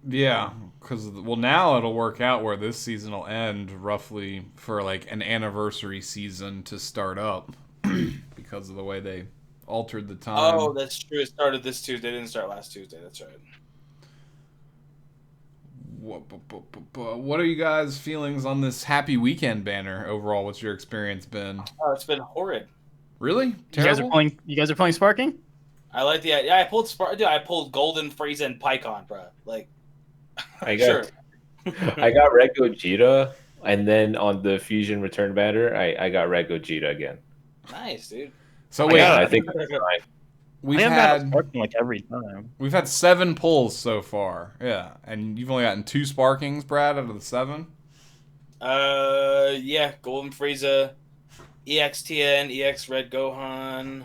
Yeah, because, well, now it'll work out where this season will end roughly for like an anniversary season to start up because of the way they altered the time. Oh, that's true. It started this Tuesday. It didn't start last Tuesday. That's right. What are you guys' feelings on this Happy Weekend banner overall? What's your experience been? Oh, it's been horrid. Really? You guys are playing Sparking? I like the yeah. I pulled Dude, I pulled Golden, Frieza, and Pycon, bro. Like, I got I got Red Gogeta, and then on the Fusion Return banner, I got Red Gogeta again. Nice, dude. So wait, I think that's fine. we've I haven't had sparking like every time. we've had 7 pulls so far. Yeah, and you've only gotten 2 sparkings, Brad, out of the 7. Yeah, Golden Frieza, EXTN, EX Red Gohan,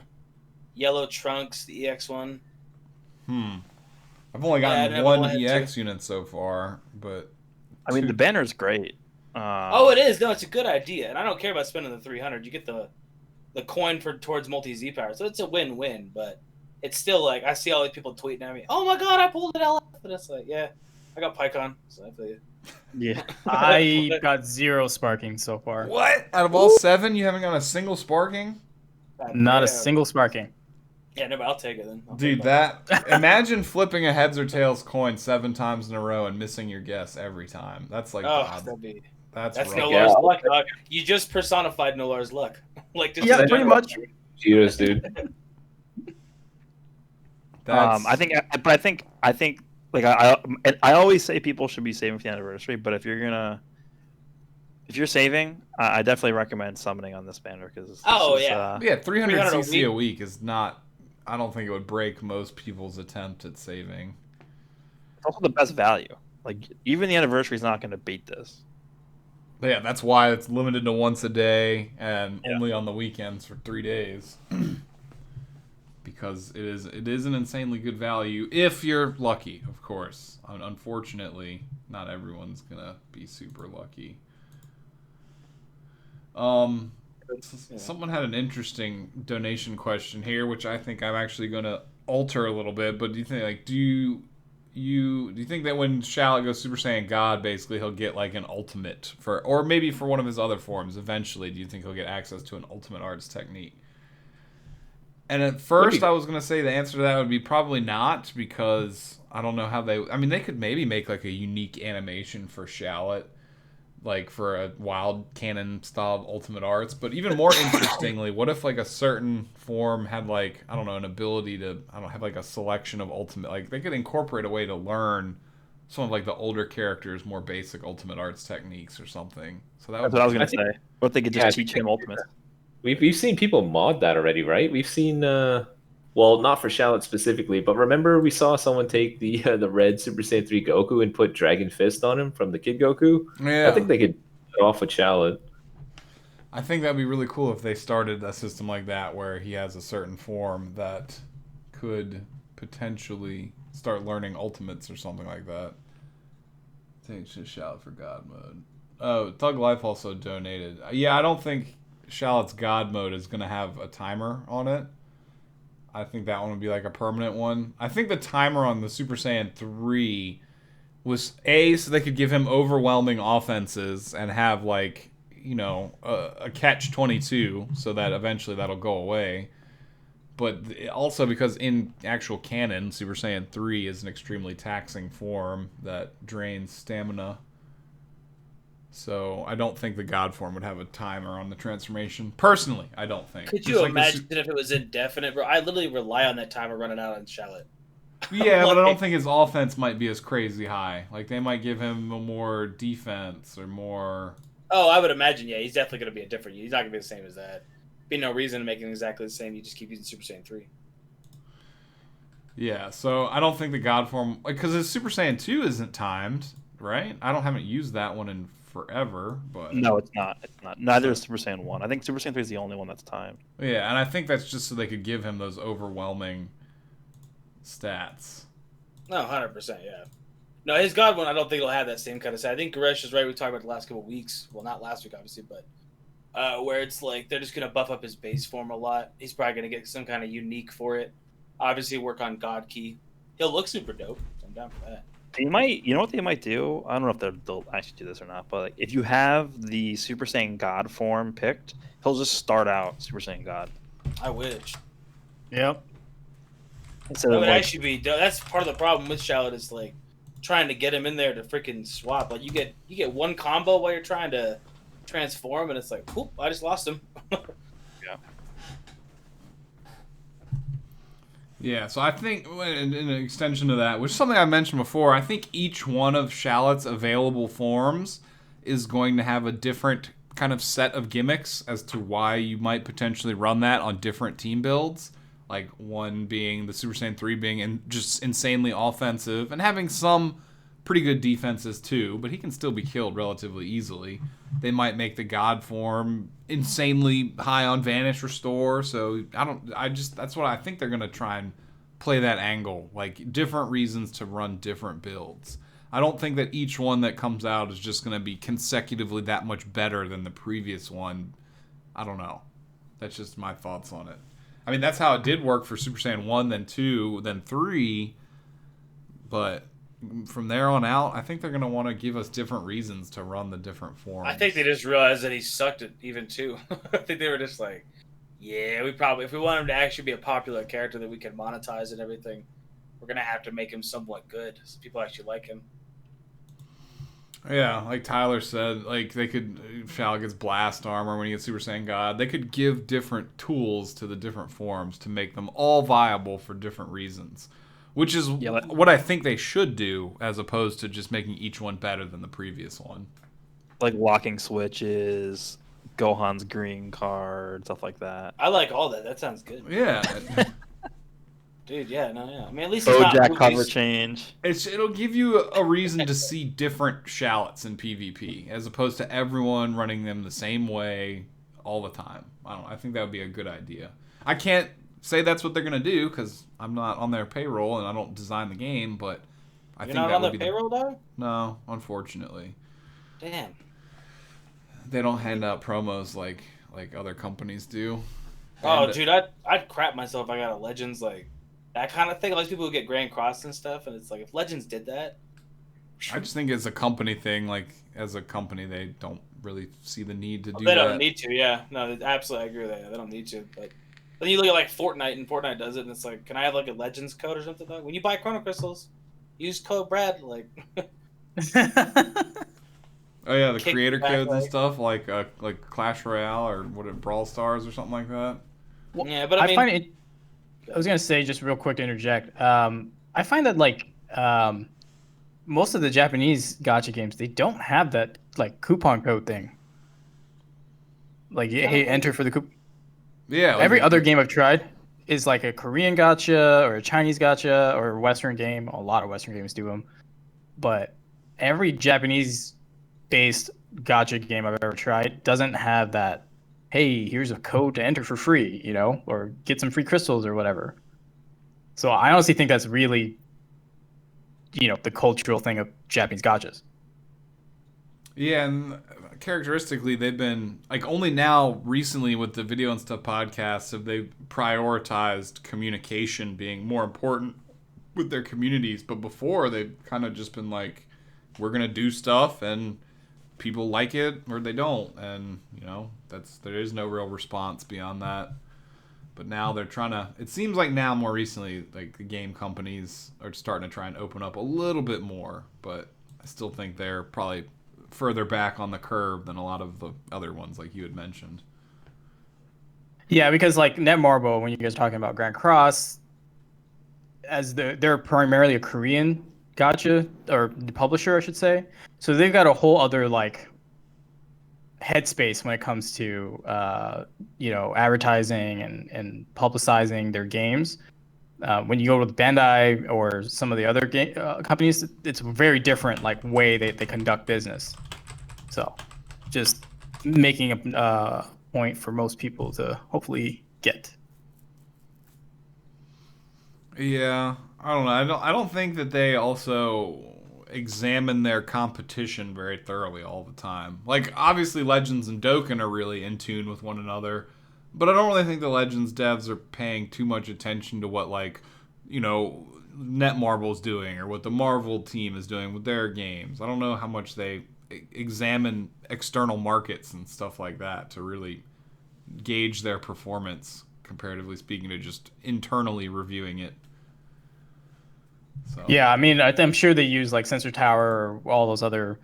Yellow Trunks, the EX one. I've only Yeah, I gotten never one wanted EX to. unit so far, but I mean, two- the banner's great. Oh, it is. No, it's a good idea, and I don't care about spending the 300. You get the coin for towards multi Z power, so it's a win-win. But it's still like I see all these people tweeting at me. Oh my god, I pulled an LF, and it's like, yeah, I got PyCon, so I feel you. Yeah. I got 0 sparking so far. what? Out of all 7, you haven't got a single sparking? God Not a damn. single sparking. Yeah, no, but I'll take it then. I'll Dude, take it. that imagine flipping a heads or tails coin 7 times in a row and missing your guess every time. That's like Oh, God. that's That's rough. Nolar's luck, dog. You just personified Nolar's luck. Like this Yeah, is pretty much. Cheers, dude. That's, I think like I always say people should be saving for the anniversary, but if you're saving, I definitely recommend summoning on this banner because yeah, 300 300 a CC a week. week is not. I don't think it would break most people's attempt at saving. it's also the best value. Like even the anniversary is not going to beat this. But yeah, that's why it's limited to once a day and Yeah. only on the weekends for 3 days. Because it is an insanely good value if you're lucky, of course. Unfortunately, not everyone's gonna be super lucky. Someone had an interesting donation question here, which I think I'm actually gonna alter a little bit. But do you think do you think that when Shallot goes Super Saiyan God, basically he'll get like an ultimate for, or maybe for one of his other forms eventually? Do you think he'll get access to an ultimate arts technique? And at first, I was going to say the answer to that would be probably not, because I don't know how they... I mean, they could maybe make, like, a unique animation for Shallot, like, for a wild canon-style Ultimate Arts. But even more interestingly, what if, like, a certain form had, like, I don't know, an ability to, have, like, a selection of Ultimate... Like, they could incorporate a way to learn some of, like, the older characters' more basic Ultimate Arts techniques or something. So that That's what I was going to say. What if they could just teach him ultimate? We've seen people mod that already, right? We've seen, well, not for Shallot specifically, but remember we saw someone take the red Super Saiyan 3 Goku and put Dragon Fist on him from the Kid Goku. Yeah. I think they could get off with Shallot. I think that'd be really cool if they started a system like that where he has a certain form that could potentially start learning ultimates or something like that. I think it's just Shallot for God mode. Oh, Thug Life also donated. Yeah, I don't think Shallot's God mode is going to have a timer on it. I think that one would be like a permanent one. I think the timer on the Super Saiyan 3 was so they could give him overwhelming offenses and have like, a catch-22 so that eventually that'll go away. But also because in actual canon, Super Saiyan 3 is an extremely taxing form that drains stamina. So I don't think the God form would have a timer on the transformation. Personally, I don't think. Could you imagine if it was indefinite, bro? I literally rely on that timer running out on Shallot. Yeah, but I don't think his offense might be as crazy high. Like, they might give him a more defense or more... Oh, I would imagine, yeah. He's definitely going to be a different... He's not going to be the same as that. Be no reason to make him exactly the same. You just keep using Super Saiyan 3. Yeah, so I don't think the God form... Because his Super Saiyan 2 isn't timed, right? Haven't used that one in forever, but... No, it's not. It's not. Neither is Super Saiyan 1. I think Super Saiyan 3 is the only one that's timed. Yeah, and I think that's just so they could give him those overwhelming stats. No, 100%, yeah. No, his God one, I don't think it'll have that same kind of stat. I think Goresh is right. We talked about the last couple of weeks. Well, not last week, obviously, but where it's like they're just going to buff up his base form a lot. He's probably going to get some kind of unique for it. Obviously, work on God Key. He'll look super dope. I'm down for that. You know what they might do? I don't know if they'll actually do this or not, but like, if you have the Super Saiyan God form picked, he'll just start out Super Saiyan God. I wish. Yep. Instead That of would like, actually be. That's part of the problem with Shallot is like trying to get him in there to freaking swap. Like you get one combo while you're trying to transform, and it's like, whoop, I just lost him. Yeah, so I think in an extension to that, which is something I mentioned before, I think each one of Shallot's available forms is going to have a different kind of set of gimmicks as to why you might potentially run that on different team builds. Like one being the Super Saiyan 3 being just insanely offensive and having some pretty good defenses too, but he can still be killed relatively easily. They might make the God form insanely high on Vanish Restore, so that's what I think they're going to try and play that angle, like different reasons to run different builds. I don't think that each one that comes out is just going to be consecutively that much better than the previous one. I don't know. That's just my thoughts on it. I mean, that's how it did work for Super Saiyan 1, then 2, then 3. But from there on out, I think they're going to want to give us different reasons to run the different forms. I think they just realized that he sucked at even 2. I think they were just like, yeah, if we want him to actually be a popular character that we can monetize and everything, we're going to have to make him somewhat good so people actually like him. Yeah, like Tyler said, like they could, Shao gets blast armor when he gets Super Saiyan God. They could give different tools to the different forms to make them all viable for different reasons, which is what I think they should do, as opposed to just making each one better than the previous one. Like locking switches, Gohan's green card, stuff like that. I like all that. That sounds good. Yeah. Dude, yeah, no, yeah. I mean, at least it's not Bojack movies. cover change. It'll give you a reason to see different shallots in PvP, as opposed to everyone running them the same way all the time. I think that would be a good idea. I can't say that's what they're gonna do because I'm not on their payroll and I don't design the game, but You're not on the payroll, dog? No, unfortunately. Damn. They don't hand out promos like other companies do. Oh, dude, I'd crap myself if I got a Legends like that kind of thing. Like people who get Grand Cross and stuff, and it's like if Legends did that. I just think it's a company thing. Like as a company, they don't really see the need to do They that. don't need to, yeah. No, absolutely, I agree with that. They don't need to, but then you look at like Fortnite, and Fortnite does it, and it's like, can I have like a Legends code or something? Like when you buy Chrono Crystals, use code Brad. Like. Oh yeah, the creator back, codes and like- stuff like Clash Royale or Brawl Stars or something like that. Well, Yeah, but I mean, find it. I was gonna say just real quick to interject. I find that like most of the Japanese gacha games they don't have that like coupon code thing. Like hey, enter for the coupon. Yeah, like Every other game I've tried is like a Korean gacha or a Chinese gacha or a Western game. A lot of Western games do them, but every Japanese-based gacha game I've ever tried doesn't have that. Hey, here's a code to enter for free, you know, or get some free crystals or whatever. So I honestly think that's really, you know, the cultural thing of Japanese gachas. Yeah, and characteristically, they've been like only now recently with the Video and Stuff podcasts have they prioritized communication being more important with their communities. But before, they've kind of just been like, we're gonna do stuff and people like it or they don't, and you know there is no real response beyond that. But now they're trying to. It seems like now more recently, like the game companies are starting to try and open up a little bit more. But I still think they're probably further back on the curve than a lot of the other ones, like you had mentioned. Yeah, because like Netmarble, when you guys are talking about Grand Cross, as they're primarily a Korean gacha or publisher, I should say. So they've got a whole other like headspace when it comes to you know, advertising and publicizing their games. When you go with Bandai or some of the other game companies, it's a very different like way they conduct business. So just making a point for most people to hopefully get. Yeah, I don't know. I don't think that they also examine their competition very thoroughly all the time. Like obviously Legends and Dokkan are really in tune with one another, but I don't really think the Legends devs are paying too much attention to what like, you know, Netmarble's doing or what the Marvel team is doing with their games. I don't know how much they examine external markets and stuff like that to really gauge their performance, comparatively speaking, to just internally reviewing it. So. Yeah, I mean, I'm sure they use like Sensor Tower or all those other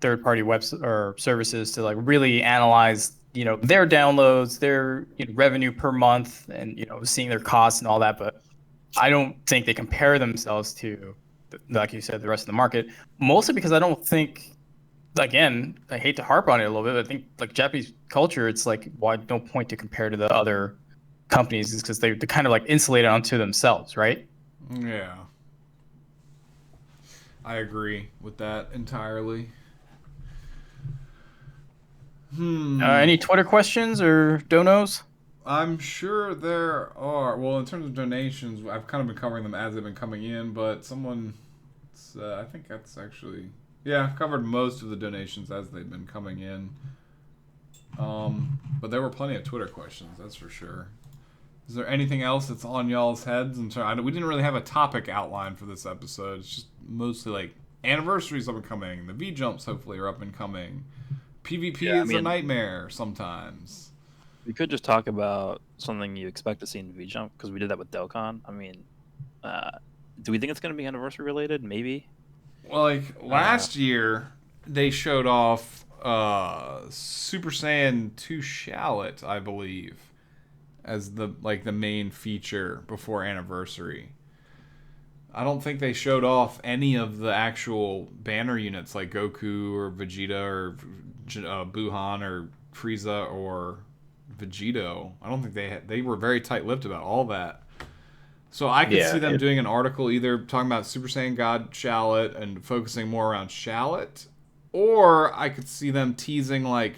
third-party webs or services to like really analyze, you know, their downloads, their revenue per month, and you know, seeing their costs and all that. But I don't think they compare themselves to, like you said, the rest of the market. Mostly because I don't think, again, I hate to harp on it a little bit, but I think like Japanese culture, it's like, why no point to compare to the other companies is because they're kind of like insulated onto themselves, right? Yeah. I agree with that entirely. Any Twitter questions or donos? I'm sure there are. Well, in terms of donations, I've kind of been covering them as they've been coming in, but someone, I think that's actually, yeah, I've covered most of the donations as they've been coming in. But there were plenty of Twitter questions, that's for sure. Is there anything else that's on y'all's heads? We didn't really have a topic outline for this episode. It's just mostly like anniversaries up and coming. The V jumps hopefully are up and coming. PvP is a nightmare sometimes. We could just talk about something you expect to see in V jump because we did that with Dokkan. I mean, do we think it's going to be anniversary related? Maybe. Well, like last year, they showed off Super Saiyan 2 Shallot, I believe, as the main feature before anniversary. I don't think they showed off any of the actual banner units like Goku or Vegeta or Buhan or Frieza or Vegito. I don't think they were very tight-lipped about all that. So I could see them doing an article either talking about Super Saiyan God Shallot and focusing more around Shallot, or I could see them teasing like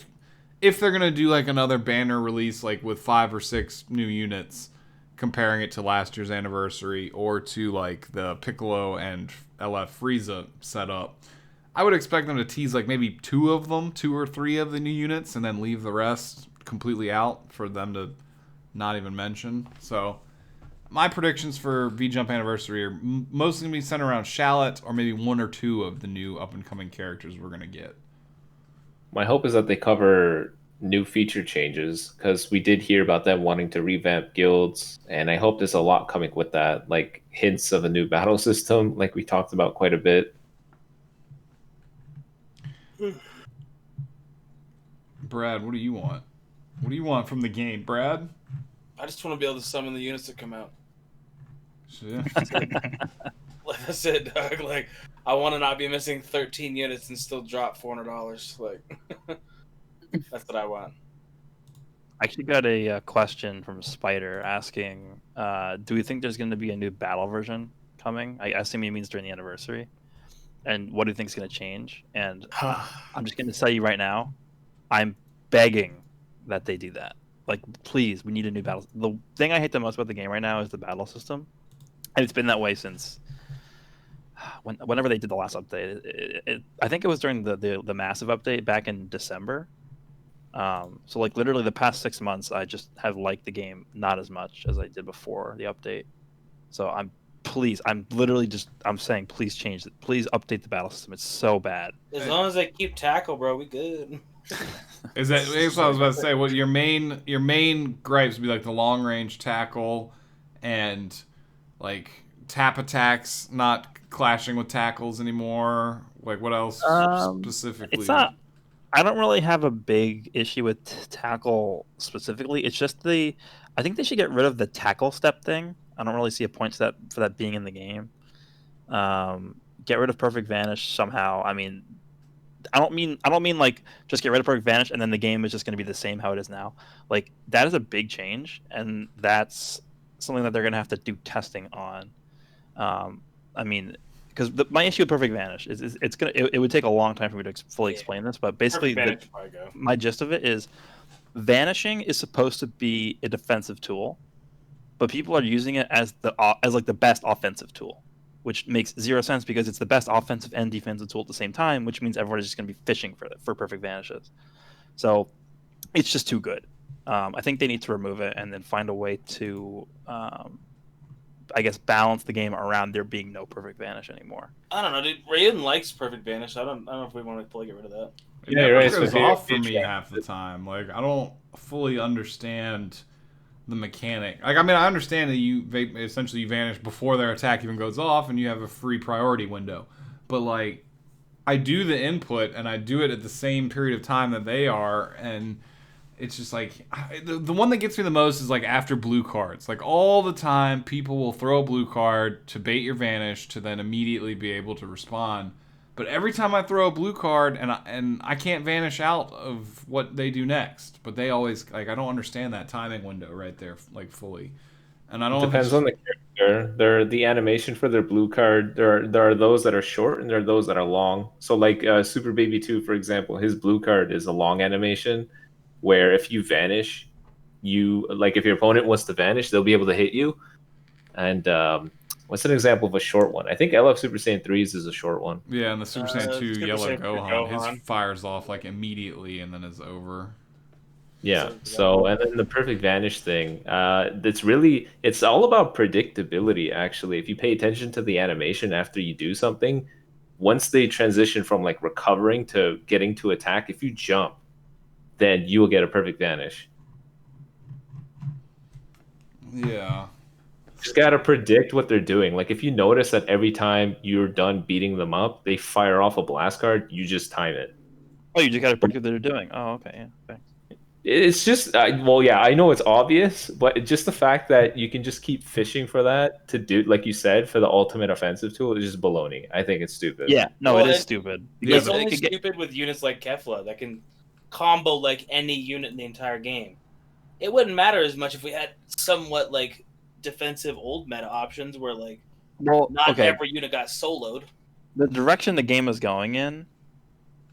if they're gonna do like another banner release like with 5 or 6 new units, comparing it to last year's anniversary or to like the Piccolo and LF Frieza setup. I would expect them to tease like maybe 2 or 3 of the new units, and then leave the rest completely out for them to not even mention. So my predictions for V-Jump Anniversary are mostly going to be centered around Shallot or maybe 1 or 2 of the new up-and-coming characters we're going to get. My hope is that they cover new feature changes, because we did hear about them wanting to revamp guilds, and I hope there's a lot coming with that, like hints of a new battle system, like we talked about quite a bit. Brad, what do you want? What do you want from the game, Brad? I just want to be able to summon the units that come out. Yeah. Like I said, Doug, like I want to not be missing 13 units and still drop $400. Like that's what I want. I actually got a question from Spider asking, do we think there's going to be a new battle version coming? I assume he means during the anniversary. And what do you think is going to change? And I'm just going to tell you right now, I'm begging that they do that. Like, please, we need a new battle. The thing I hate the most about the game right now is the battle system. And it's been that way since whenever they did the last update. I think it was during the massive update back in December. So like literally the past 6 months, I just have liked the game not as much as I did before the update. So I'm saying please change it. Please update the battle system. It's so bad. As long as I keep tackle, bro, we good. Is that that's what I was about to say? What your main gripes would be like the long range tackle and like tap attacks not clashing with tackles anymore. Like what else specifically? It's not. I don't really have a big issue with tackle specifically. It's just I think they should get rid of the tackle step thing. I don't really see a point for that being in the game. Get rid of Perfect Vanish somehow. I mean, I don't mean like just get rid of Perfect Vanish and then the game is just going to be the same how it is now. Like that is a big change, and that's something that they're going to have to do testing on. I mean, because my issue with Perfect Vanish is it would take a long time for me to fully explain this, but basically my gist of it is vanishing is supposed to be a defensive tool, but people are using it as like the best offensive tool, which makes zero sense because it's the best offensive and defensive tool at the same time, which means everybody's just going to be fishing for Perfect Vanishes. So it's just too good. I think they need to remove it and then find a way to, I guess, balance the game around there being no Perfect Vanish anymore. I don't know, dude. Raiyuden likes Perfect Vanish. I don't know if we want to fully get rid of that. Yeah, it goes off for me half the time. Like I don't fully understand the mechanic. Like I mean, I understand that you vanish before their attack even goes off, and you have a free priority window. But like, I do the input, and I do it at the same period of time that they are, and it's just like the one that gets me the most is like after blue cards. Like all the time, people will throw a blue card to bait your vanish to then immediately be able to respond. But every time I throw a blue card and I can't vanish out of what they do next, but they always like I don't understand that timing window right there like fully, and I don't know if Depends it's on the character. The animation for their blue card. There are those that are short and there are those that are long. So like Super Baby 2, for example, his blue card is a long animation where if you vanish, you like if your opponent wants to vanish, they'll be able to hit you. And what's an example of a short one? I think LF Super Saiyan 3's is a short one. yeah, and the Super Saiyan 2 Super Yellow Saiyan 2 Gohan, his Gohan. fires off like immediately and then is over. Yeah. So and then the perfect vanish thing, it's all about predictability actually. If you pay attention to the animation after you do something, once they transition from like recovering to getting to attack, if you jump, then you will get a perfect vanish. Yeah. Just gotta predict what they're doing. Like if you notice that every time you're done beating them up, they fire off a blast card, you just time it. Oh, you just got to predict what they're doing. Oh, okay. Yeah. Thanks. It's just, well, yeah, I know it's obvious, but just the fact that you can just keep fishing for that to do, like you said, for the ultimate offensive tool is just baloney. I think it's stupid. Yeah. No, Well, it is it- stupid. Yeah, It's Because only it could get- stupid with units like Kefla that can combo like any unit in the entire game. It wouldn't matter as much if we had somewhat like defensive old meta options where like well, not okay. every unit got soloed. The direction the game is going in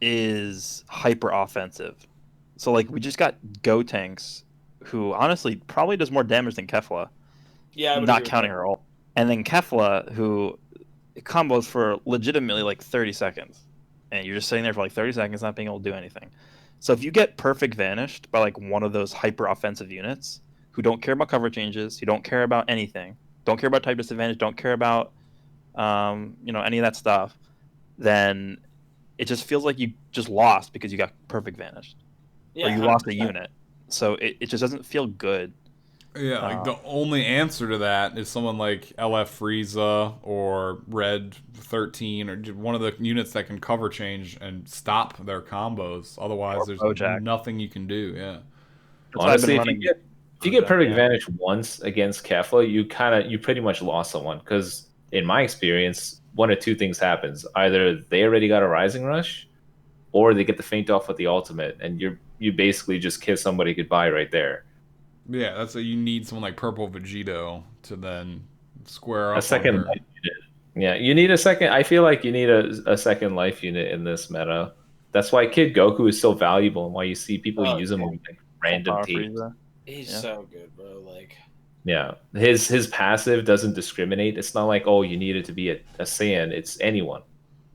is hyper offensive. So like we just got Go Tanks, who honestly probably does more damage than Kefla, Yeah, I would not agree with counting that. her ult. And then Kefla, who combos for legitimately like 30 seconds, and you're just sitting there for like 30 seconds, not being able to do anything. So if you get perfect vanished by like one of those hyper offensive units who don't care about cover changes, who don't care about anything, don't care about type disadvantage, don't care about any of that stuff, then it just feels like you just lost because you got perfect vanished, Yeah, or you lost a 100%. unit. So it just doesn't feel good. Yeah, like the only answer to that is someone like LF Frieza or Red 13 or one of the units that can cover change and stop their combos. Otherwise, Or there's Bojack. nothing you can do. Yeah. That's why I've been Honestly, running if you get Bojack, perfect yeah. vanish once against Kefla, you pretty much lost someone. Because in my experience, one of two things happens: either they already got a rising rush, or they get the feint off with the ultimate, and you basically just kiss somebody goodbye right there. Yeah, that's a, you need someone like Purple Vegito to then square A up second on her. life unit. Yeah, you need a second. I feel like you need a second life unit in this meta. That's why Kid Goku is so valuable, and why you see people Oh, use him on like random Power teams. Frieza. He's Yeah. so good, bro. Like Yeah, his passive doesn't discriminate. It's not like, oh, you need it to be a Saiyan. It's anyone.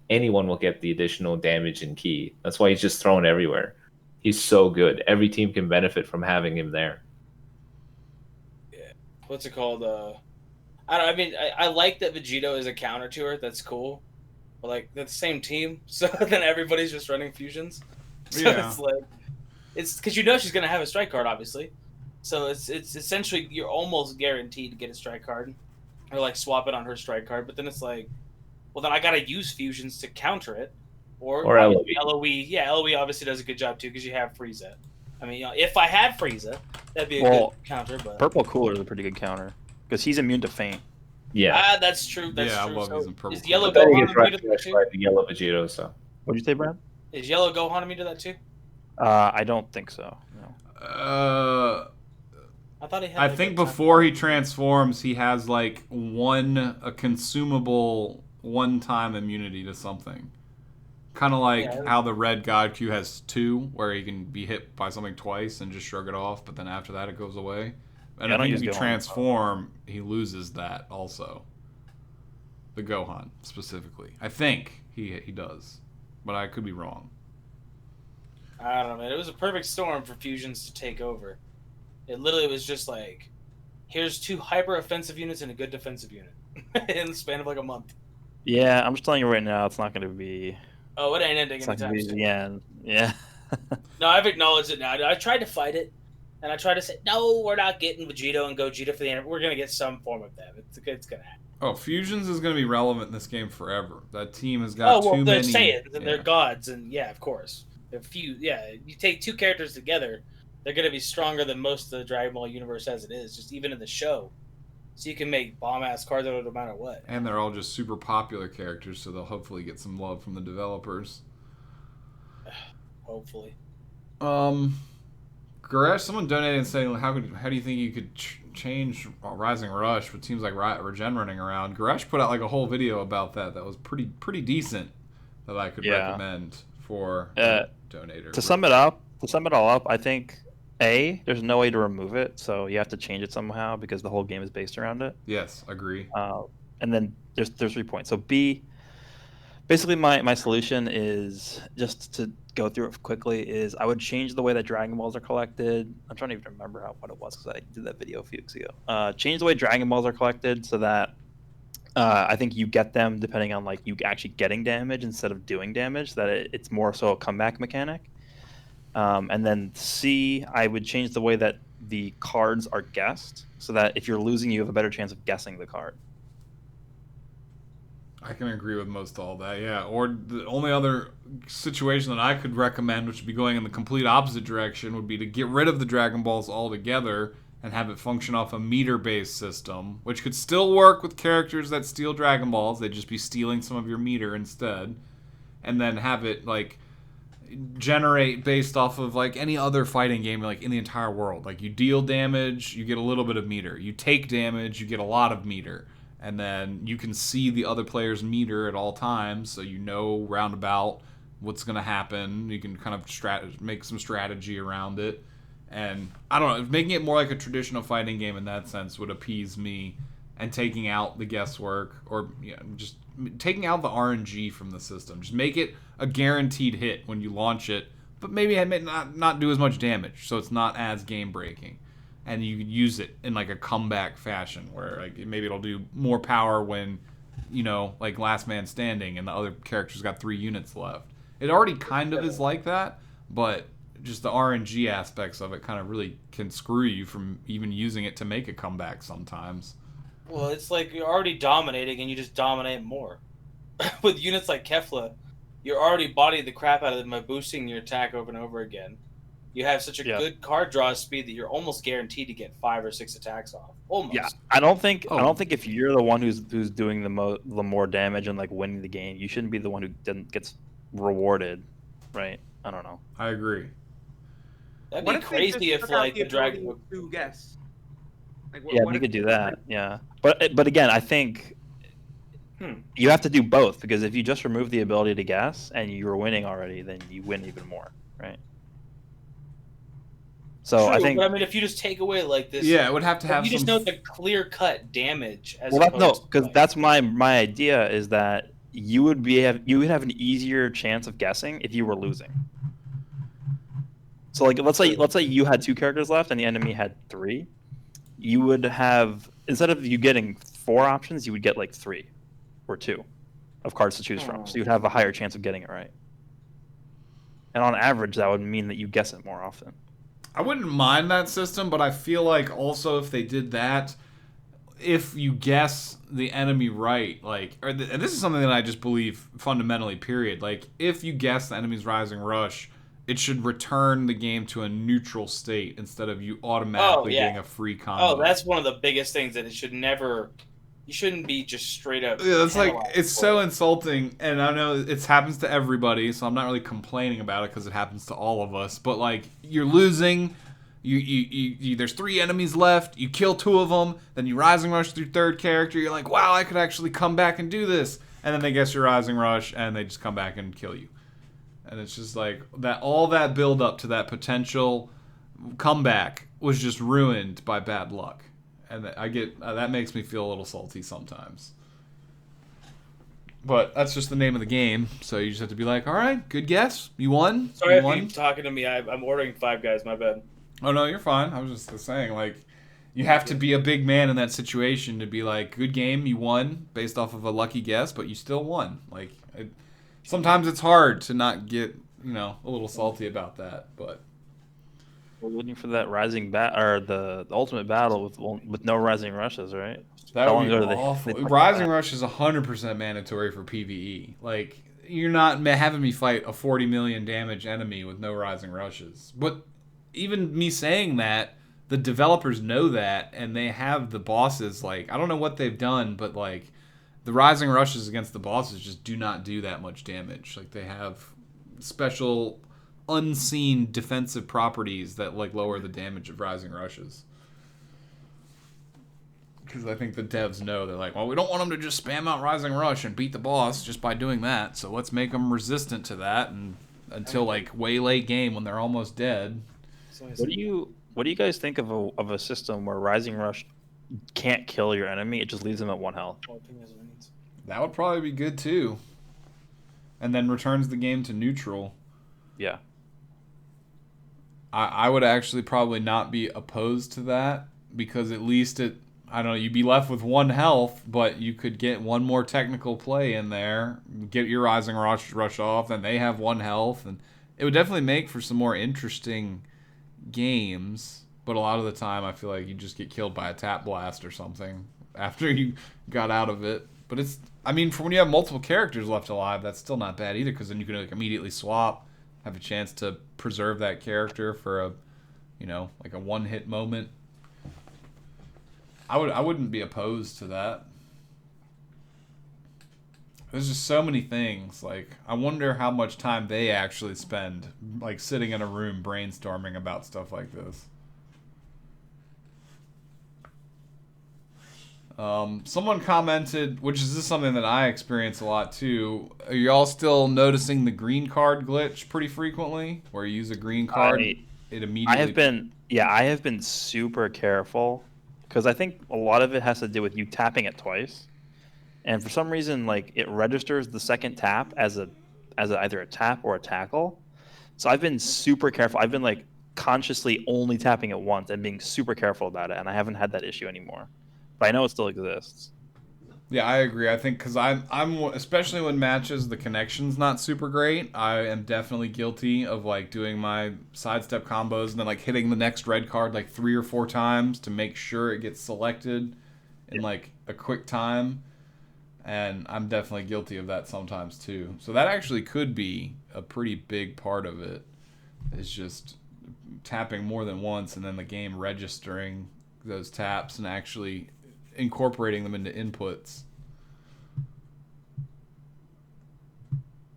Anyone will get the additional damage and key. That's why he's just thrown everywhere. He's so good. Every team can benefit from having him there. what's it called? I mean, I like that Vegito is a counter to her. That's cool. But like they're the same team, so then everybody's just running fusions. So Yeah. it's like it's because she's gonna have a strike card, obviously. So it's essentially you're almost guaranteed to get a strike card, or like swap it on her strike card. But then it's like, well, then I gotta use fusions to counter it, Or obviously LOE. Yeah, LOE obviously does a good job too because you have Frieza. I mean, if I had Frieza, that'd be a Well, good counter. But Purple Cooler is a pretty good counter because he's immune to feint. Yeah. that's true. That's Yeah, I true. love So using Purple is Yellow But then he Gohan gets immune to that rushed too? by the yellow Vegito, so. What'd you say, Brad? Is Yellow Gohan immune to that too? I don't think so. No. I thought he had. I like, think a- before he transforms, he has like a consumable one-time immunity to something. Kind of like Yeah. how the red God Q has two, where he can be hit by something twice and just shrug it off, but then after that it goes away. And Yeah, I I don't think use if you Gohan. transform, he loses that also. The Gohan specifically, I think he does, but I could be wrong. I don't know, man. It was a perfect storm for fusions to take over. It literally was just like, here's two hyper offensive units and a good defensive unit in the span of like a month. Yeah, I'm just telling you right now, it's not going to be. Oh, it ain't ending It's not going anytime to be soon. the end. Yeah. No, I've acknowledged it now. I tried to fight it, and I tried to say, no, we're not getting Vegito and Gogeta for the end. We're gonna get some form of them. It's gonna happen. Oh, fusions is going to be relevant in this game forever. That team has got Oh well, too they're many. Saiyans and yeah. they're gods, and yeah, of course. You take two characters together, they're gonna be stronger than most of the Dragon Ball universe as it is, just even in the show. so you can make bomb ass cards out of it no matter what. And they're all just super popular characters, so they'll hopefully get some love from the developers. Hopefully. Goresh, someone donated and saying, how do you think you could change Rising Rush with teams like Regen running around? Goresh put out like a whole video about that was pretty decent that I could recommend for donator. To sum it all up, I think there's no way to remove it, so you have to change it somehow because the whole game is based around it. Yes, agree. And then there's 3 points. So B, basically my solution is, just to go through it quickly, is I would change the way that Dragon Balls are collected. I'm trying to even remember what it was because I did that video a few weeks ago. Change the way Dragon Balls are collected so that I think you get them depending on like you actually getting damage instead of doing damage, so that it's more so a comeback mechanic. And then C, I would change the way that the cards are guessed so that if you're losing, you have a better chance of guessing the card. I can agree with most all that, yeah. Or the only other situation that I could recommend, which would be going in the complete opposite direction, would be to get rid of the Dragon Balls altogether and have it function off a meter-based system, which could still work with characters that steal Dragon Balls. They'd just be stealing some of your meter instead. And then have it, like, generate based off of, like, any other fighting game, like, in the entire world. Like, you deal damage, you get a little bit of meter. You take damage, you get a lot of meter. And then you can see the other player's meter at all times, so you know roundabout what's going to happen. You can kind of make some strategy around it. And I don't know, making it more like a traditional fighting game in that sense would appease me, and taking out the guesswork, or just taking out the RNG from the system. Just make it a guaranteed hit when you launch it, but maybe it may not do as much damage, so it's not as game breaking. And you could use it in like a comeback fashion where like maybe it'll do more power when, like last man standing and the other character's got 3 units left. It already kind of is like that, but just the RNG aspects of it kind of really can screw you from even using it to make a comeback sometimes. Well, it's like you're already dominating and you just dominate more. With units like Kefla, you're already bodying the crap out of them by boosting your attack over and over again. You have such a good card draw speed that you're almost guaranteed to get 5 or 6 attacks off. Almost. Yeah, I don't think if you're the one who's doing the more damage and like winning the game, you shouldn't be the one who gets rewarded, right? I don't know. I agree. That'd be crazy if like the dragon would do guess. Like, you could do that. Yeah, but again, I think you have to do both, because if you just remove the ability to guess and you're winning already, then you win even more, right? So true, I think. But I mean, if you just take away like this, it would have to have. You just know the clear-cut damage. Because that's my idea is that you would have an easier chance of guessing if you were losing. So like let's say you had 2 characters left and the enemy had 3, you would have, instead of you getting 4 options, you would get like 3 or 2 of cards to choose from. So you'd have a higher chance of getting it right. And on average, that would mean that you guess it more often. I wouldn't mind that system, but I feel like also if they did that, if you guess the enemy right, and this is something that I just believe fundamentally, period. Like, if you guess the enemy's Rising Rush, it should return the game to a neutral state instead of you automatically getting a free combo. Oh, that's one of the biggest things, that it should never. You shouldn't be just straight up. Yeah, it's so insulting, and I know it happens to everybody, so I'm not really complaining about it because it happens to all of us. But like, you're losing, you there's 3 enemies left, you kill 2 of them, then you Rising Rush through 3rd character. You're like, wow, I could actually come back and do this, and then they guess your Rising Rush, and they just come back and kill you. And it's just like that. All that build up to that potential comeback was just ruined by bad luck. And that makes me feel a little salty sometimes. But that's just the name of the game, so you just have to be like, all right, good guess. You won. Sorry if you're talking to me. I'm ordering 5 Guys. My bad. Oh, no, you're fine. I was just saying, like, you have to be a big man in that situation to be like, good game, you won, based off of a lucky guess, but you still won. Like, sometimes it's hard to not get, a little salty about that, but... We're looking for that the ultimate battle with no Rising Rushes, right? That would be awful. Rising Rush is 100% mandatory for PvE. Like, you're not having me fight a 40 million damage enemy with no Rising Rushes. But even me saying that, the developers know that, and they have the bosses, like, I don't know what they've done, but, like, the Rising Rushes against the bosses just do not do that much damage. Like, they have special unseen defensive properties that, like, lower the damage of Rising Rushes. Because I think the devs know, they're like, well, we don't want them to just spam out Rising Rush and beat the boss just by doing that, so let's make them resistant to that and until, like, way late game when they're almost dead. What do you guys think of a system where Rising Rush can't kill your enemy? It just leaves them at 1 health. That would probably be good too. And then returns the game to neutral. Yeah. I would actually probably not be opposed to that, because at least I don't know, you'd be left with 1 health, but you could get one more technical play in there, get your Rising Rush off, then they have 1 health, and it would definitely make for some more interesting games. But a lot of the time, I feel like you just get killed by a tap blast or something after you got out of it. But it's, I mean, for when you have multiple characters left alive, that's still not bad either, because then you can, like, immediately swap, have a chance to preserve that character for a, you know, like a one-hit moment. I wouldn't be opposed to that. There's just so many things. Like, I wonder how much time they actually spend, like, sitting in a room brainstorming about stuff like this. Someone commented, which is just something that I experience a lot too. Are y'all still noticing the green card glitch pretty frequently, where you use a green card, it immediately? I have been super careful, because I think a lot of it has to do with you tapping it twice, and for some reason, like, it registers the second tap as either a tap or a tackle. So I've been super careful. I've been, like, consciously only tapping it once and being super careful about it, and I haven't had that issue anymore. But I know it still exists. Yeah, I agree. I think because I'm especially when matches the connection's not super great, I am definitely guilty of, like, doing my sidestep combos and then, like, hitting the next red card like 3 or 4 times to make sure it gets selected in like a quick time. And I'm definitely guilty of that sometimes too. So that actually could be a pretty big part of it. Is just tapping more than once and then the game registering those taps and actually incorporating them into inputs.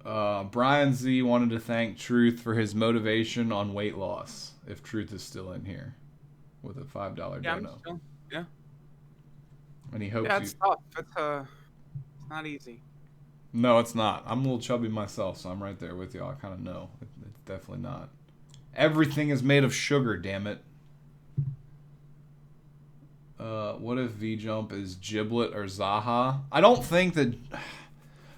Brian Z wanted to thank Truth for his motivation on weight loss, if Truth is still in here, with a $5 dono. Yeah. And he hopes it's tough. It's not easy. No, it's not. I'm a little chubby myself, so I'm right there with you. I kind of know. It's definitely not. Everything is made of sugar, damn it. What if V-Jump is Giblet or Zaha? I don't think that...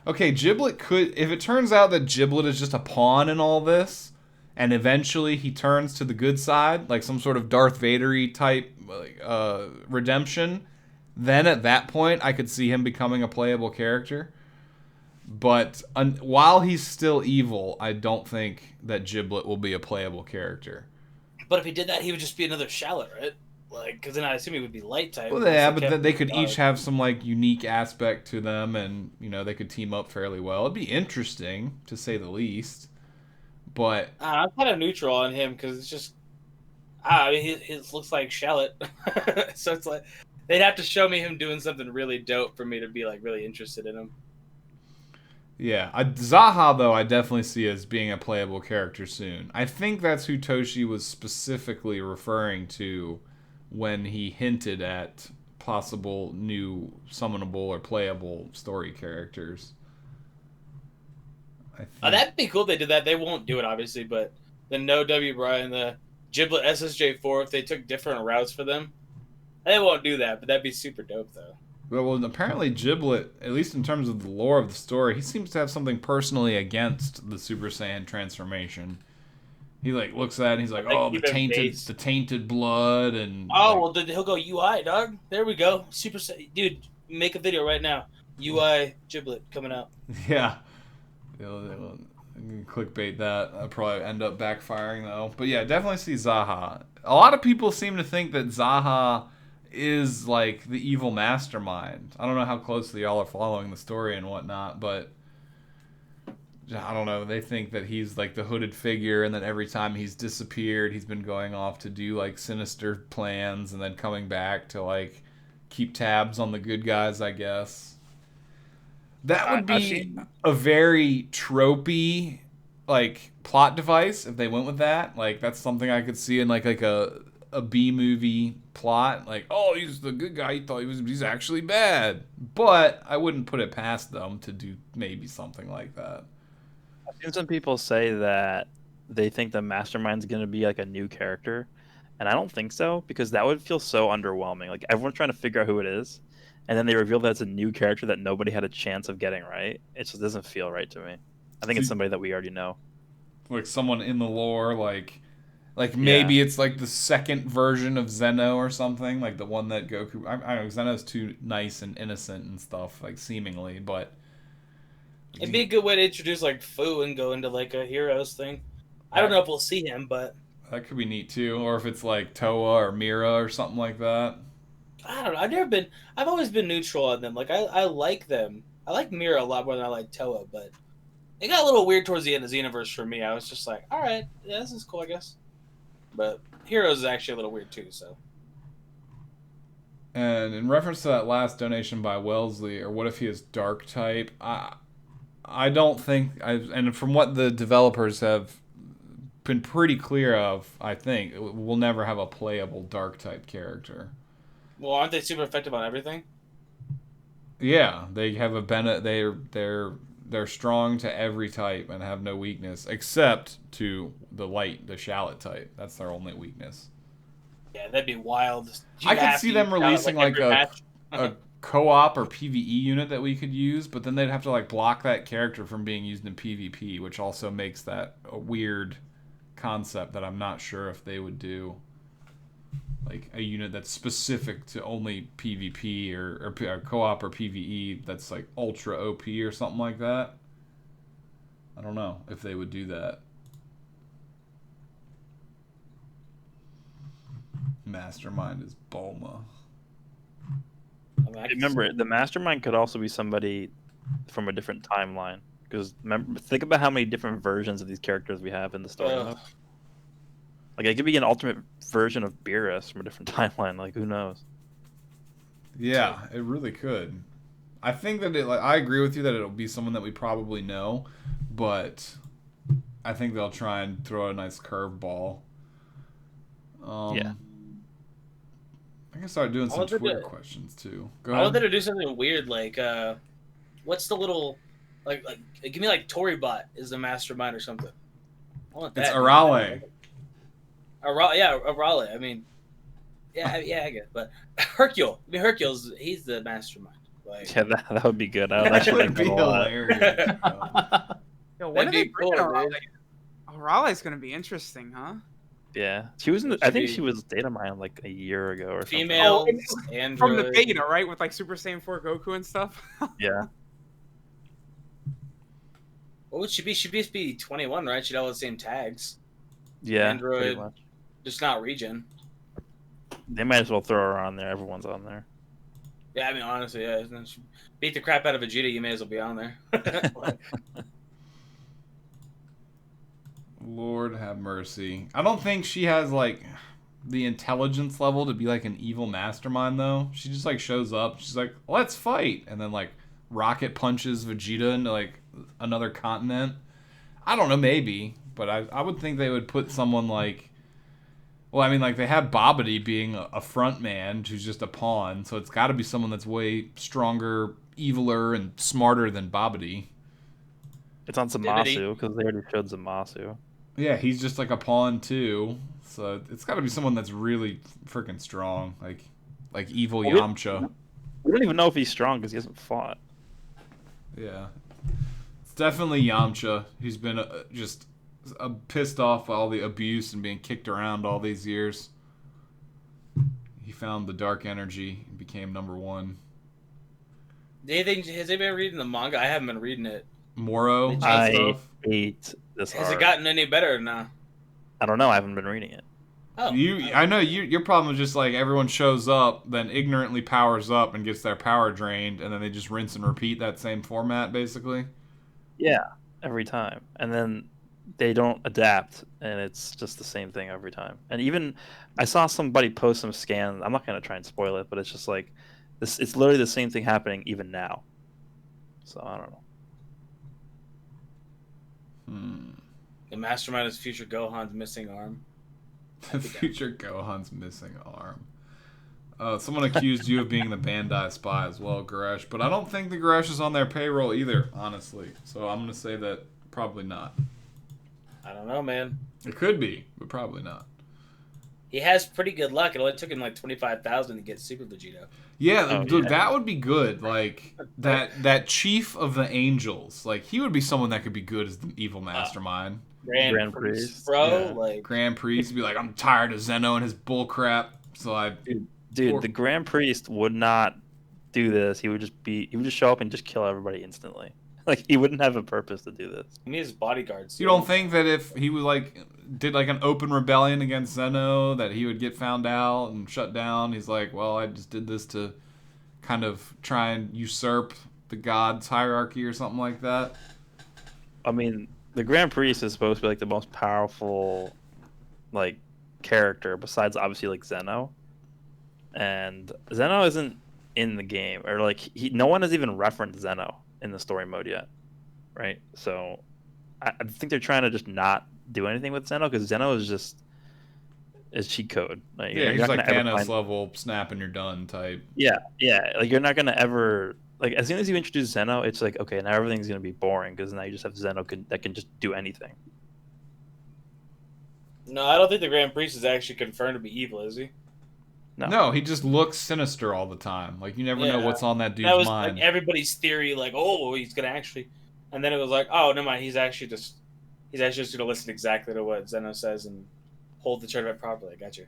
Okay, Giblet could... If it turns out that Giblet is just a pawn in all this, and eventually he turns to the good side, like some sort of Darth Vader-y type redemption, then at that point I could see him becoming a playable character. But while he's still evil, I don't think that Giblet will be a playable character. But if he did that, he would just be another Shallot, right? Like, because then I assume he would be light type. Well, yeah, but then they could each have some, like, unique aspect to them, and, you know, they could team up fairly well. It'd be interesting, to say the least. But I'm kind of neutral on him because it's just, I mean, he looks like Shallot, so it's like they'd have to show me him doing something really dope for me to be, like, really interested in him. yeah, Zaha, though, I definitely see as being a playable character soon. I think that's who Toshi was specifically referring to when he hinted at possible new summonable or playable story characters. That'd be cool if they did that. They won't do it, obviously, but the No W Brian, the Giblet SSJ4, if they took different routes for them, they won't do that, but that'd be super dope, though. Well, apparently Giblet, at least in terms of the lore of the story, he seems to have something personally against the Super Saiyan transformation. He, like, looks at it and he's like, oh, the tainted blood, and... Oh, like, well, he'll go UI, dog. There we go. Super Saiyan. Dude, make a video right now. UI Giblet coming out. Yeah. Clickbait that. I'll probably end up backfiring, though. But yeah, definitely see Zaha. A lot of people seem to think that Zaha is, like, the evil mastermind. I don't know how closely y'all are following the story and whatnot, but I don't know. They think that he's like the hooded figure, and then every time he's disappeared, he's been going off to do like sinister plans, and then coming back to like keep tabs on the good guys, I guess. That would I've be seen- a very tropey like plot device if they went with that. Like that's something I could see in like a B movie plot. Like, oh, he's the good guy. He thought he's actually bad. But I wouldn't put it past them to do maybe something like that. I've seen some people say that they think the mastermind's going to be like a new character, and I don't think so because that would feel so underwhelming. Like everyone's trying to figure out who it is, and then they reveal that it's a new character that nobody had a chance of getting right. It just doesn't feel right to me. I think it's somebody that we already know. Like someone in the lore, like maybe it's like the second version of Zeno or something, like the one that Goku. I don't know. Zeno's too nice and innocent and stuff, like seemingly, but It'd be a good way to introduce like Fu and go into like a heroes thing. I don't know if we'll see him, but that could be neat too. Or if it's like Toa or Mira or something like that. I don't know. I've always been neutral on them. Like I like them. I like Mira a lot more than I like Toa, but it got a little weird towards the end of Xenoverse for me. I was just like, all right, yeah, this is cool, I guess. But Heroes is actually a little weird too. So. And in reference to that last donation by Wellesley, or what if he is Dark type? I don't think, and from what the developers have been pretty clear of, I think we'll never have a playable Dark type character. Well, aren't they super effective on everything? Yeah, they have a they're strong to every type and have no weakness except to the Shallot type. That's their only weakness. Yeah, that'd be wild. I could see them releasing like a co-op or PvE unit that we could use, but then they'd have to like block that character from being used in PvP, which also makes that a weird concept that I'm not sure if they would do. Like a unit that's specific to only PvP or co-op or PvE that's like ultra OP or something like that. I don't know if they would do that. Mastermind is Bulma. Remember, the mastermind could also be somebody from a different timeline. Because think about how many different versions of these characters we have in the story. Like, it could be an alternate version of Beerus from a different timeline. Like, who knows? Yeah, it really could. I think that I agree with you that it'll be someone that we probably know, but I think they'll try and throw a nice curveball. Yeah. I can start doing some Twitter questions too. Go ahead. I wanted to do something weird, like what's the little like give me like Toribot is the mastermind or something. I want that. It's Arale. Arale. I mean, I get it. But Hercule. I mean, Hercule's he's the mastermind. Like, Yeah, that would be good. I would That actually would like be that a lot. hilarious. Yo, when That'd are they be cool, bringing Arale? dude. Arale's gonna be interesting, huh? Yeah, she was. I think she was data mined like a year ago or something. Female, From android. the beta, right? With like Super Saiyan 4 Goku and stuff. Yeah. What would she be? She'd be 21, right? She'd have all the same tags. Yeah. Android. pretty much. Just not region. They might as well throw her on there. Everyone's on there. Yeah, I mean, honestly, yeah. She beat the crap out of Vegeta, you may as well be on there. Lord have mercy. I don't think she has like the intelligence level to be like an evil mastermind though. She just like shows up. She's like, "Let's fight," and then like rocket punches Vegeta into like another continent. I don't know, maybe, but I would think they would put someone like. Well, I mean, like they have Babidi being a front man who's just a pawn, so it's got to be someone that's way stronger, eviler, and smarter than Babidi. It's on Zamasu because they already showed Zamasu. Yeah, he's just like a pawn too. So it's got to be someone that's really freaking strong, like evil Yamcha. We don't even know if he's strong because he hasn't fought. Yeah, it's definitely Yamcha. He's been just pissed off by all the abuse and being kicked around all these years. He found the dark energy and became #1. Has anybody been reading the manga? I haven't been reading it. Moro and I stuff. hate this Has art. it gotten any better or not? I don't know. I haven't been reading it. Oh, I know your problem is just like everyone shows up, then ignorantly powers up and gets their power drained, and then they just rinse and repeat that same format, basically. Yeah, every time, and then they don't adapt, and it's just the same thing every time. And even I saw somebody post some scans. I'm not gonna try and spoil it, but it's just like this. It's literally the same thing happening even now. So I don't know. The mastermind is future Gohan's missing arm. The future Gohan's missing arm. Someone accused you of being the Bandai spy as well, Goresh, but I don't think the Goresh is on their payroll either, honestly. So I'm gonna say that probably not. I don't know, man. It could be, but probably not. He has pretty good luck. It only took him like 25,000 to get Super Vegeta. Yeah, Oh, dude, yeah. that would be good. Like that chief of the angels, like he would be someone that could be good as the evil mastermind. Grand Priest, Priest, bro. Yeah. Like Grand Priest would be like, I'm tired of Zeno and his bull crap. So dude, the Grand Priest would not do this. He would just show up and just kill everybody instantly. Like he wouldn't have a purpose to do this. he needs bodyguards. You don't think that if he was did an open rebellion against Zeno that he would get found out and shut down? He's like, well, I just did this to kind of try and usurp the gods hierarchy or something like that. I mean, the Grand Priest is supposed to be like the most powerful, like, character besides obviously like Zeno, and Zeno isn't in the game, or like no one has even referenced Zeno in the story mode yet, right? So I think they're trying to just not do anything with Zeno because Zeno is cheat code. Like, Yeah, you're he's not like gonna ever Thanos find- level, snap and you're done type. Yeah, like you're not gonna ever like as soon as you introduce Zeno, it's like okay, now everything's gonna be boring because now you just have Zeno that can just do anything. No, I don't think the Grand Priest is actually confirmed to be evil, is he? No, he just looks sinister all the time. Like you never know Yeah. what's on that dude's That was mind. like everybody's theory, like, oh, he's gonna actually, and then it was like, oh, never mind, he's actually just gonna listen exactly to what Zeno says and hold the tournament properly. I got you.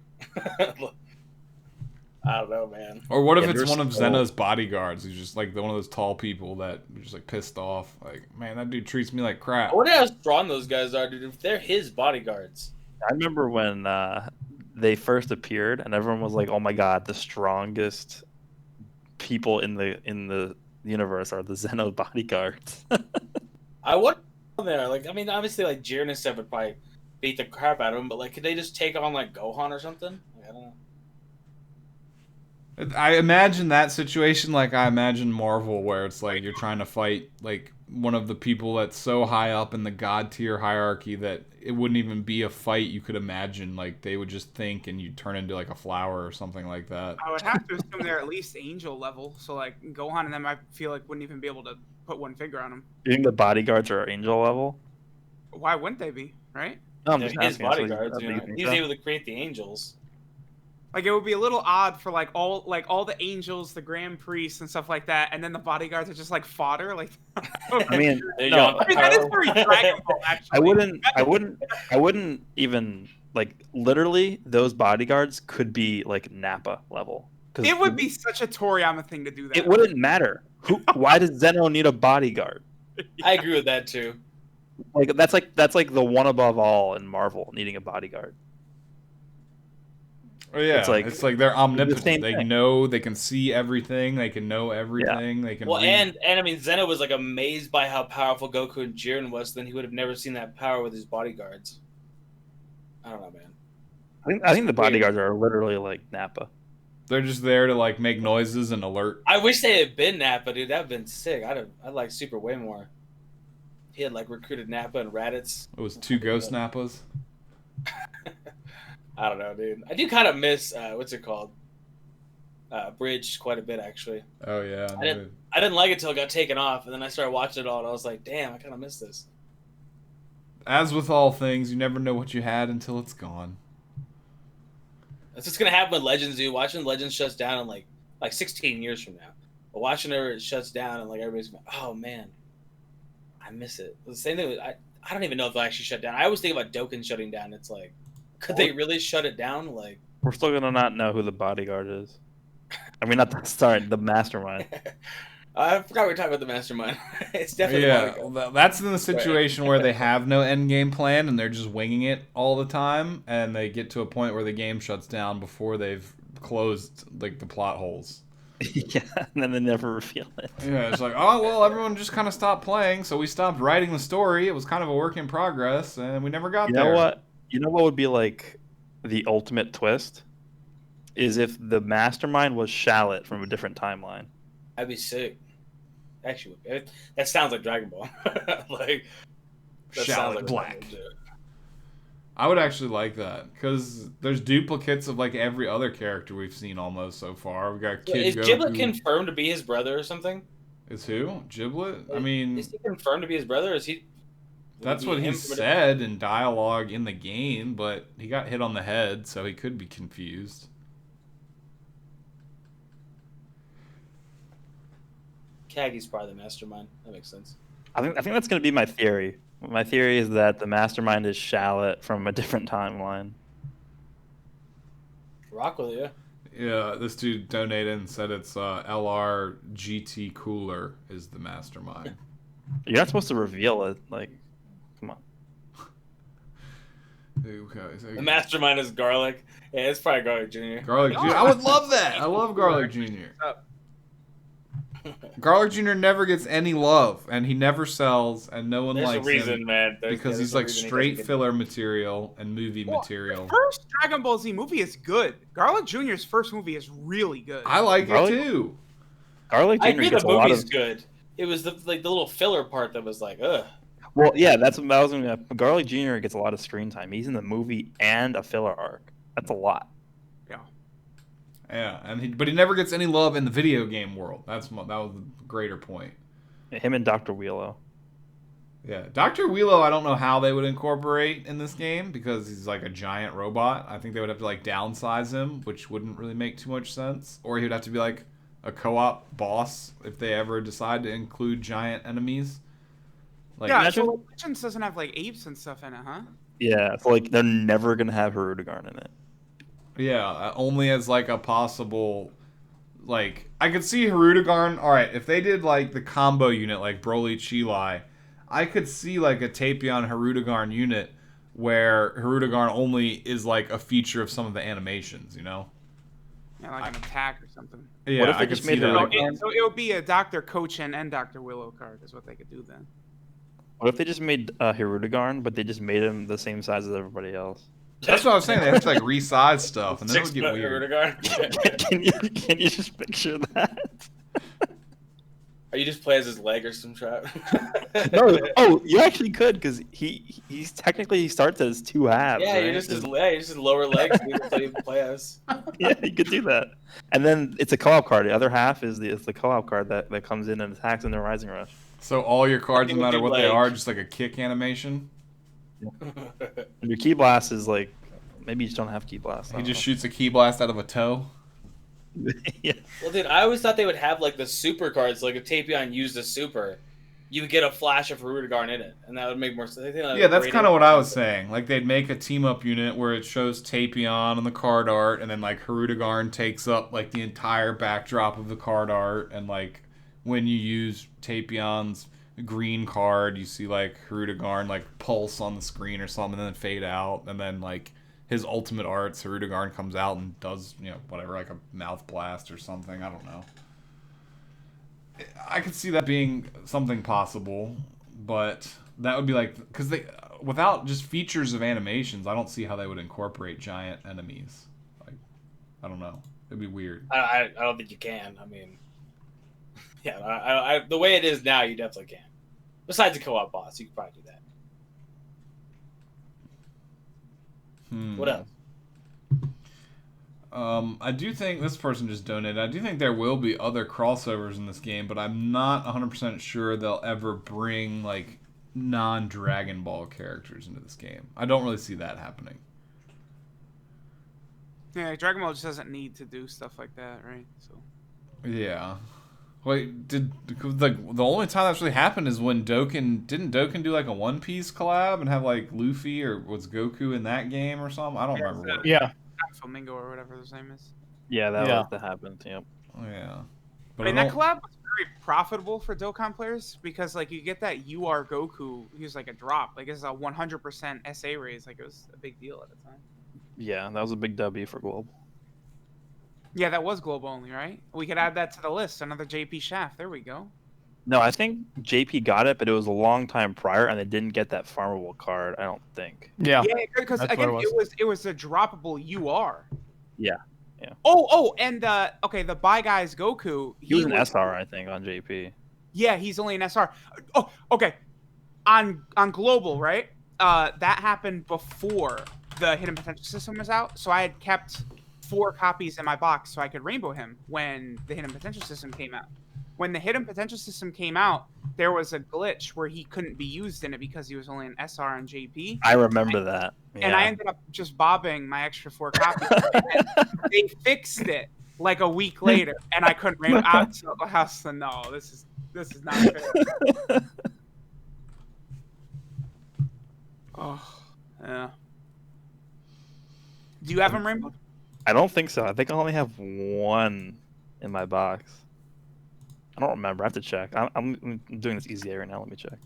I don't know, man. Or what if Yeah, it's there's one of so- Zeno's bodyguards who's just like one of those tall people that are just like pissed off? Like, man, that dude treats me like crap. I wonder how strong those guys are, dude. If they're his bodyguards. I remember when they first appeared, and everyone was like, "Oh my god, the strongest people in the universe are the Zeno bodyguards." I wonder how they are. Like, I mean, obviously, like Jiren and stuff would probably beat the crap out of him, but like, could they just take on like Gohan or something? Like, I don't know. I imagine that situation like I imagine Marvel, where it's like you're trying to fight like one of the people that's so high up in the god tier hierarchy that it wouldn't even be a fight you could imagine. Like they would just think and you'd turn into like a flower or something like that. I would have to assume they're at least angel level. So like Gohan and them, I feel like wouldn't even be able to put one finger on them. You think the bodyguards are angel level? Why wouldn't they be? Right? No, I'm They're just his asking, so bodyguards. you think He so? was able to create the angels. Like it would be a little odd for like all the angels, the Grand Priests, and stuff like that, and then the bodyguards are just like fodder. Like, I mean, There you no, go. I mean that is very Dragon Ball. Actually, I wouldn't even like literally. Those bodyguards could be like Nappa level. 'Cause It would be such a Toriyama thing to do that. It wouldn't matter. Why does Zeno need a bodyguard? I agree with that too. Like that's like the one above all in Marvel needing a bodyguard. Oh yeah, It's like- it's like they're omnipotent. same They thing. know, they can see everything, they can know everything, they can. Well, read. and I mean, Zeno was like amazed by how powerful Goku and Jiren was. Then he would have never seen that power with his bodyguards. I don't know, man. I think the bodyguards are literally like Nappa. They're just there to like make noises and alert. I wish they had been Nappa, dude. That'd been sick. I'd like Super way more. If he had like recruited Nappa and Raditz. It was two ghost nappas. I don't know, dude. I do kind of miss what's it called? Bridge quite a bit actually. Oh yeah, I didn't like it till it got taken off, and then I started watching it all, and I was like, damn, I kind of miss this. As with all things, you never know what you had until it's gone. That's what's gonna happen with Legends, dude. Watching Legends shuts down in like 16 years from now. But watching it shuts down and like everybody's going, oh man, I miss it. The same thing with, I don't even know if they'll actually shut down. I always think about Dokkan shutting down. It's like, could they really shut it down? Like, We're still gonna not know who the bodyguard is. I mean, not the mastermind. I forgot we were talking about the mastermind. It's definitely Yeah, the well, that's in the situation where they have no end game plan and they're just winging it all the time, and they get to a point where the game shuts down before they've closed like the plot holes. Yeah, and then they never reveal it. Yeah, it's like, oh well, everyone just kind of stopped playing, so we stopped writing the story. It was kind of a work in progress, and we never got You there. know what? You know what would be like the ultimate twist? Is if the mastermind was Shallot from a different timeline. That'd be sick. Actually, that sounds like Dragon Ball. Like that sounds Shallot like Black. Dragon Ball. I would actually like that because there's duplicates of like every other character we've seen almost so far. We got Kid Is Goku. Giblet confirmed to be his brother or something? Is who? Giblet? I mean, Is he confirmed to be his brother? Or is he? that's would what it be he him from a said in dialogue in the game, but he got hit on the head, so he could be confused. Kagi's probably the mastermind. That makes sense. I think that's going to be my theory. My theory is that the mastermind is Shallot from a different timeline. Rock with it, yeah. Yeah, this dude donated and said it's LR GT Cooler is the mastermind. You're not supposed to reveal it. Like, come on. Okay, so The mastermind is Garlic. Yeah, it's probably Garlic Jr. Garlic Jr. I would love that. I love Garlic Jr. Garlic Jr. never gets any love, and he never sells, and no one There's a likes reason, him man. because he's like straight filler material and movie material. The first Dragon Ball Z movie is good. Garlic Jr.'s first movie is really good. I like Garlic- it too. Garlic Jr. I agree gets the a lot movie's of. good. It was the little filler part that was like, ugh. Well, yeah, that's what I was going to. Garlic Jr. gets a lot of screen time. He's in the movie and a filler arc. That's a lot. Yeah, and but he never gets any love in the video game world. That was the greater point. Him and Dr. Wheelo. Yeah, Dr. Wheelo, I don't know how they would incorporate in this game because he's like a giant robot. I think they would have to like downsize him, which wouldn't really make too much sense. Or he would have to be like a co-op boss if they ever decide to include giant enemies. Like, Yeah, so Legends doesn't have like apes and stuff in it, huh? Yeah, so like they're never going to have Hirudegarn in it. yeah, only as like a possible. Like, I could see Hirudegarn. All right, if they did like the combo unit, like Broly Chilai, I could see like a Tapion Hirudegarn unit where Hirudegarn only is like a feature of some of the animations, you know? Yeah, like an attack or something. Yeah, What if they I could just see made that. So it would be a Dr. Kochen and Dr. Willow card is what they could do then. What if they just made Hirudegarn, but they just made him the same size as everybody else? That's what I was saying. They have to like resize stuff, and then it would get 6-foot weird. Hirudegarn. Can you just picture that? Or you just play as his leg or some trap. No, oh, you actually could because he's technically he starts as two halves. Yeah, right? you're just his lower legs. You can play as. Yeah, you could do that. And then it's a co-op card. The other half is the co-op card that comes in and attacks in the Rising Rush. So all your cards, no It would matter be what they like- are, just like a kick animation. And your Key Blast is like maybe you just don't have Key Blast. He just shoots a key blast out of a toe. Yeah. Well, dude, I always thought they would have like the super cards. Like if Tapion used a super, you would get a flash of Hirudegarn in it, and that would make more sense. I think that Yeah, would that's rate kind it. of what I was saying. Like they'd make a team up unit where it shows Tapion on the card art, and then like Hirudegarn takes up like the entire backdrop of the card art, and like when you use Tapion's green card, you see like Hirudegarn like pulse on the screen or something, and then fade out, and then like his ultimate arts, Hirudegarn comes out and does, you know, whatever, like a mouth blast or something. I don't know. I could see that being something possible, but that would be like, because they, without just features of animations, I don't see how they would incorporate giant enemies. Like, I don't know. It'd be weird. I don't think you can. I mean, yeah, I the way it is now, you definitely can. Besides a co-op boss, you could probably do that. What else? I do think this person just donated. I do think there will be other crossovers in this game, but I'm not 100% sure they'll ever bring like non-Dragon Ball characters into this game. I don't really see that happening. Yeah, Dragon Ball just doesn't need to do stuff like that, right? So. Yeah. Wait, did the only time that's really happened is when didn't Dokkan do like a One Piece collab and have like Luffy, or was Goku in that game or something? I don't remember. What. Yeah. Flamingo or whatever his name is. Yeah, Yeah. that happened. Yep. Oh, yeah. I But mean, I that don't- collab was very profitable for Dokkan players because, like, you get that you are Goku. He was like a drop. Like, it's a 100% SA raise. Like, it was a big deal at the time. Yeah, that was a big W for Global. Yeah, that was global only, right? We could add that to the list. Another JP Shaft. There we go. No, I think JP got it, but it was a long time prior, and they didn't get that farmable card. I don't think. Yeah. Yeah, because that's again, what it it was a droppable UR. Yeah. Oh, and okay, the Bye Guys Goku. He was an SR, I think, on JP. Yeah, he's only an SR. Oh, okay. On global, right? That happened before the Hidden Potential System was out, so I had kept 4 copies in my box so I could rainbow him when the Hidden Potential System came out. When the Hidden Potential System came out, there was a glitch where he couldn't be used in it because he was only an SR on JP. I remember that. Yeah. And I ended up just bobbing my extra 4 copies. And they fixed it like a week later, and I couldn't rainbow out. So I was like, no, this is not fair. Oh, yeah. Do you have him rainbowed? I don't think so. I think I only have 1 in my box. I don't remember. I have to check. I'm doing this easy right now. Let me check.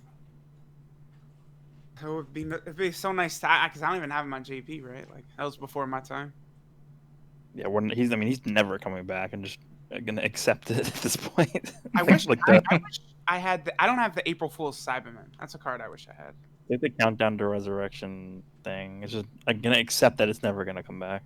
It'd be so nice to, because I don't even have him on JP, right? Like that was before my time. Yeah, he's never coming back. I'm just gonna accept it at this point. I wish like I wish I had. I don't have the April Fool's Cyberman. That's a card I wish I had. like the countdown to resurrection thing. It's just I'm gonna accept that it's never gonna come back.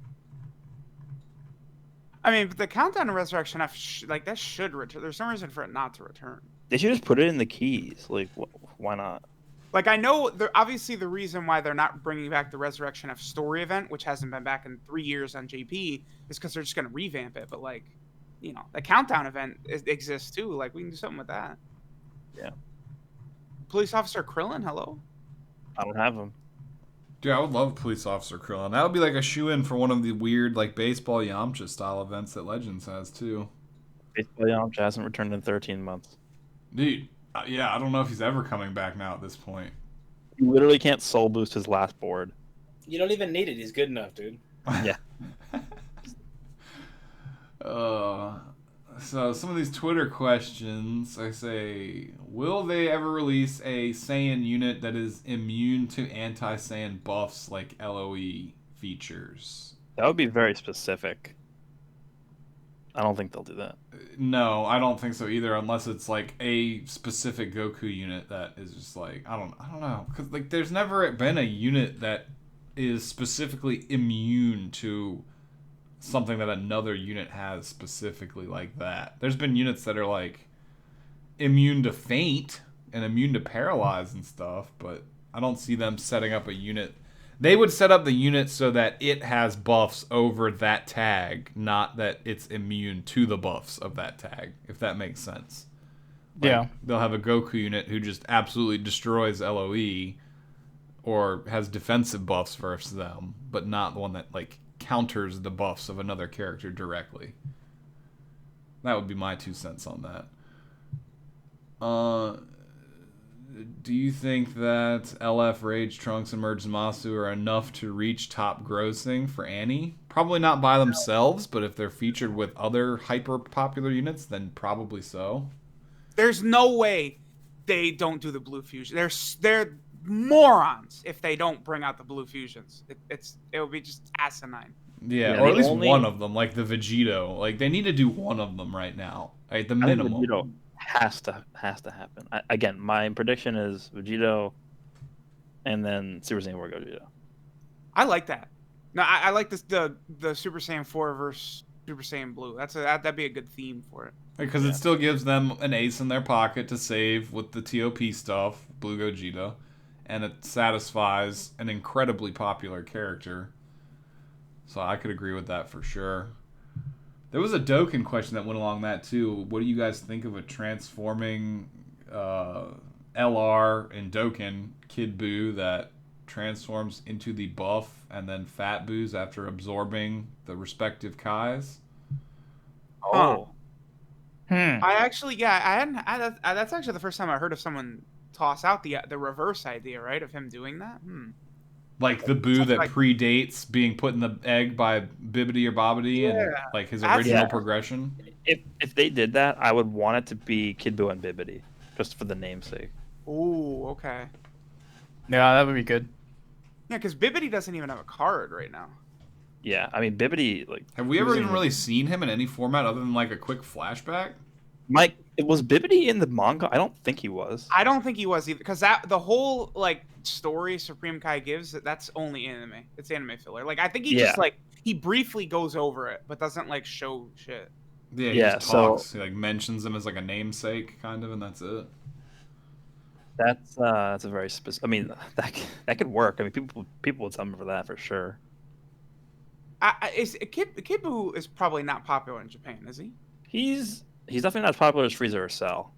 I mean, but the Countdown to Resurrection F, that should return. There's no reason for it not to return. They should just put it in the keys. Like, why not? Like, I know, obviously the reason why they're not bringing back the Resurrection F story event, which hasn't been back in 3 years on JP, is because they're just going to revamp it. But, like, you know, the Countdown event exists too. Like, we can do something with that. Yeah. Police Officer Krillin, hello? I don't have them. Dude, I would love Police Officer Krillin. That would be like a shoe-in for one of the weird, like, baseball Yamcha style events that Legends has, too. Baseball Yamcha hasn't returned in 13 months. Dude, yeah, I don't know if he's ever coming back now at this point. You literally can't soul boost his last board. You don't even need it. He's good enough, dude. Yeah. So some of these Twitter questions, I say, will they ever release a Saiyan unit that is immune to anti-Saiyan buffs like LOE features? That would be very specific. I don't think they'll do that. No, I don't think so either, unless it's like a specific Goku unit that is just like, I don't know, because like there's never been a unit that is specifically immune to something that another unit has specifically like that. There's been units that are like immune to faint and immune to paralyze and stuff, but I don't see them setting up a unit. They would set up the unit so that it has buffs over that tag, not that it's immune to the buffs of that tag, if that makes sense. Like, Yeah. they'll have a Goku unit who just absolutely destroys LOE or has defensive buffs versus them, but not the one that like counters the buffs of another character directly. That would be my 2 cents on that. Do you think that LF, Rage, Trunks, and Merge Zamasu are enough to reach top grossing for Annie? Probably not by themselves, but if they're featured with other hyper popular units, then probably so. There's no way they don't do the blue fusion. They're morons if they don't bring out the blue fusions. It would be just asinine. Yeah, or at least one of them, like the Vegito. Like they need to do one of them right now, at the minimum. Vegito has to happen. Again, my prediction is Vegito, and then Super Saiyan 4 Gogeta. I like that. No, I like this the Super Saiyan 4 versus Super Saiyan Blue. That'd be a good theme for it. Because it still gives them an ace in their pocket to save with the TOP stuff, Blue Gogeta, and it satisfies an incredibly popular character. So I could agree with that for sure. There was a Dokkan question that went along that too. What do you guys think of a transforming LR in Dokkan Kid Buu that transforms into the buff and then Fat Buus after absorbing the respective Kais? Oh. I actually, that's actually the first time I heard of someone toss out the reverse idea, right, of him doing that. Like the Buu that predates being put in the egg by Bibbidi or Bobbidi and like his original progression. If they did that, I would want it to be Kid Buu and Bibbidi, just for the namesake. Ooh, okay. Yeah, that would be good. Yeah, because Bibbidi doesn't even have a card right now. Yeah, I mean Bibbidi, like, Have we he ever was even in- really seen him in any format other than like a quick flashback? Mike, was Bibbidi in the manga? I don't think he was. I don't think he was either, because that the whole like story Supreme Kai gives, that's only anime. It's anime filler. Like I think he just Yeah. like he briefly goes over it, but doesn't like show shit. Yeah, he Yeah, just so- talks. He like mentions him as like a namesake, kind of, and that's it. That's a very specific. I mean, that could work. I mean, people would sum for that for sure. Kibu is probably not popular in Japan, is he? He's definitely not as popular as Frieza or Cell,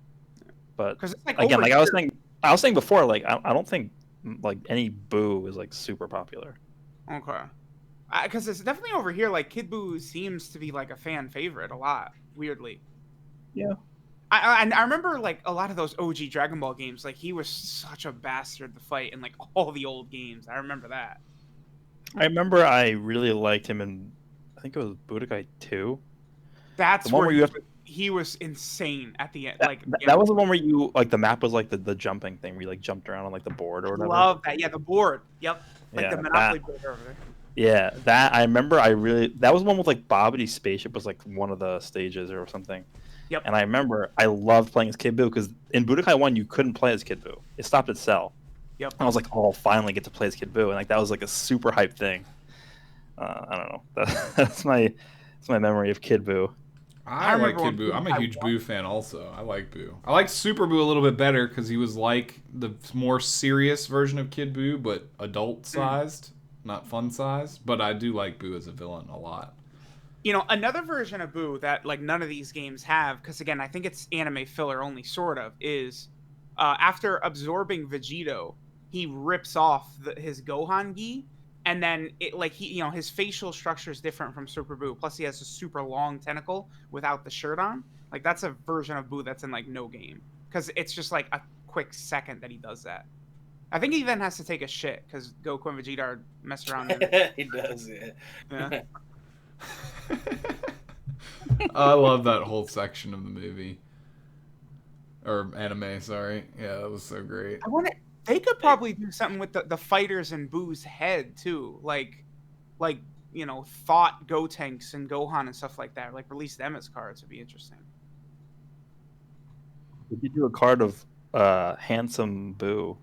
but Because it's like again, over like here. I was saying before, like I don't think like any Boo is like super popular. Okay. Because it's definitely over here. Like Kid Buu seems to be like a fan favorite a lot. Weirdly. Yeah. I remember like a lot of those OG Dragon Ball games. Like he was such a bastard to fight in like all the old games. I remember that. I remember I really liked him in, I think it was Budokai 2. That's The one where where you have he was insane at the end. That, Like that was the one where you like the map was like the jumping thing where you like jumped around on like the board or whatever. love that. Yeah, the board. Yep. Like Yeah, the Monopoly board over there. Yeah, that I remember. That was one with like Bobity's spaceship was like one of the stages or something. Yep. And I remember I loved playing as Kid Buu because in Budokai 1 you couldn't play as Kid Buu. It stopped at Cell. Yep. And I was like, oh, I'll finally get to play as Kid Buu, and like that was like a super hype thing. I don't know. That's my memory of Kid Buu. I like remember Kid when Buu. I'm a huge Buu fan also. I like Buu. I like Super Buu a little bit better because he was like the more serious version of Kid Buu, but adult sized, not fun sized. But I do like Buu as a villain a lot. You know, another version of Buu that like none of these games have, because again, I think it's anime filler only, sort of, is after absorbing Vegito, he rips off his Gohan gi, and then it like his facial structure is different from Super Buu. Plus, he has a super long tentacle without the shirt on. Like that's a version of Buu that's in like no game, because it's just like a quick second that he does that. I think he then has to take a shit because Goku and Vegeta are messing around there. He does, yeah. Yeah. I love that whole section of the movie. Or anime, sorry. Yeah, that was so great. They could probably do something with the fighters in Boo's head too, like Thought Gotenks and Gohan and stuff like that. Like release them as cards would be interesting. We could do a card of handsome Buu.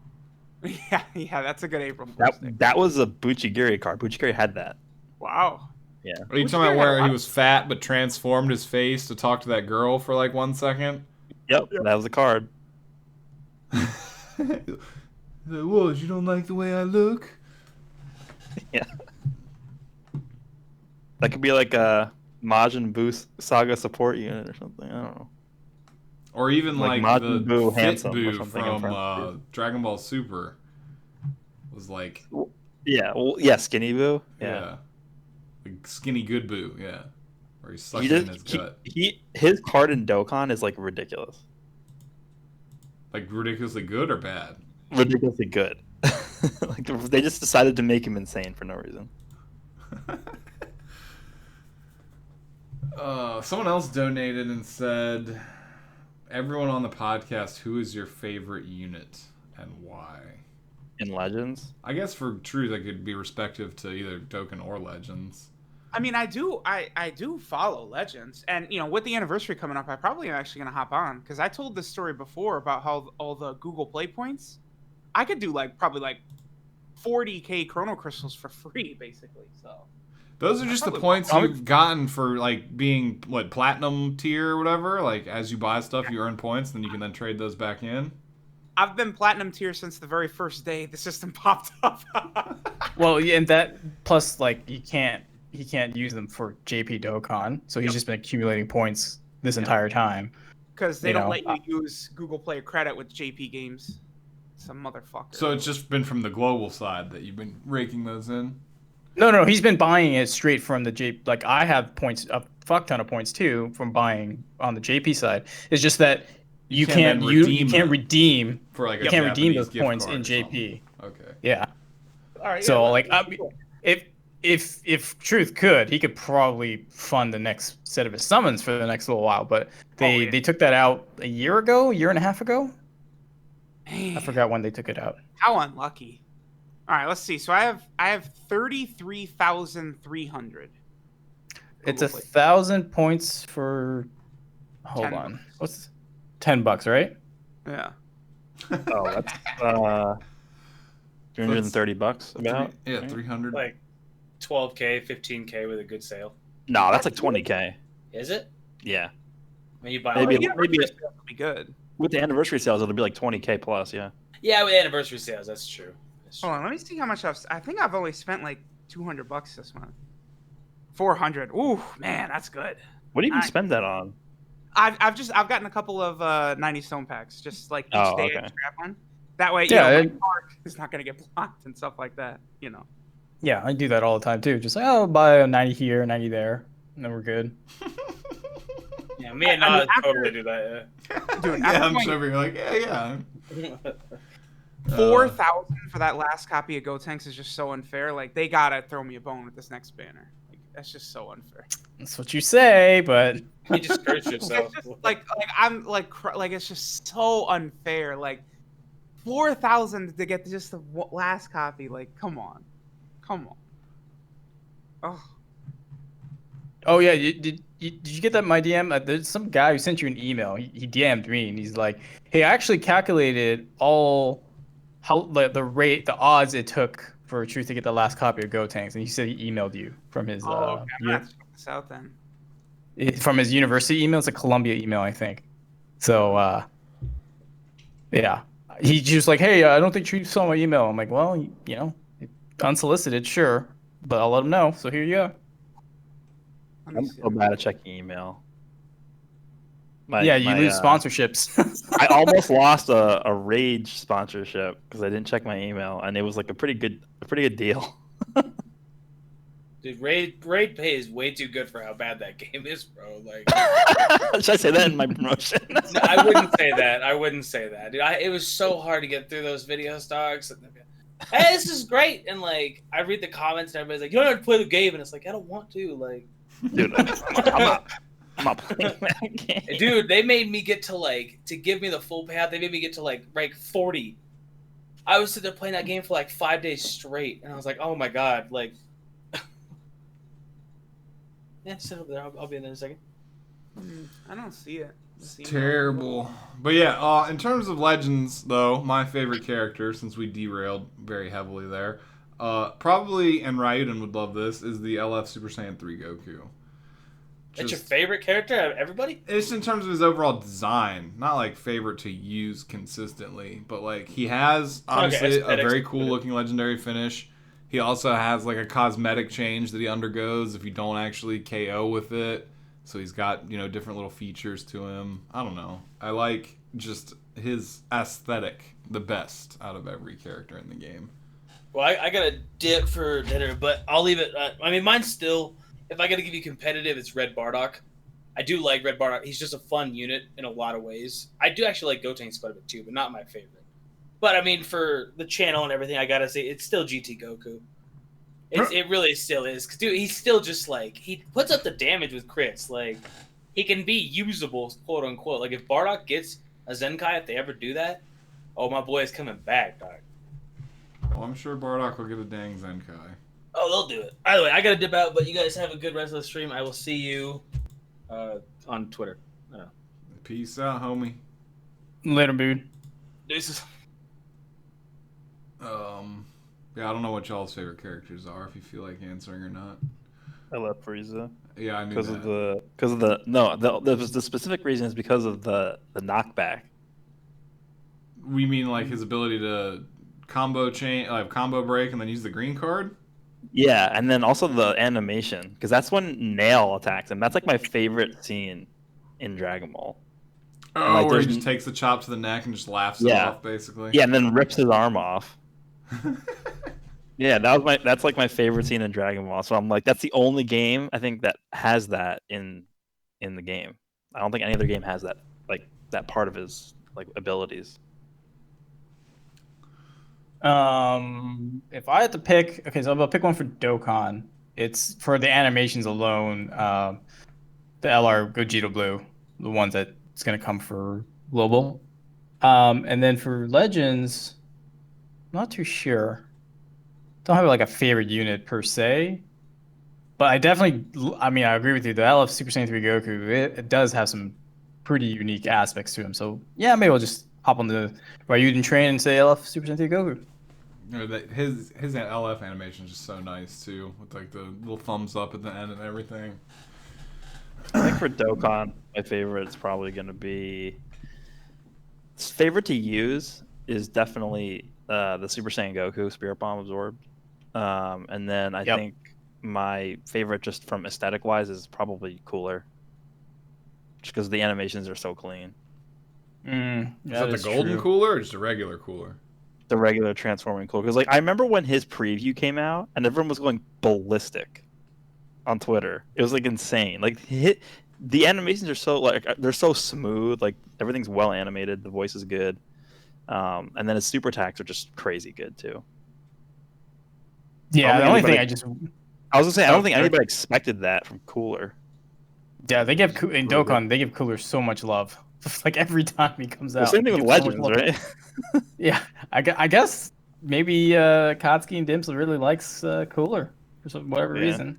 Yeah, that's a good April Fool's Day. That was a Buchigiri card. Buchigiri had that. Wow. Yeah. Are you talking about where he was fat but transformed his face to talk to that girl for like 1 second? Yep, that was the card. What? You don't like the way I look? Yeah. That could be like a Majin Buu Saga support unit or something. I don't know. Or even Like like Majin the Buu Fit handsome or Buu something in front of from Dragon Ball Super was like Yeah, well, yeah, Skinny Buu. yeah. Like skinny good Buu, yeah. Where he's sucking He in his just, gut. his card in Dokkan is like ridiculous. Like ridiculously good or bad? Ridiculously good. Like they just decided to make him insane for no reason. Someone else donated and said, everyone on the podcast, who is your favorite unit and why? In Legends? I guess for Truth, that could be respective to either Dokkan or Legends. I mean, I do follow Legends, and with the anniversary coming up, I probably am actually gonna hop on because I told this story before about how all the Google Play points, I could do probably 40K Chrono Crystals for free, basically. So those are just the points you've gotten for being platinum tier or whatever. Like as you buy stuff, you earn points, then you can trade those back in. I've been platinum tier since the very first day the system popped up. Well, yeah, and that plus he can't use them for JP Dokkan, so he's just been accumulating points this entire time. Because they don't let you use Google Play credit with JP games. Some motherfucker. So it's just been from the global side that you've been raking those in? No, he's been buying it straight from the JP. Like I have points, a fuck ton of points too from buying on the JP side. It's just that you can't redeem for you can't redeem those points in JP. Okay. Yeah. All right. So if Truth could, he could probably fund the next set of his summons for the next little while. But they took that out a year and a half ago. I forgot when they took it out. How unlucky. All right, let's see. So I have 33,300. It's 1,000 points for. Hold 10 on. bucks. What's $10, right? Yeah. Oh, that's $330 about. Yeah, right? 300. Like 12K, 15K with a good sale. No, that's like 20K. Is it? Yeah, When you buy Maybe- Well, maybe- sales will be good. with the anniversary sales, it'll be like 20K plus. Yeah. Yeah, with anniversary sales, that's true. That's true. Hold on, let me see how much I think I've only spent like $200 this month. 400. Ooh, man, that's good. What do you even Nice. spend that on? I've gotten a couple of 90 stone packs, just like each Oh, day okay. I scrap one. That way, Yeah, my it- card is not gonna get blocked and stuff like that. Yeah, I do that all the time too. Just like, oh, I'll buy a 90 here, 90 there, and then we're good. Yeah, me and I mean, Nas after- totally do that. Dude, yeah, I'm after sure you're like, yeah. Yeah. 4,000 for that last copy of Go Tanks is just so unfair. Like they gotta throw me a bone with this next banner. Like, that's just so unfair. That's what you say, but You just cursed yourself. It's just like I'm like it's just so unfair. Like 4,000 to get just the last copy. Like come on. Oh, oh yeah, did you get that in my DM? There's some guy who sent you an email. He DM'd me and he's like, "Hey, I actually calculated the odds it took for Truth to get the last copy of Go Tanks," and he said he emailed you from his okay. I'm gonna have to check this out then. from his university email. It's a Columbia email, I think. So yeah, he just like, "Hey, I don't think Truth saw my email." I'm like, "Well, unsolicited, sure, but I'll let him know." So here you go. Let me I'm see. so bad at checking email. Yeah, you lose sponsorships. I almost lost a Rage sponsorship because I didn't check my email, and it was like a pretty good deal. Dude, Raid Pay is way too good for how bad that game is, bro. Like, Should I say that in my promotion? no, I wouldn't say that. Dude, it was so hard to get through those video stocks. Hey, this is great, and like, I read the comments, and everybody's like, "You don't have to play the game," and it's like, I don't want to, like. Dude, I'm not playing that game. Dude, they made me get to give me the full payout. They made me get to rank 40. I was sitting there playing that game for 5 days straight, and I was like, "Oh my god!" Like, yeah, sit over there. I'll be in there in a second. I don't see it. Terrible. But yeah, in terms of Legends, though, my favorite character, since we derailed very heavily there, probably, and Raiyuden would love this, is the LF Super Saiyan 3 Goku. That's your favorite character out of everybody? It's in terms of his overall design, not like favorite to use consistently, but like he has obviously a very cool looking legendary finish. He also has like a cosmetic change that he undergoes if you don't actually KO with it. So he's got, different little features to him. I don't know. I like just his aesthetic the best out of every character in the game. Well, I got a dip for dinner, but I'll leave it. I mean, mine's still. If I got to give you competitive, it's Red Bardock. I do like Red Bardock. He's just a fun unit in a lot of ways. I do actually like Gotenks quite a bit too, but not my favorite. But I mean, for the channel and everything, I gotta say it's still GT Goku. It really still is. 'Cause, dude, he's still just he puts up the damage with crits. Like, he can be usable, quote unquote. Like, if Bardock gets a Zenkai, if they ever do that, oh, my boy is coming back, dog. Well, I'm sure Bardock will get a dang Zenkai. Oh, they'll do it. By the way, I gotta dip out, but you guys have a good rest of the stream. I will see you on Twitter. Peace out, homie. Later, dude. Deuces. Yeah, I don't know what y'all's favorite characters are, if you feel like answering or not. I love Frieza. Yeah, I knew Because that. the specific reason is because of the knockback. We mean like his ability to combo break and then use the green card? Yeah, and then also the animation, because that's when Nail attacks him. That's like my favorite scene in Dragon Ball. Oh, like, where he there's- just takes the chop to the neck and just laughs it Yeah. off, basically. Yeah, and then rips his arm off. Yeah, that's like my favorite scene in Dragon Ball. So I'm like, that's the only game I think that has that in the game. I don't think any other game has that, like, that part of his abilities. If I had to pick, okay, so I'll pick one for Dokkan. It's for the animations alone. The LR Gogeta Blue, the ones that's gonna come for global. And then for Legends, I'm not too sure. don't have like a favorite unit per se, but I definitely, I mean, I agree with you. The LF Super Saiyan 3 Goku, it does have some pretty unique aspects to him. So yeah, maybe we'll just hop on the Raiyuden train and say LF Super Saiyan 3 Goku. His LF animation is just so nice too, with like the little thumbs up at the end and everything. I think for Dokkan, my favorite is probably going to be. Favorite to use is definitely the Super Saiyan Goku Spirit Bomb absorbed, and then I think my favorite just from aesthetic wise is probably Cooler, just because the animations are so clean. Is that the golden cooler or just a regular cooler? The regular transforming cooler, because like I remember when his preview came out and everyone was going ballistic on Twitter. It was like insane. Like the animations are so like they're so smooth. Like everything's well animated. The voice is good, and then his super attacks are just crazy good too. Yeah, the only thing I was gonna say I don't think anybody expected that from Cooler. Yeah, they give in Dokkan they give Cooler so much love. Like every time he comes out. Same thing with Legends, right? Yeah, I guess maybe Kotsky and Dimps really likes Cooler for whatever reason.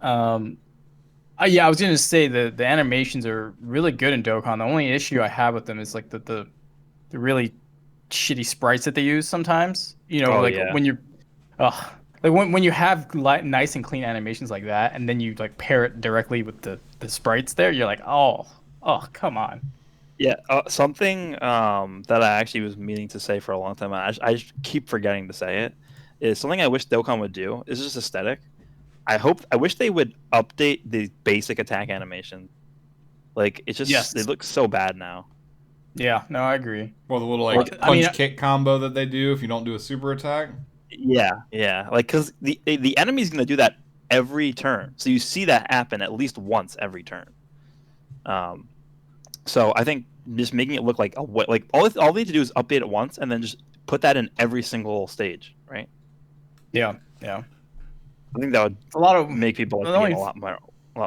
Yeah, I was gonna say the animations are really good in Dokkan. The only issue I have with them is like the really shitty sprites that they use sometimes. You know, when you're, like when you have nice and clean animations like that, and then you like pair it directly with the sprites there, you're like, oh, come on. Yeah, something that I actually was meaning to say for a long time, I just keep forgetting to say it, is something I wish Dokkan would do. It's just aesthetic. I wish they would update the basic attack animation. Like it's just they look so bad now. Yeah, no, I agree. Well, the little punch kick combo that they do if you don't do a super attack. Yeah. Like because the enemy's gonna do that every turn, so you see that happen at least once every turn. So I think just making it look like all they need to do is update it once and then just put that in every single stage, right? Yeah. I think that would make people like the game a lot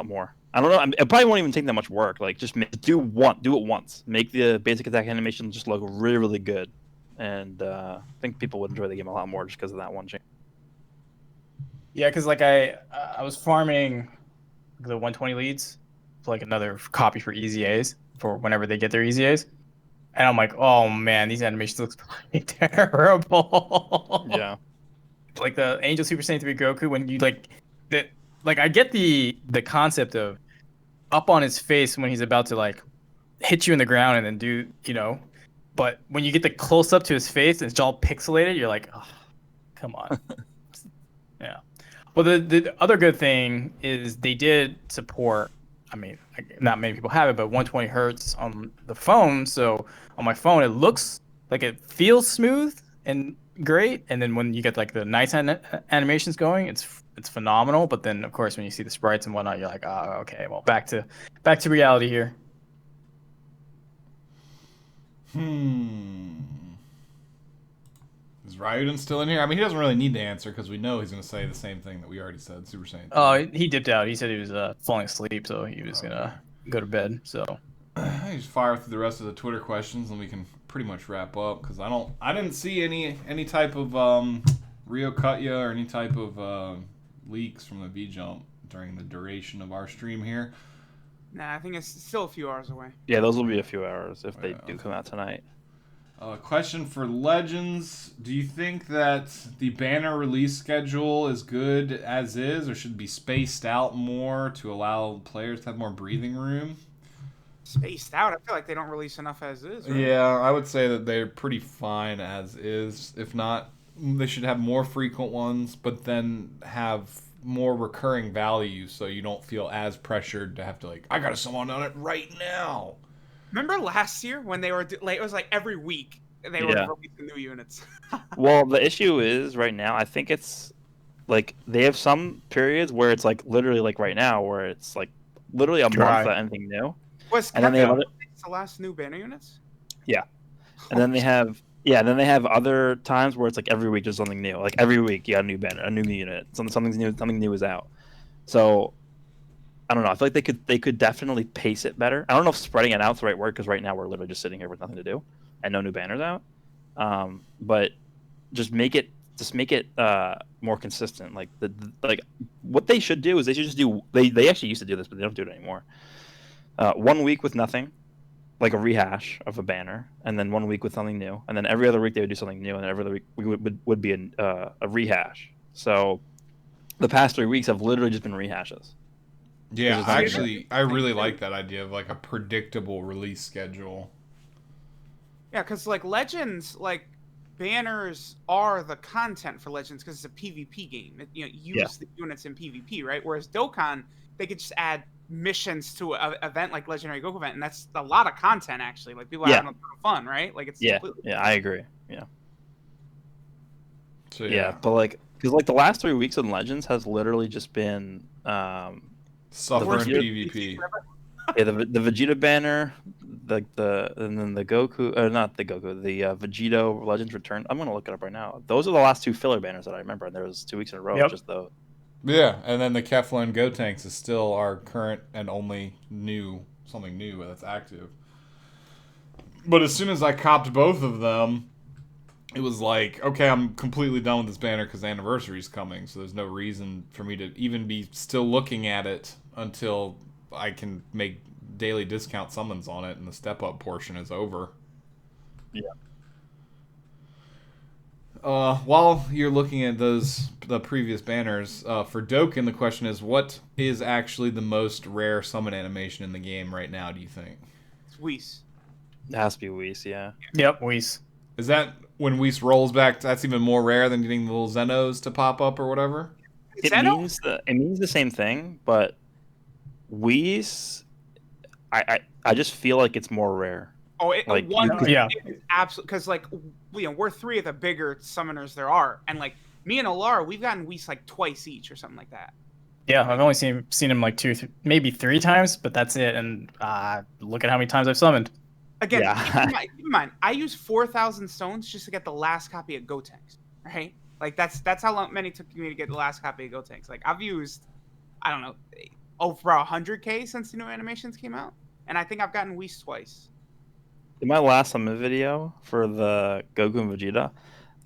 more. I don't know. It probably won't even take that much work. Like just do it once. Make the basic attack animation just look really, really good, and I think people would enjoy the game a lot more just because of that one change. Yeah, because like I was farming the 120 leads for like another copy for EZAs for whenever they get their EZAs, and I'm like, oh man, these animations look pretty terrible. Yeah. Like the Angel Super Saiyan 3 Goku, when you I get the concept of up on his face when he's about to like hit you in the ground and then do, but when you get the close up to his face and it's all pixelated, you're like, oh, come on. Yeah. Well, the other good thing is they did support, I mean, not many people have it, but 120 hertz on the phone. So on my phone, it looks like it feels smooth and great, and then when you get like the nice animations going, it's phenomenal. But then of course when you see the sprites and whatnot, you're like, oh, okay, well back to reality here. Is Raiyuden still in here? I mean, he doesn't really need to answer because we know he's going to say the same thing that we already said. Super Saiyan 3. Oh, he dipped out. He said he was falling asleep, so he was gonna go to bed. So I just fire through the rest of the Twitter questions and we can pretty much wrap up because I didn't see any type of Rio Cutya or any type of leaks from the V-Jump during the duration of our stream here. Nah, I think it's still a few hours away. Yeah, those will be a few hours if they do come out tonight. Question for Legends: do you think that the banner release schedule is good as is, or should it be spaced out more to allow players to have more breathing room? Spaced out? I feel like they don't release enough as is. Right? Yeah, I would say that they're pretty fine as is. If not, they should have more frequent ones, but then have more recurring value so you don't feel as pressured to have to I gotta summon on it right now. Remember last year when they were it was like every week they were releasing new units. Well, the issue is right now, I think it's like they have some periods where it's like literally like right now where it's like literally a month without anything new. And then they have the last new banner units? Yeah. And then they have other times where it's like every week there's something new. Like every week you got a new banner, a new unit, something new is out. So I don't know. I feel like they could definitely pace it better. I don't know if spreading it out's the right word because right now we're literally just sitting here with nothing to do and no new banners out. But just make it just make it more consistent. Like what they should do is they should just do. They actually used to do this, but they don't do it anymore. 1 week with nothing, like a rehash of a banner, and then 1 week with something new, and then every other week they would do something new, and then every other week would be a rehash. So the past 3 weeks have literally just been rehashes. Yeah, I really like that idea of like a predictable release schedule. Yeah, because like Legends, like banners are the content for Legends because it's a PvP game. Use the units in PvP, right? Whereas Dokkan, they could just add missions to an event like Legendary Goku event, and that's a lot of content actually. Like people are having a lot of fun, right? Like it's I agree. Yeah. So yeah, but like because like the last 3 weeks in Legends has literally just been suffering PvP. Yeah, the Vegeta banner, and then the Goku, not the Goku, the Vegito Legends Return. I'm gonna look it up right now. Those are the last 2 filler banners that I remember, and there was 2 weeks in a row. Just those. Yeah, and then the Kefla and Gotenks is still our current and only something new that's active. But as soon as I copped both of them, it was like, okay, I'm completely done with this banner because the anniversary's coming, so there's no reason for me to even be still looking at it until I can make daily discount summons on it and the step-up portion is over. Yeah. While you're looking at the previous banners, for Dokkan, the question is, what is actually the most rare summon animation in the game right now, do you think? It's Whis. It has to be Whis, yeah. Yep, Whis. Is that when Whis rolls back, that's even more rare than getting the little Zenos to pop up or whatever? It means the same thing, but Whis, I just feel like it's more rare. Oh, yeah, it's absolutely, because like we're 3 of the bigger summoners there are, and like me and Nolar, we've gotten Whis like twice each or something like that. Yeah, I've only seen him like 2, maybe 3 times, but that's it. And look at how many times I've summoned. Again, keep in mind, I use 4,000 stones just to get the last copy of Gotenks, right? Like that's how many it took me to get the last copy of Gotenks. Like I've used, I don't know, over 100k since the new animations came out, and I think I've gotten Whis twice. In my last summon video for the Goku and Vegeta,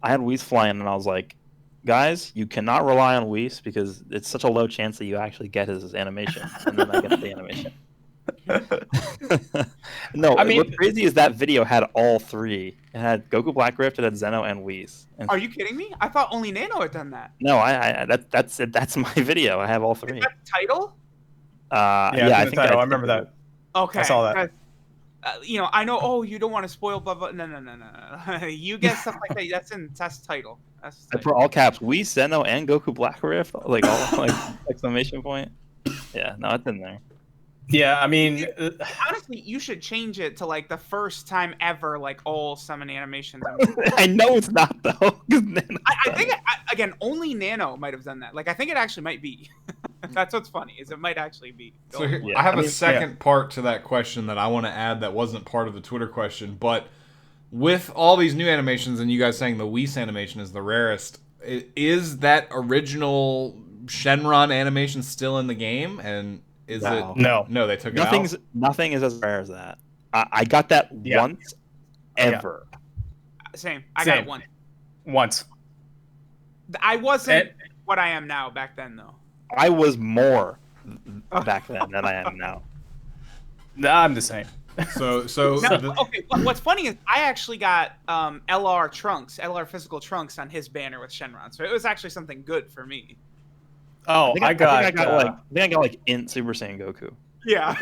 I had Whis flying, and I was like, guys, you cannot rely on Whis because it's such a low chance that you actually get his animation, and then I get the animation. No, I mean, what's crazy is that video had all 3. It had Goku Black Rift, it had Zeno, and Whis. And are you kidding me? I thought only Nano had done that. No, that's it. That's my video. I have all 3. Is that the title? I think I remember that. Okay, I saw that. I know. Oh, you don't want to spoil, blah blah. No. You get stuff like that. That's title. I put all caps. Whis, Zeno, and Goku Black Rift, like all like exclamation point. Yeah, no, it's in there. Yeah, I mean, honestly, you should change it to like the first time ever, like all summon animations. I know it's not though. I think again, only Nano might have done that. Like, I think it actually might be. That's what's funny is it might actually be. So here, I have a second part to that question that I want to add that wasn't part of the Twitter question, but with all these new animations and you guys saying the Whis animation is the rarest, is that original Shenron animation still in the game? And is it? No, they took it out. Nothing is as rare as that. I got that once, ever. Same. I got it once. I wasn't what I am now back then, though. I was more back then than I am now. I'm the same. Okay. What's funny is I actually got LR physical trunks on his banner with Shenron, so it was actually something good for me. Oh, I got like Int Super Saiyan Goku. Yeah.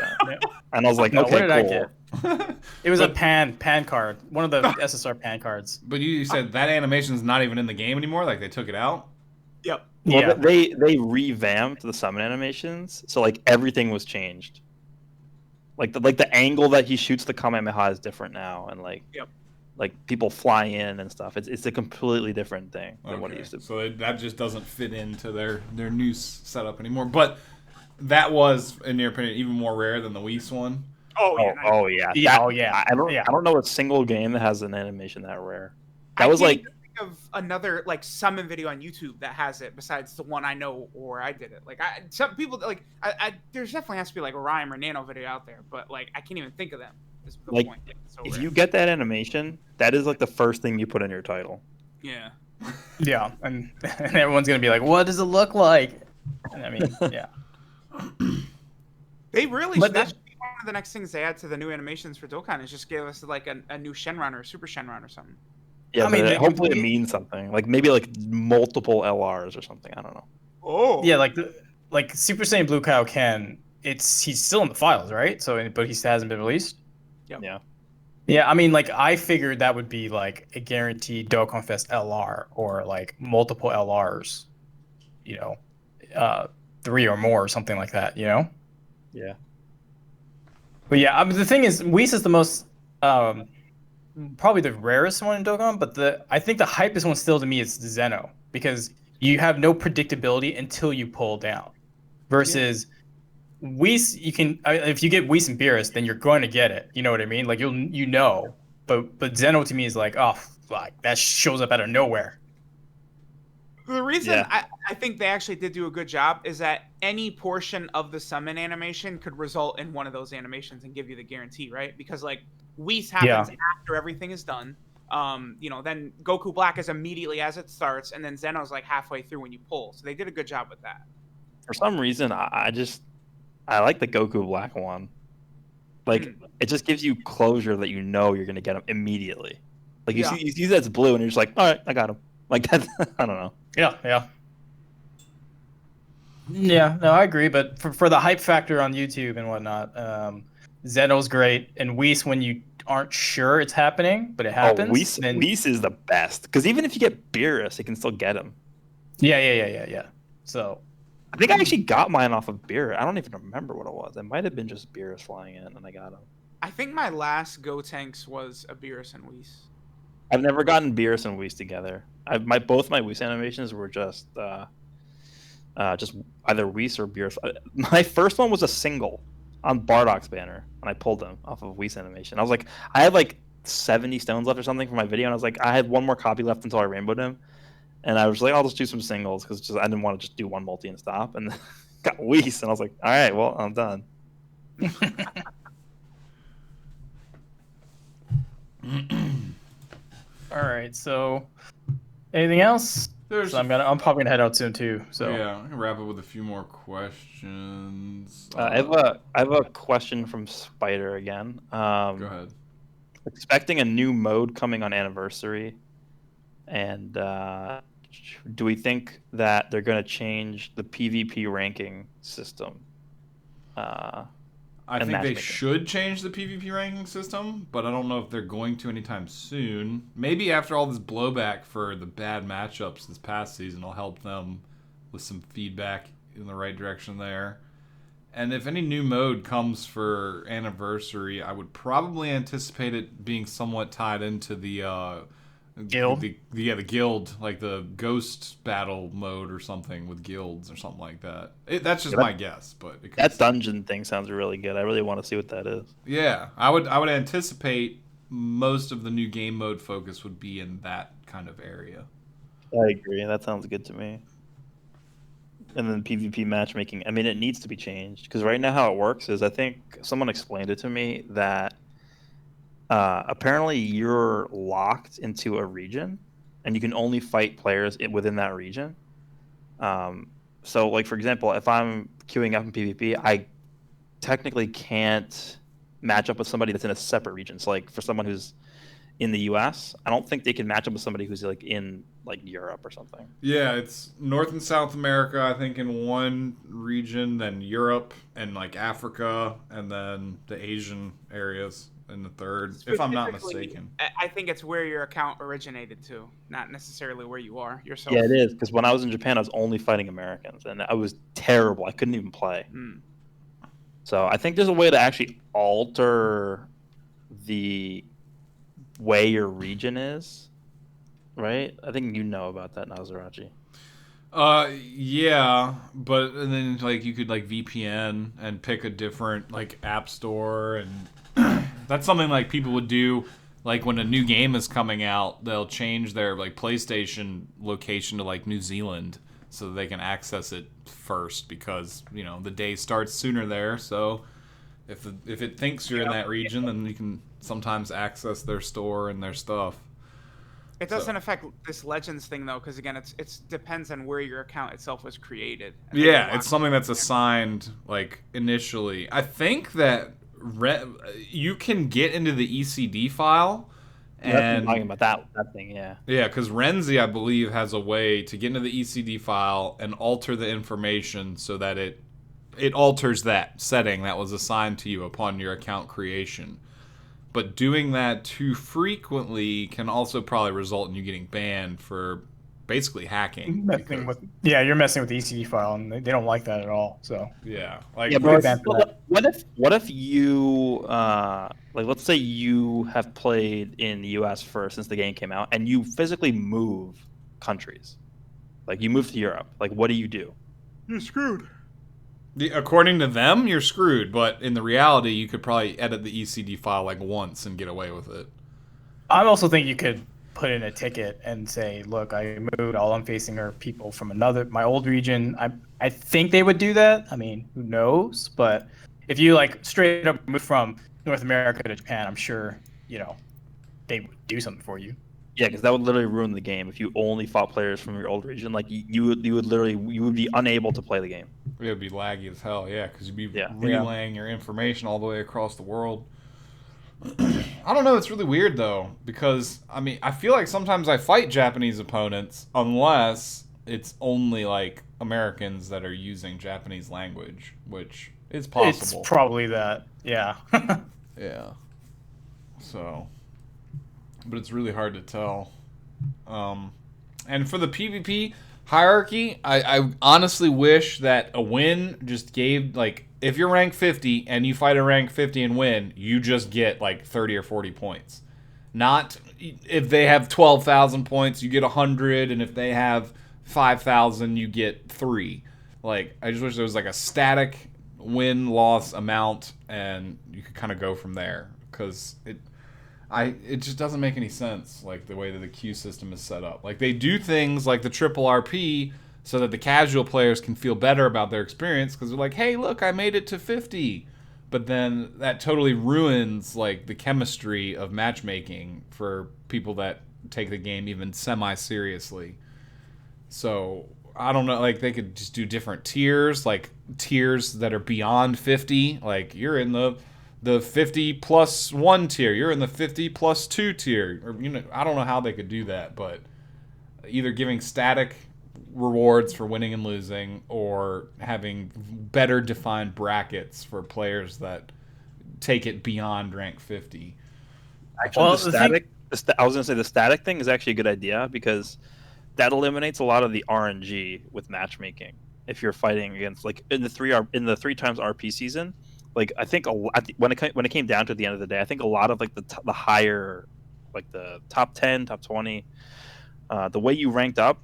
And I was like, no, okay, what did cool. I get? It was a pan card, one of the SSR pan cards. But you said that animation's not even in the game anymore. Like they took it out. Yep. Well, they revamped the summon animations, so like everything was changed. Like the angle that he shoots the Kamehameha is different now, and like people fly in and stuff. It's a completely different thing than what it used to be. So that just doesn't fit into their new setup anymore. But that was, in your opinion, even more rare than the Whis one. Oh yeah. I don't know a single game that has an animation that rare. That was like. Of another like summon video on YouTube that has it besides the one I know or I did it. Like some people like there's definitely has to be like a Rhyme or Nano video out there, but like I can't even think of them. Is the like point. So if you get that animation, that is like the first thing you put in your title. Yeah. Yeah, and everyone's gonna be like, "What does it look like?" And I mean, yeah. They really But that should be one of the next things they add to the new animations for Dokkan is just give us like a new Shenron or a Super Shenron or something. Yeah, I mean, hopefully it means something. Like maybe like multiple LRs or something. I don't know. Oh. yeah, like Super Saiyan Blue Kaioken, he's still in the files, right? So, but he still hasn't been released. Yep. Yeah. Yeah, I mean, like I figured that would be like a guaranteed Dokkan Fest LR or like multiple LRs, you know, 3 or more or something like that, you know. Yeah. But yeah, I mean, the thing is, Whis is the most probably the rarest one in Dokkan, but I think the hypest one still to me is Zeno because you have no predictability until you pull down. Versus Whis, you can if you get Whis and Beerus, then you're going to get it. You know what I mean? Like you know. But Zeno to me is like, oh, like that shows up out of nowhere. The reason Yeah. I think they actually did do a good job is that any portion of the summon animation could result in one of those animations and give you the guarantee, right? Because like Whis happens after everything is done. Then Goku Black is immediately as it starts, and then Zeno's like halfway through when you pull. So they did a good job with that. For some reason, I like the Goku Black one. Like it just gives you closure that you know you're gonna get him immediately. Like you see that's blue, and you're just like, all right, I got him. Like that's I don't know. Yeah. Yeah, no, I agree. But for the hype factor on YouTube and whatnot, Zeno's great, and Whis when you aren't sure it's happening, but it happens. Whis is the best because even if you get Beerus, you can still get him. Yeah. So I think I actually got mine off of Beerus. I don't even remember what it was. It might have been just Beerus flying in, and I got him. I think my last Go Tanks was a Beerus and Whis. I've never gotten Beerus and Whis together. Both my Whis animations were just either Whis or Beerus. My first one was a single on Bardock's banner, and I pulled him off of Whis animation. I had like 70 stones left or something for my video, and I was like, I had one more copy left until I rainbowed him, and I was like, I'll just do some singles because I didn't want to just do one multi and stop, and then got Whis, and I was like, all right, well, I'm done. all right. So anything else? So I'm probably gonna head out soon too. So yeah, I'm gonna wrap up with a few more questions. I have a question from Spider again. Go ahead. Expecting a new mode coming on Anniversary, and do we think that they're going to change the PvP ranking system? I think they should change the PvP ranking system, but I don't know if they're going to anytime soon. Maybe after all this blowback for the bad matchups this past season will help them with some feedback in the right direction there. And if any new mode comes for Anniversary, I would probably anticipate it being somewhat tied into the guild. The guild, like the ghost battle mode or something with guilds or something like that. That's just my guess, but that dungeon thing sounds really good. I really want to see what that is. Yeah, I would anticipate most of the new game mode focus would be in that kind of area. I agree. That sounds good to me. And then PvP matchmaking. I mean, it needs to be changed because right now how it works is I think someone explained it to me that apparently you're locked into a region and you can only fight players within that region. So, like, for example, if I'm queuing up in PvP, I technically can't match up with somebody that's in a separate region. So, like, for someone who's in the US, I don't think they can match up with somebody who's like in like Europe or something. Yeah, it's North and South America, I think, in one region, then Europe and like Africa, and then the Asian areas in the third, if I'm not mistaken. I think it's where your account originated to, not necessarily where you are yourself. Yeah, it is, because when I was in Japan, I was only fighting Americans, and I was terrible. I couldn't even play. So I think there's a way to actually alter the way your region is, right? I think you know about that, Nasdorachi. Yeah, but and then like you could like VPN and pick a different like app store, and that's something like people would do. Like when a new game is coming out, they'll change their like PlayStation location to like New Zealand so that they can access it first because you know the day starts sooner there. So if it thinks you're in that region, then you can sometimes access their store and their stuff. It doesn't affect this Legends thing though, because again, it's depends on where your account itself was created. Yeah, it's something that's assigned like initially. I think that you can get into the ECD file, That's what I'm and talking about that thing. Yeah. yeah, because Renzi, I believe, has a way to get into the ECD file and alter the information so that it alters that setting that was assigned to you upon your account creation. But doing that too frequently can also probably result in you getting banned for basically hacking. You're messing with the ECD file, and they don't like that at all. So Yeah, like Yeah, Really but bad for that. what if you like let's say you have played in the US first since the game came out and you physically move countries. Like you move to Europe. Like what do you do? You're screwed. According to them, you're screwed. But in the reality, you could probably edit the ECD file like once and get away with it. I also think you could put in a ticket and say, "Look, I moved. All I'm facing are people from my old region." I think they would do that. I mean, who knows? But if you like straight up move from North America to Japan, I'm sure they would do something for you. Yeah, because that would literally ruin the game if you only fought players from your old region. Like you would be unable to play the game. It would be laggy as hell, yeah, because you'd be Yeah. relaying your information all the way across the world. I don't know, it's really weird, though, because, I mean, I feel like sometimes I fight Japanese opponents unless it's only, like, Americans that are using Japanese language, which is possible. It's probably that, yeah. Yeah. So, but it's really hard to tell. And for the PvP hierarchy, I honestly wish that a win just gave, like, if you're rank 50 and you fight a rank 50 and win, you just get, like, 30 or 40 points. Not if they have 12,000 points, you get 100, and if they have 5,000, you get 3. Like, I just wish there was, like, a static win-loss amount, and you could kind of go from there, because it just doesn't make any sense, like the way that the queue system is set up. Like they do things like the triple RP so that the casual players can feel better about their experience because they're like, hey, look, I made it to 50. But then that totally ruins like the chemistry of matchmaking for people that take the game even semi-seriously. So I don't know, like they could just do different tiers, like tiers that are beyond 50. Like you're in the 50 plus 1 tier, you're in the 50 plus 2 tier, or I don't know how they could do that, but either giving static rewards for winning and losing, or having better defined brackets for players that take it beyond rank 50. Actually, I was gonna say the static thing is actually a good idea because that eliminates a lot of the RNG with matchmaking. If you're fighting against like in the 3 times RP season. Like I think when it came down to the end of the day, I think a lot of like the higher, like the top 10, top 20, the way you ranked up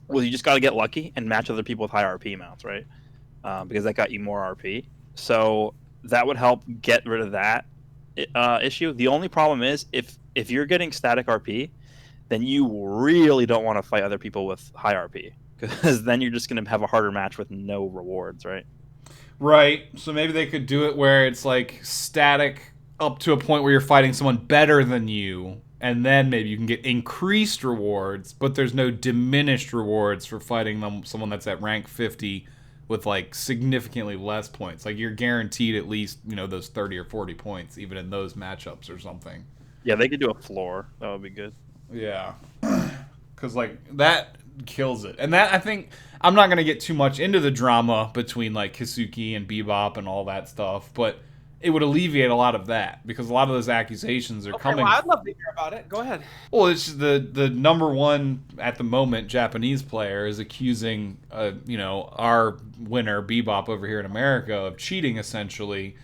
was you just got to get lucky and match other people with high RP amounts, right? Because that got you more RP. So that would help get rid of that issue. The only problem is if you're getting static RP, then you really don't want to fight other people with high RP because then you're just going to have a harder match with no rewards, right? Right. So maybe they could do it where it's like static up to a point where you're fighting someone better than you, and then maybe you can get increased rewards, but there's no diminished rewards for fighting someone that's at rank 50 with like significantly less points. Like you're guaranteed at least, those 30 or 40 points even in those matchups or something. Yeah, they could do a floor. That would be good. Yeah. Cuz like that kills it. And that, I think, I'm not going to get too much into the drama between like Kisuke and Bebop and all that stuff, but it would alleviate a lot of that because a lot of those accusations are coming. Well, I'd love to hear about it. Go ahead. Well, it's the number one at the moment Japanese player is accusing our winner Bebop over here in America of cheating essentially.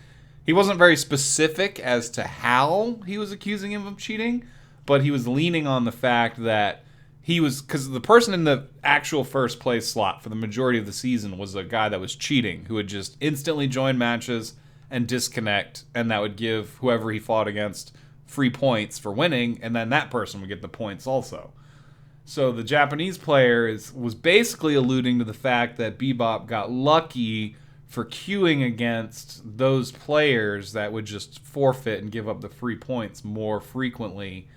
He wasn't very specific as to how he was accusing him of cheating, but he was leaning on the fact that because the person in the actual first place slot for the majority of the season was a guy that was cheating, who would just instantly join matches and disconnect, and that would give whoever he fought against free points for winning, and then that person would get the points also. So the Japanese player was basically alluding to the fact that Bebop got lucky for queuing against those players that would just forfeit and give up the free points more frequently.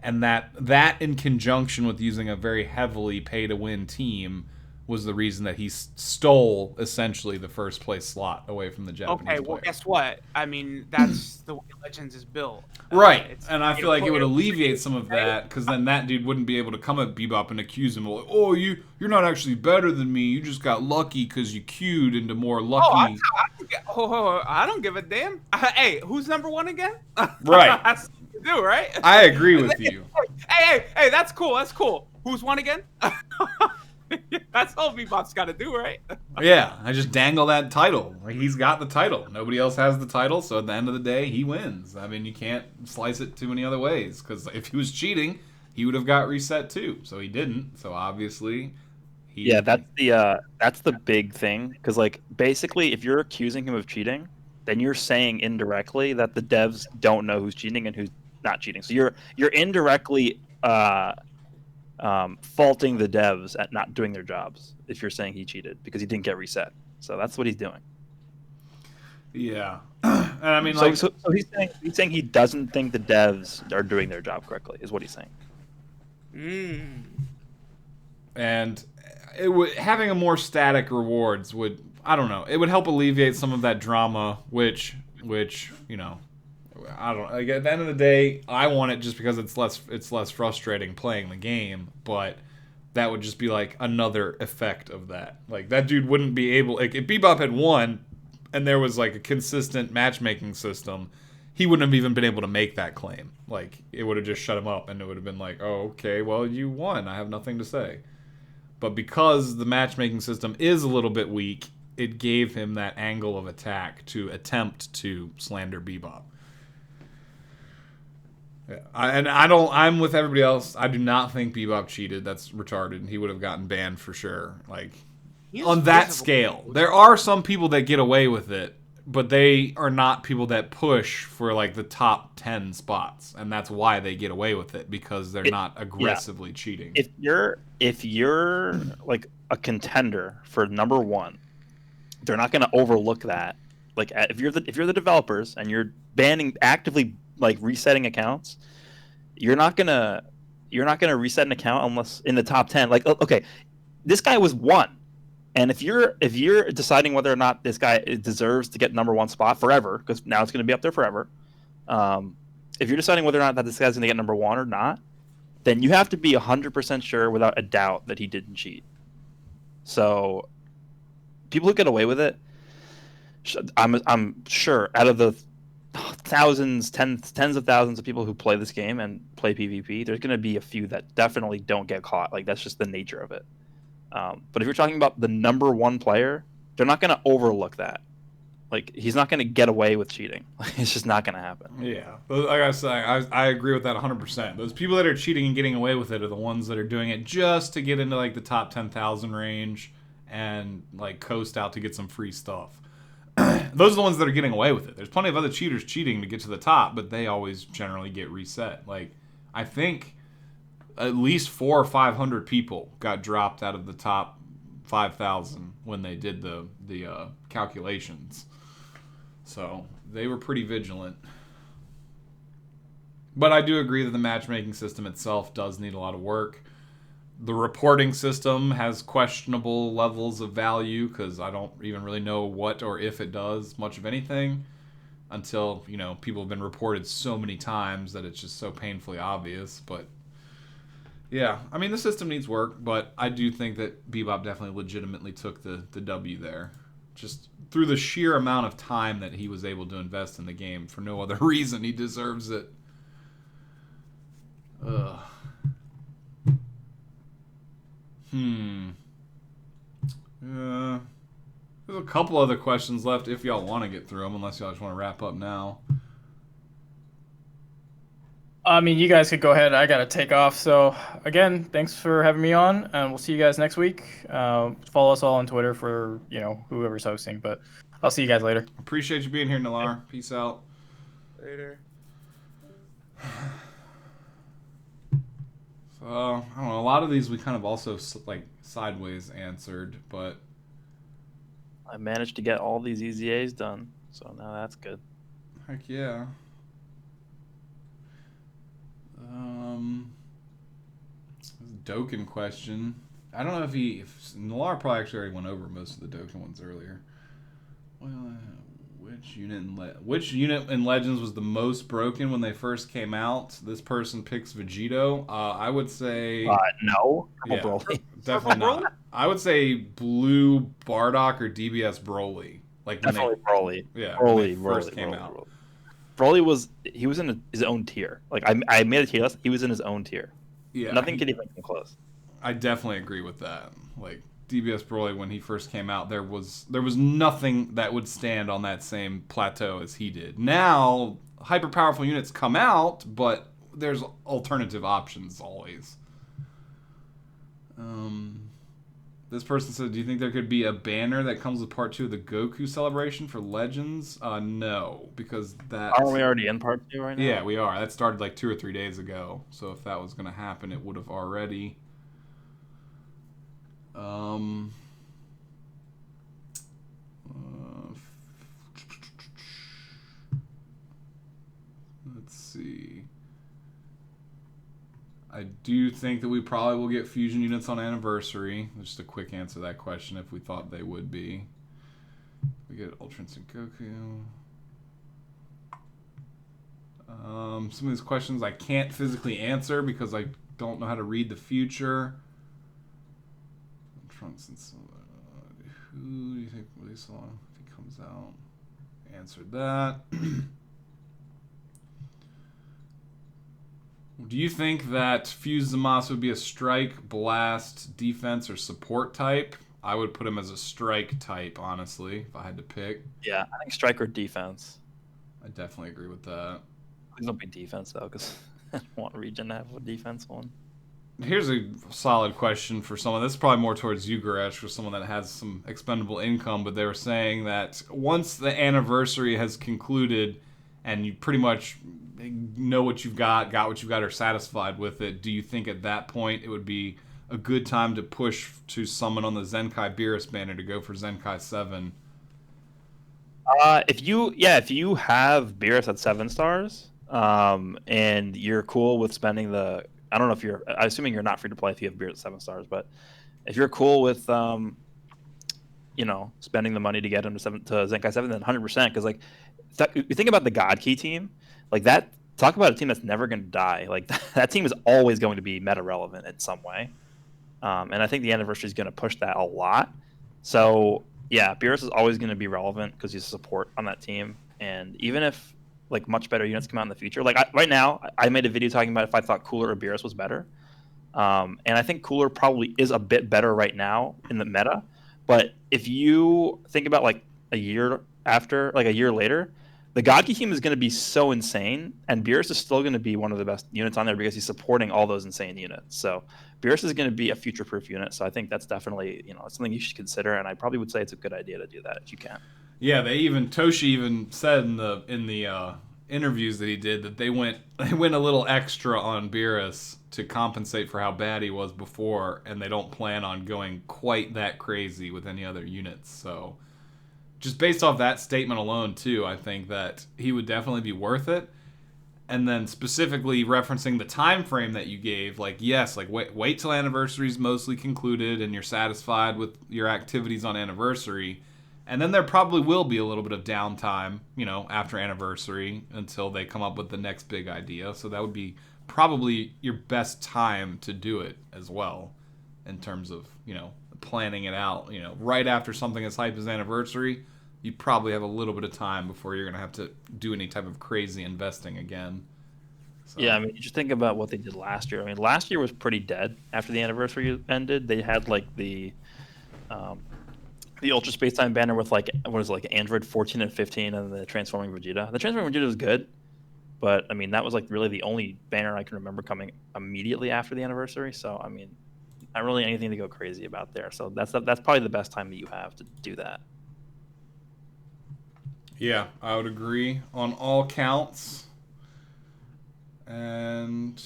And that in conjunction with using a very heavily pay-to-win team was the reason that he stole essentially the first place slot away from the Japanese Okay, well, player. guess what? I mean, that's the way Legends is built. Right, It's, and I you feel know, like it would player- alleviate some of that, because then that dude wouldn't be able to come at Bebop and accuse him like, "Oh, you're not actually better than me. You just got lucky because you queued into more lucky." I don't give a damn. Hey, who's number one again? Right. That's what you do, right? I agree with you. Hey, that's cool. That's cool. Who's one again? That's all Bebop's got to do, right? Yeah, I just dangle that title. Like, he's got the title. Nobody else has the title, so at the end of the day, he wins. I mean, you can't slice it too many other ways, because if he was cheating, he would have got reset too. So he didn't. So obviously, that's the big thing, because like basically, if you're accusing him of cheating, then you're saying indirectly that the devs don't know who's cheating and who's not cheating. So you're indirectly faulting the devs at not doing their jobs if you're saying he cheated because he didn't get reset. So that's what he's doing. Yeah, and I mean, like, so he's saying he doesn't think the devs are doing their job correctly, is what he's saying. And it would, having a more static rewards would, I don't know, it would help alleviate some of that drama, which you know, I don't, like, at the end of the day, I want it just because it's less frustrating playing the game, but that would just be like another effect of that. Like, that dude wouldn't be able, like, if Bebop had won and there was like a consistent matchmaking system, he wouldn't have even been able to make that claim. Like, it would have just shut him up and it would have been like, "Oh, okay, well, you won. I have nothing to say." But because the matchmaking system is a little bit weak, it gave him that angle of attack to attempt to slander Bebop. Yeah, I'm with everybody else. I do not think Bebop cheated. That's retarded. He would have gotten banned for sure. Like, on that scale, there are some people that get away with it, but they are not people that push for like the top 10 spots, and that's why they get away with it, because they're not aggressively cheating. If you're like a contender for number one, they're not going to overlook that. Like, if you're the developers and you're actively like resetting accounts, you're not gonna reset an account unless in the top 10. Like, okay, this guy was one, and if you're deciding whether or not this guy deserves to get number one spot forever, because now it's going to be up there forever, if you're deciding whether or not that this guy's going to get number one or not, then you have to be 100% sure without a doubt that he didn't cheat. So people who get away with it, I'm sure out of the tens of thousands of people who play this game and play PvP, there's going to be a few that definitely don't get caught. Like, that's just the nature of it. But if you're talking about the number one player, they're not going to overlook that. Like, he's not going to get away with cheating. It's just not going to happen. Yeah, like I said, I agree with that 100%. Those people that are cheating and getting away with it are the ones that are doing it just to get into like the top 10,000 range and like coast out to get some free stuff. Those are the ones that are getting away with it. There's plenty of other cheaters cheating to get to the top, but they always generally get reset. Like, I think at least 400 or 500 people got dropped out of the top 5,000 when they did the calculations. So they were pretty vigilant. But I do agree that the matchmaking system itself does need a lot of work. The reporting system has questionable levels of value, because I don't even really know what or if it does much of anything until, you know, people have been reported so many times that it's just so painfully obvious. But yeah, I mean, the system needs work, but I do think that Bebop definitely legitimately took the W there. Just through the sheer amount of time that he was able to invest in the game. For no other reason, he deserves it. Ugh. There's a couple other questions left if y'all want to get through them, unless y'all just want to wrap up now. I mean, you guys could go ahead. I got to take off. So, again, thanks for having me on, and we'll see you guys next week. Follow us all on Twitter for, you know, whoever's hosting, but I'll see you guys later. Appreciate you being here, Nolar. Peace out. Later. So, I don't know. A lot of these we kind of also, like, sideways answered, but I managed to get all these EZAs done, so now that's good. heck yeah. Dokkan question. I don't know if Nolar probably actually already went over most of the Dokkan ones earlier. Well, which unit in Legends was the most broken when they first came out? This person picks Vegito. I would say no. yeah, Broly. definitely not. I would say Blue Bardock or DBS Broly. Like when Definitely Broly. Yeah, Broly, when they first came out. Broly was in his own tier. Like I made a tier list. He was in his own tier. Yeah, Nothing could even come close. I definitely agree with that. Like DBS Broly, when he first came out, there was nothing that would stand on that same plateau as he did. Now, hyper powerful units come out, but there's alternative options always. This person said, do you think there could be a banner that comes with part 2 of the Goku celebration for Legends? No, because that... Aren't we already in part 2 right now? Yeah, we are. That started like 2 or 3 days ago. So if that was going to happen, it would have already... let's see. I do think that we probably will get fusion units on Anniversary. Just a quick answer to that question if we thought they would be. We get Ultra Instinct Goku. Some of these questions I can't physically answer because I don't know how to read the future. Trunks and who do you think will be so long if he comes out? Answered that. Do you think that Fuse Zamasu would be a strike, blast, defense, or support type? I would put him as a strike type, honestly, if I had to pick. Yeah, I think strike or defense. I definitely agree with that. Please don't be defense, though, because I don't want Regen to have a defense one. Here's a solid question for someone. This is probably more towards you, Goresh, for someone that has some expendable income, but they were saying that once the Anniversary has concluded and you pretty much know what you've got what you've got, are satisfied with it, do you think at that point it would be a good time to push to summon on the Zenkai Beerus banner to go for Zenkai 7? If you have Beerus at 7 stars, and you're cool with spending the... I don't know if you're... I'm assuming you're not free to play if you have Beerus at 7 stars, but if you're cool with, spending the money to get him to Zenkai 7, then 100%, because, like, you think about the God Key team, like that. Talk about a team that's never going to die. Like that team is always going to be meta relevant in some way, and I think the Anniversary is going to push that a lot. So yeah, Beerus is always going to be relevant because he's support on that team, and even if like much better units come out in the future, like right now, I made a video talking about if I thought Cooler or Beerus was better, and I think Cooler probably is a bit better right now in the meta. But if you think about like a year later, the Godki team is going to be so insane, and Beerus is still going to be one of the best units on there because he's supporting all those insane units. So Beerus is going to be a future-proof unit. So I think that's definitely something you should consider, and I probably would say it's a good idea to do that if you can. Yeah, Toshi even said in the interviews that he did that they went a little extra on Beerus to compensate for how bad he was before, and they don't plan on going quite that crazy with any other units. So just based off that statement alone, too, I think that he would definitely be worth it. And then specifically referencing the time frame that you gave, like, yes, like wait till Anniversary's mostly concluded and you're satisfied with your activities on Anniversary. And then there probably will be a little bit of downtime, after Anniversary until they come up with the next big idea. So that would be probably your best time to do it as well in terms of, planning it out. Right after something as hype as Anniversary, you probably have a little bit of time before you're going to have to do any type of crazy investing again. So. Yeah, I mean, you just think about what they did last year. I mean, last year was pretty dead after the Anniversary ended. They had like the Ultra Space Time banner with like Android 14 and 15 and the Transforming Vegeta. The Transforming Vegeta was good, but I mean that was like really the only banner I can remember coming immediately after the Anniversary. So I mean, not really anything to go crazy about there. So that's probably the best time that you have to do that. Yeah, I would agree on all counts. And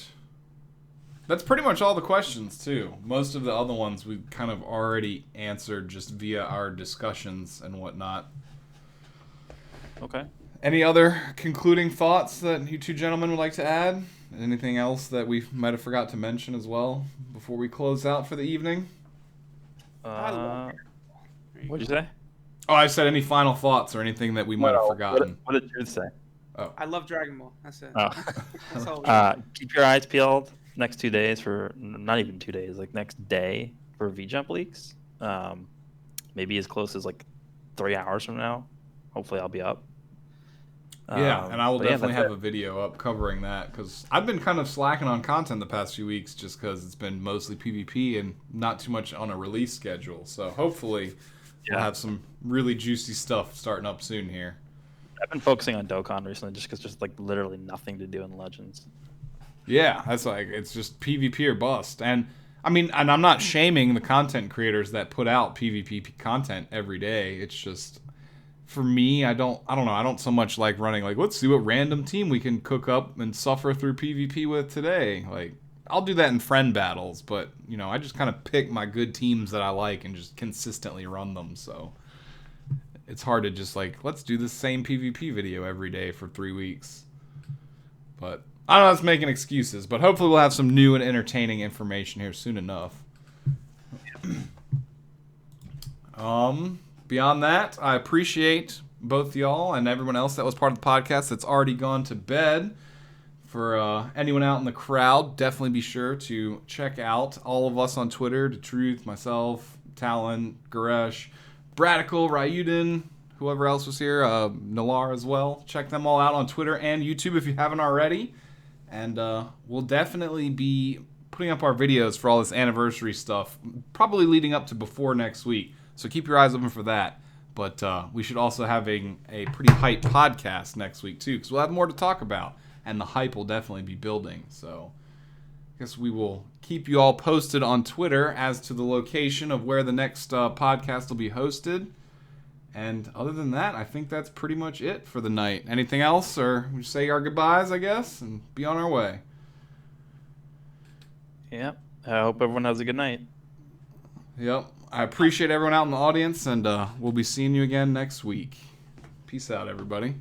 that's pretty much all the questions, too. Most of the other ones we kind of already answered just via our discussions and whatnot. Okay. Any other concluding thoughts that you two gentlemen would like to add? Anything else that we might have forgot to mention as well before we close out for the evening? I love What'd you say? Oh, I said any final thoughts or anything that we might have forgotten. What did Truth say? I love Dragon Ball. That's it. Oh. That's all. Keep your eyes peeled next 2 days for not even 2 days, like next day for V-Jump leaks. Maybe as close as like 3 hours from now. Hopefully, I'll be up. Yeah, and I will definitely have it. a video up covering that because I've been kind of slacking on content the past few weeks just because it's been mostly PvP and not too much on a release schedule. So hopefully we'll have some really juicy stuff starting up soon here. I've been focusing on Dokkan recently just because there's like literally nothing to do in Legends. Yeah, that's like it's just PvP or bust. And I mean, and I'm not shaming the content creators that put out PvP content every day. It's just for me, I don't know. I don't so much like running like let's see what random team we can cook up and suffer through PvP with today. Like I'll do that in friend battles, but you know, I just kind of pick my good teams that I like and just consistently run them. So it's hard to just like let's do the same PvP video every day for 3 weeks. But I don't know, it's making excuses, but hopefully we'll have some new and entertaining information here soon enough. Beyond that, I appreciate both y'all and everyone else that was part of the podcast that's already gone to bed. For anyone out in the crowd, definitely be sure to check out all of us on Twitter, Datruth, myself, Tallen, Goresh, Bradical, Raiyuden, whoever else was here, Nolar as well. Check them all out on Twitter and YouTube if you haven't already. And we'll definitely be putting up our videos for all this anniversary stuff, probably leading up to before next week. So keep your eyes open for that. But we should also having a pretty hype podcast next week too, because we'll have more to talk about. And the hype will definitely be building. So I guess we will keep you all posted on Twitter as to the location of where the next podcast will be hosted. And other than that, I think that's pretty much it for the night. Anything else? Or we say our goodbyes, I guess, and be on our way. Yeah. I hope everyone has a good night. Yep. I appreciate everyone out in the audience, and we'll be seeing you again next week. Peace out, everybody.